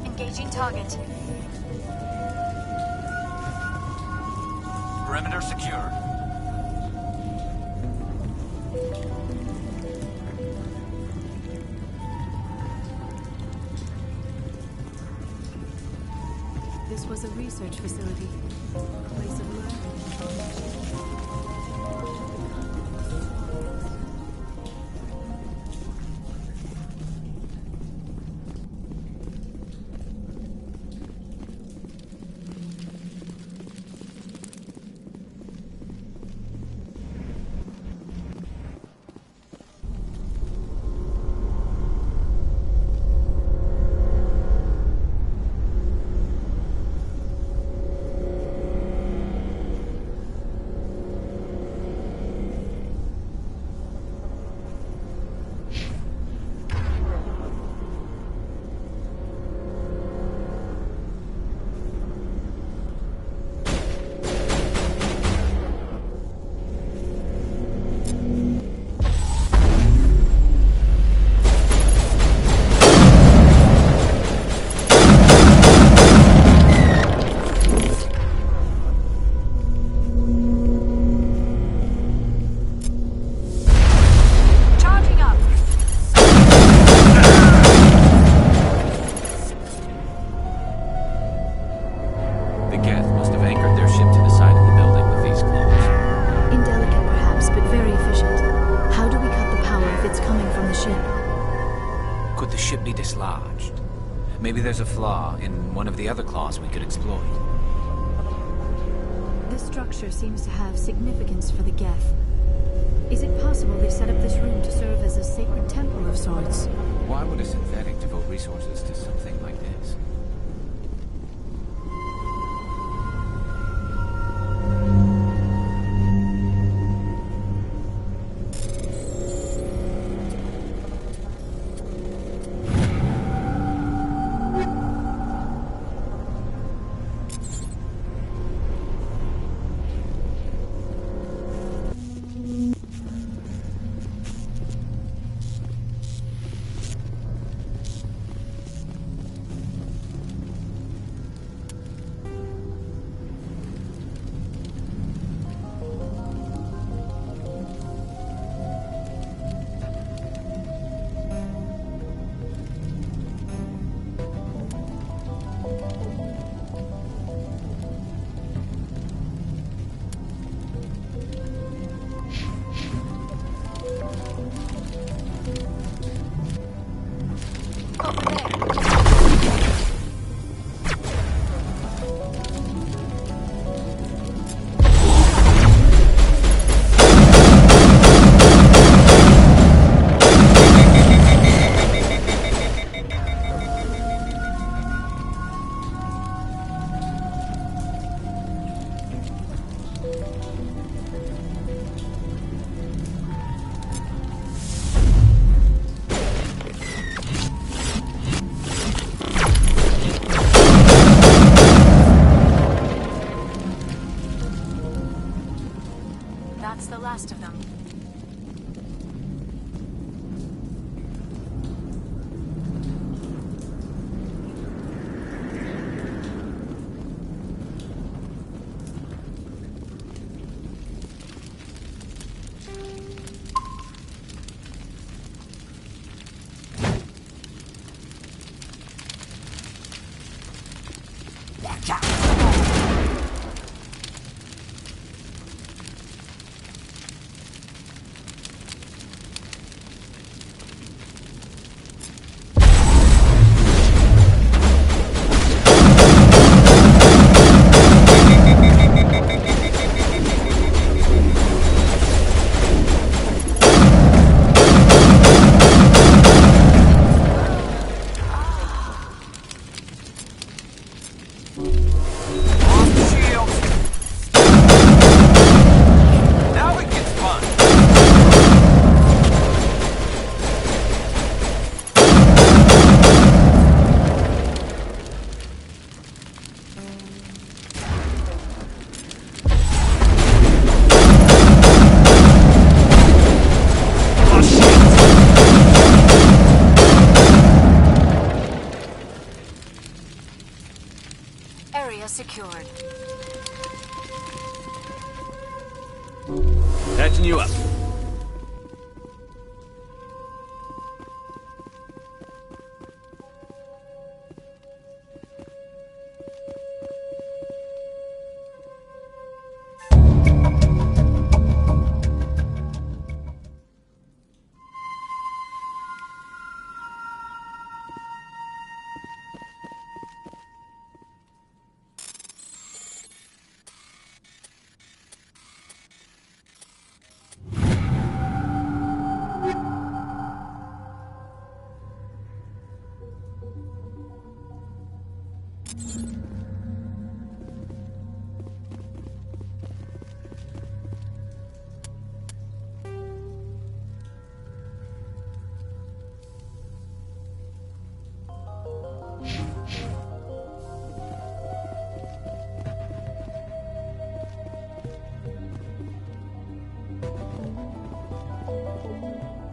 Engaging target. Perimeter secure. This was a research facility. A place of learning and knowledge. Maybe there's a flaw in one of the other claws we could exploit. This structure seems to have significance for the Geth. Is it possible they set up this room to serve as a sacred temple of sorts? Why would a synthetic devote resources to something like this? secured. Patching you up.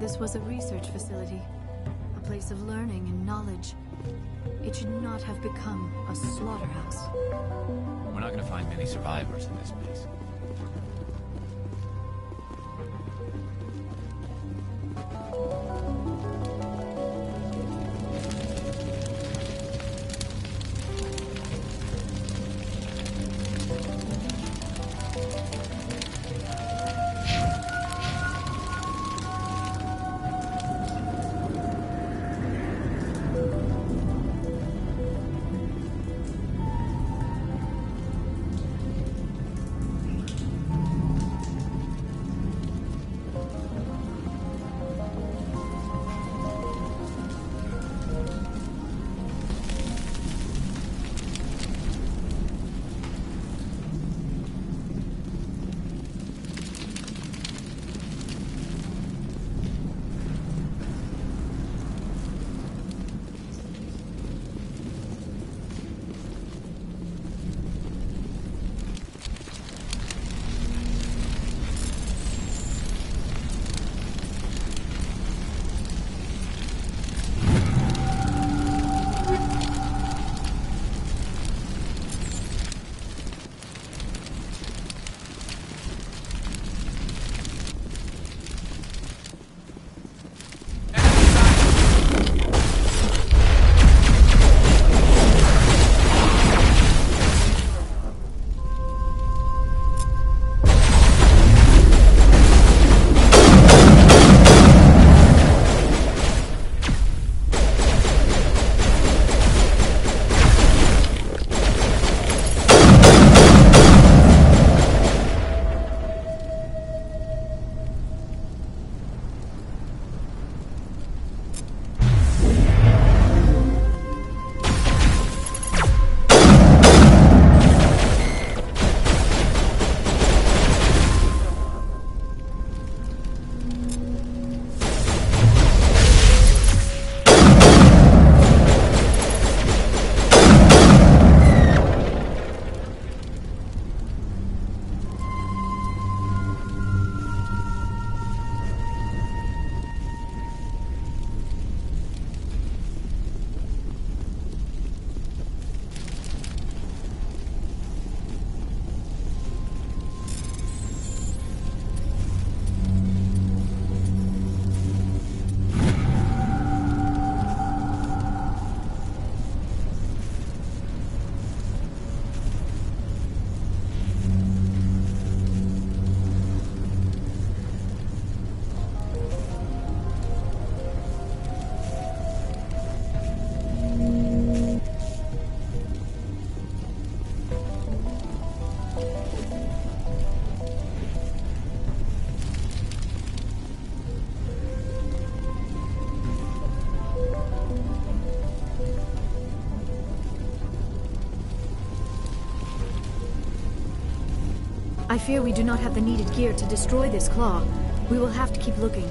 This was a research facility, a place of learning and knowledge. It should not have become a slaughterhouse. We're not gonna find many survivors in this place. I fear we do not have the needed gear to destroy this claw. We will have to keep looking.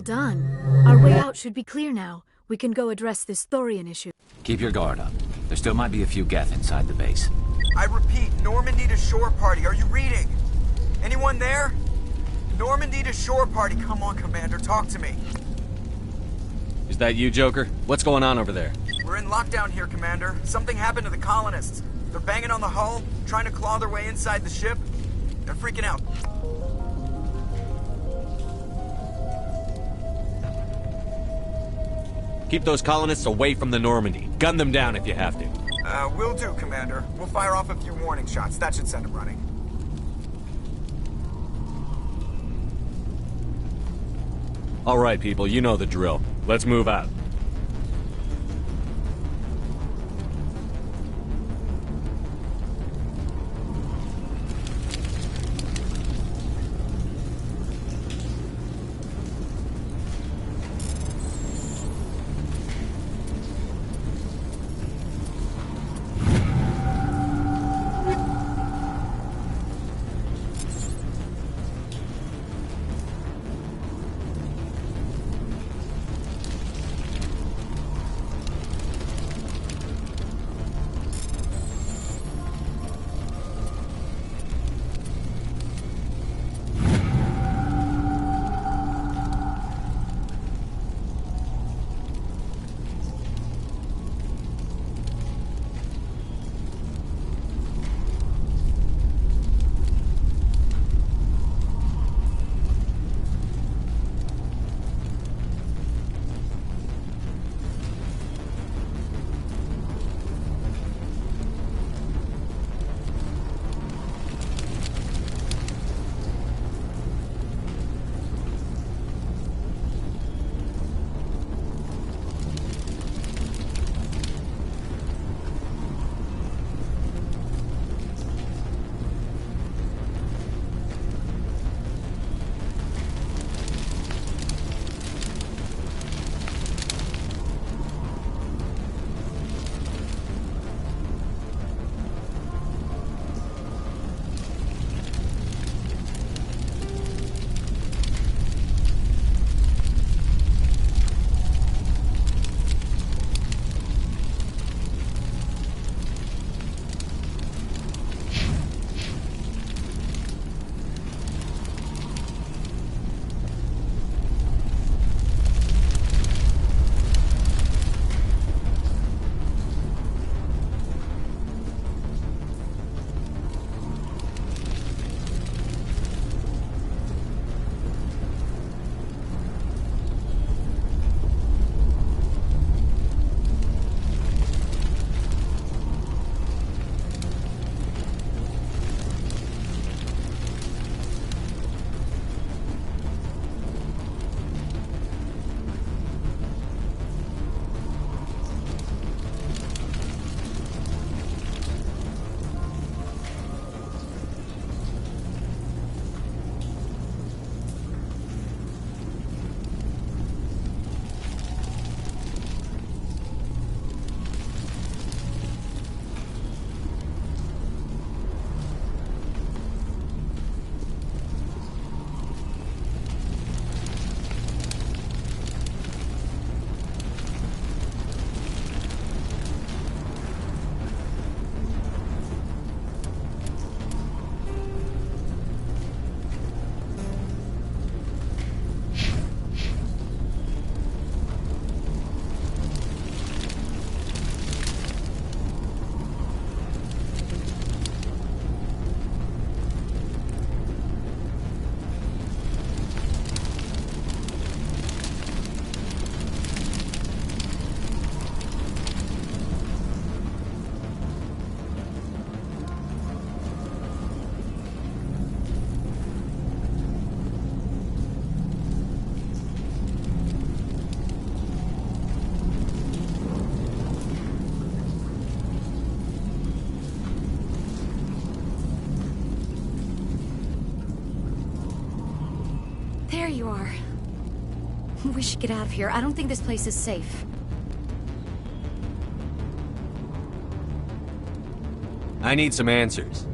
Well done. Our way out should be clear now. We can go address this Thorian issue. Keep your guard up. There still might be a few Geth inside the base. I repeat, Normandy to shore party. Are you reading? Anyone there? Normandy to shore party. Come on, Commander, talk to me. Is that you, Joker? What's going on over there? We're in lockdown here, Commander. Something happened to the colonists. They're banging on the hull, trying to claw their way inside the ship. They're freaking out. Keep those colonists away from the Normandy. Gun them down if you have to. Will do, Commander. We'll fire off a few warning shots. That should send them running. All right, people, you know the drill. Let's move out. There you are. We should get out of here. I don't think this place is safe. I need some answers.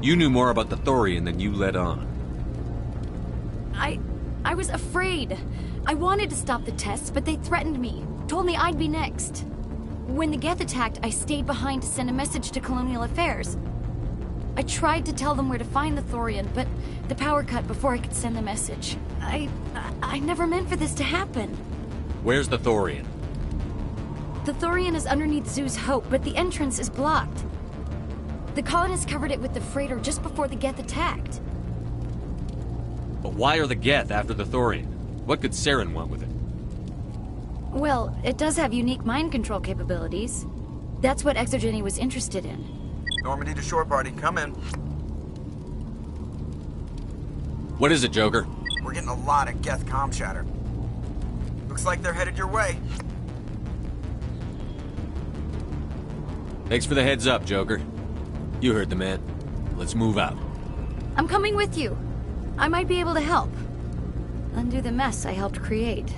You knew more about the Thorian than you let on. I was afraid. I wanted to stop the tests, but they threatened me. Told me I'd be next. When the Geth attacked, I stayed behind to send a message to Colonial Affairs. I tried to tell them where to find the Thorian, but the power cut before I could send the message. I never meant for this to happen. Where's the Thorian? The Thorian is underneath Zeus Hope, but the entrance is blocked. The colonists covered it with the freighter just before the Geth attacked. But why are the Geth after the Thorian? What could Saren want with it? Well, it does have unique mind control capabilities. That's what Exogeny was interested in. Normandy to shore party, come in. What is it, Joker? We're getting a lot of Geth comm chatter. Looks like they're headed your way. Thanks for the heads up, Joker. You heard the man. Let's move out. I'm coming with you. I might be able to help. Undo the mess I helped create.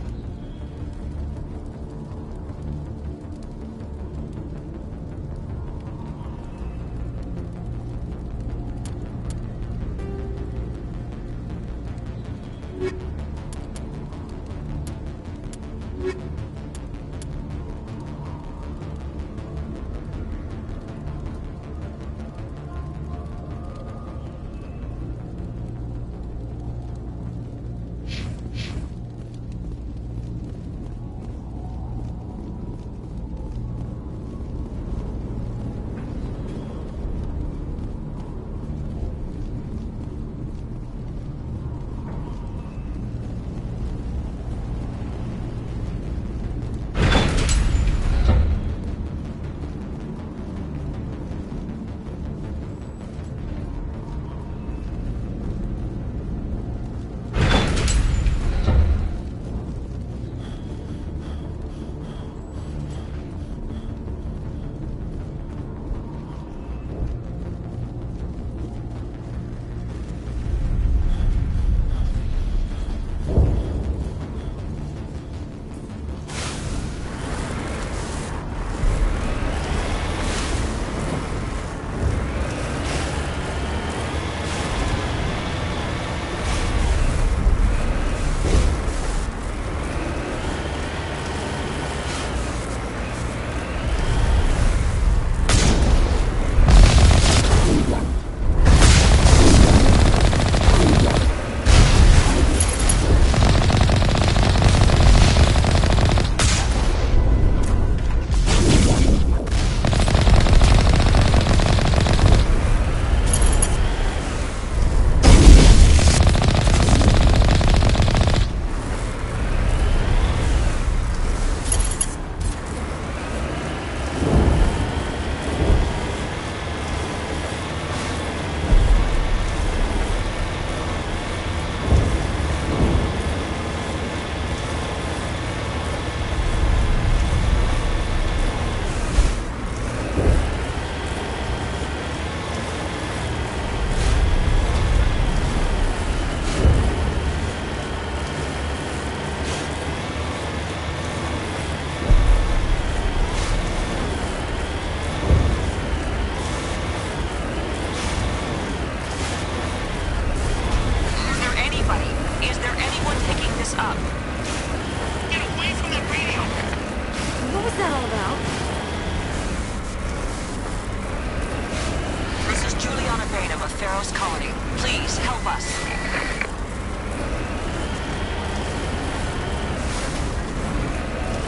Pharaoh's colony. Please, help us.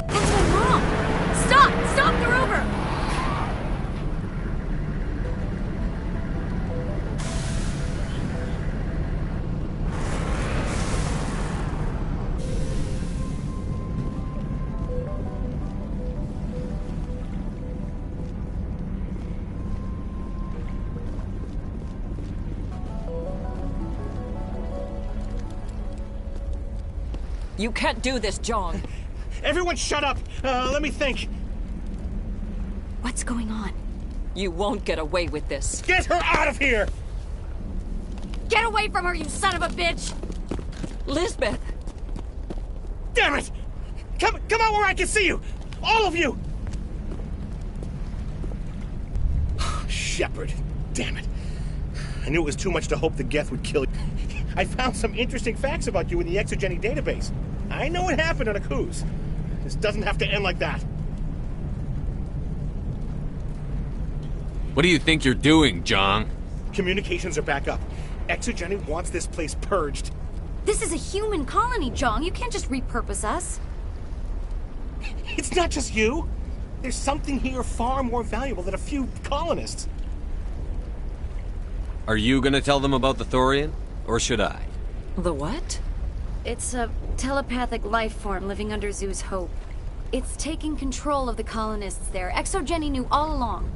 What's going wrong? Stop! Stop the rover! You can't do this, John. Everyone shut up! Let me think. What's going on? You won't get away with this. Get her out of here! Get away from her, you son of a bitch! Lisbeth! Damn it! Come out where I can see you! All of you! Shepard. Damn it. I knew it was too much to hope the Geth would kill you. I found some interesting facts about you in the Exogeny database. I know what happened on Akuz. This doesn't have to end like that. What do you think you're doing, Jong? Communications are back up. Exogeny wants this place purged. This is a human colony, Jong. You can't just repurpose us. It's not just you. There's something here far more valuable than a few colonists. Are you gonna tell them about the Thorian? Or should I? The what? It's a telepathic life form living under Zeus Hope. It's taking control of the colonists there. Exogeny knew all along.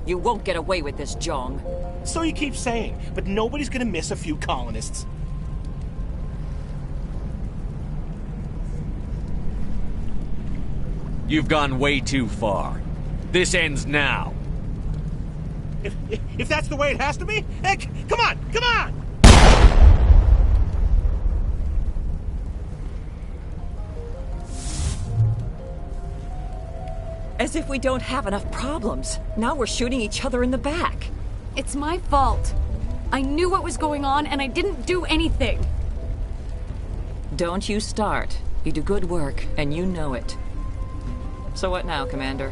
You won't get away with this, Jong. So you keep saying, but nobody's gonna miss a few colonists. You've gone way too far. This ends now. If that's the way it has to be, heck, come on, come on! As if we don't have enough problems. Now we're shooting each other in the back. It's my fault. I knew what was going on and I didn't do anything. Don't you start. You do good work, and you know it. So what now, Commander?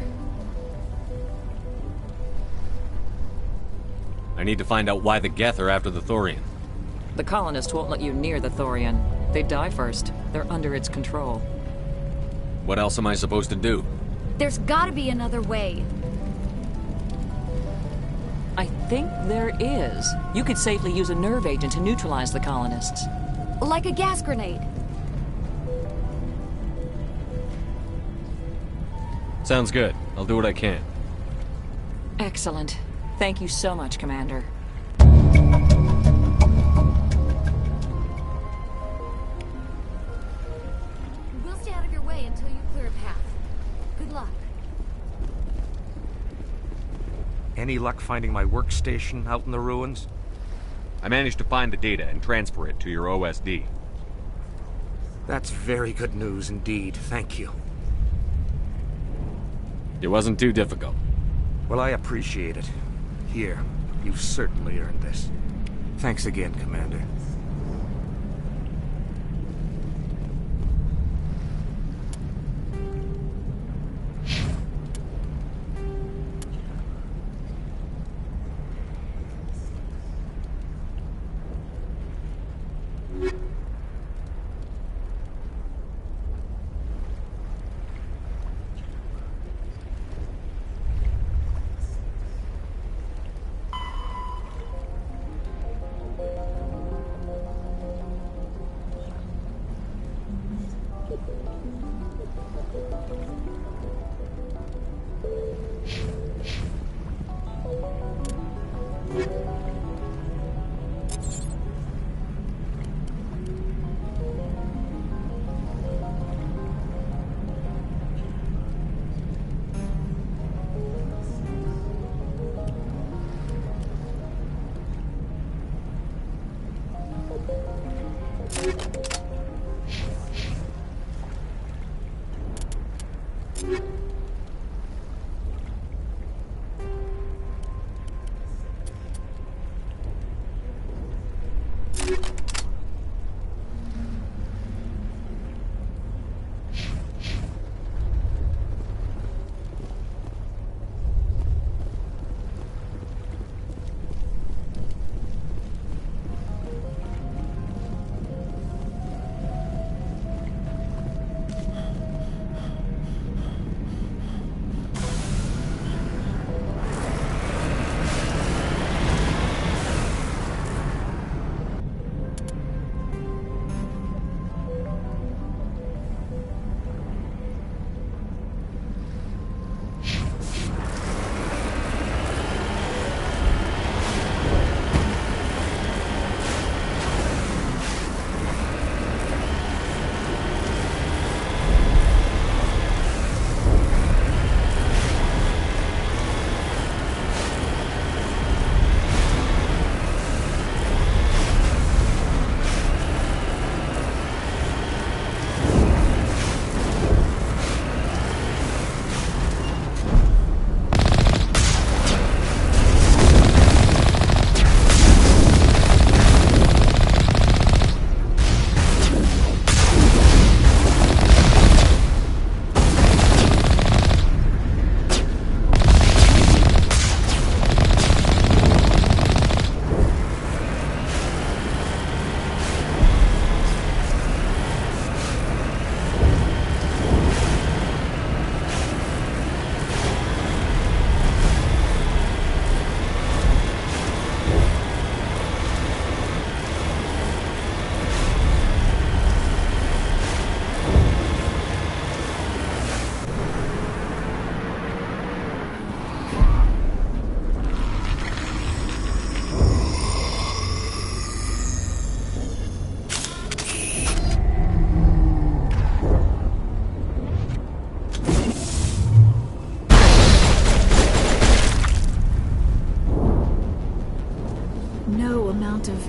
I need to find out why the Geth are after the Thorian. The colonists won't let you near the Thorian. They'd die first. They're under its control. What else am I supposed to do? There's gotta be another way. I think there is. You could safely use a nerve agent to neutralize the colonists. Like a gas grenade. Sounds good. I'll do what I can. Excellent. Thank you so much, Commander. We'll stay out of your way until you clear a path. Good luck. Any luck finding my workstation out in the ruins? I managed to find the data and transfer it to your OSD. That's very good news indeed. Thank you. It wasn't too difficult. Well, I appreciate it. Here, you've certainly earned this. Thanks again, Commander.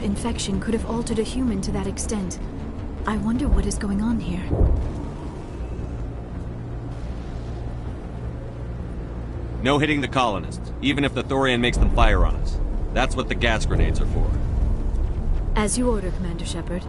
infection could have altered a human to that extent. I wonder what is going on here. No hitting the colonists, even if the Thorian makes them fire on us. That's what the gas grenades are for. As you order, Commander Shepard.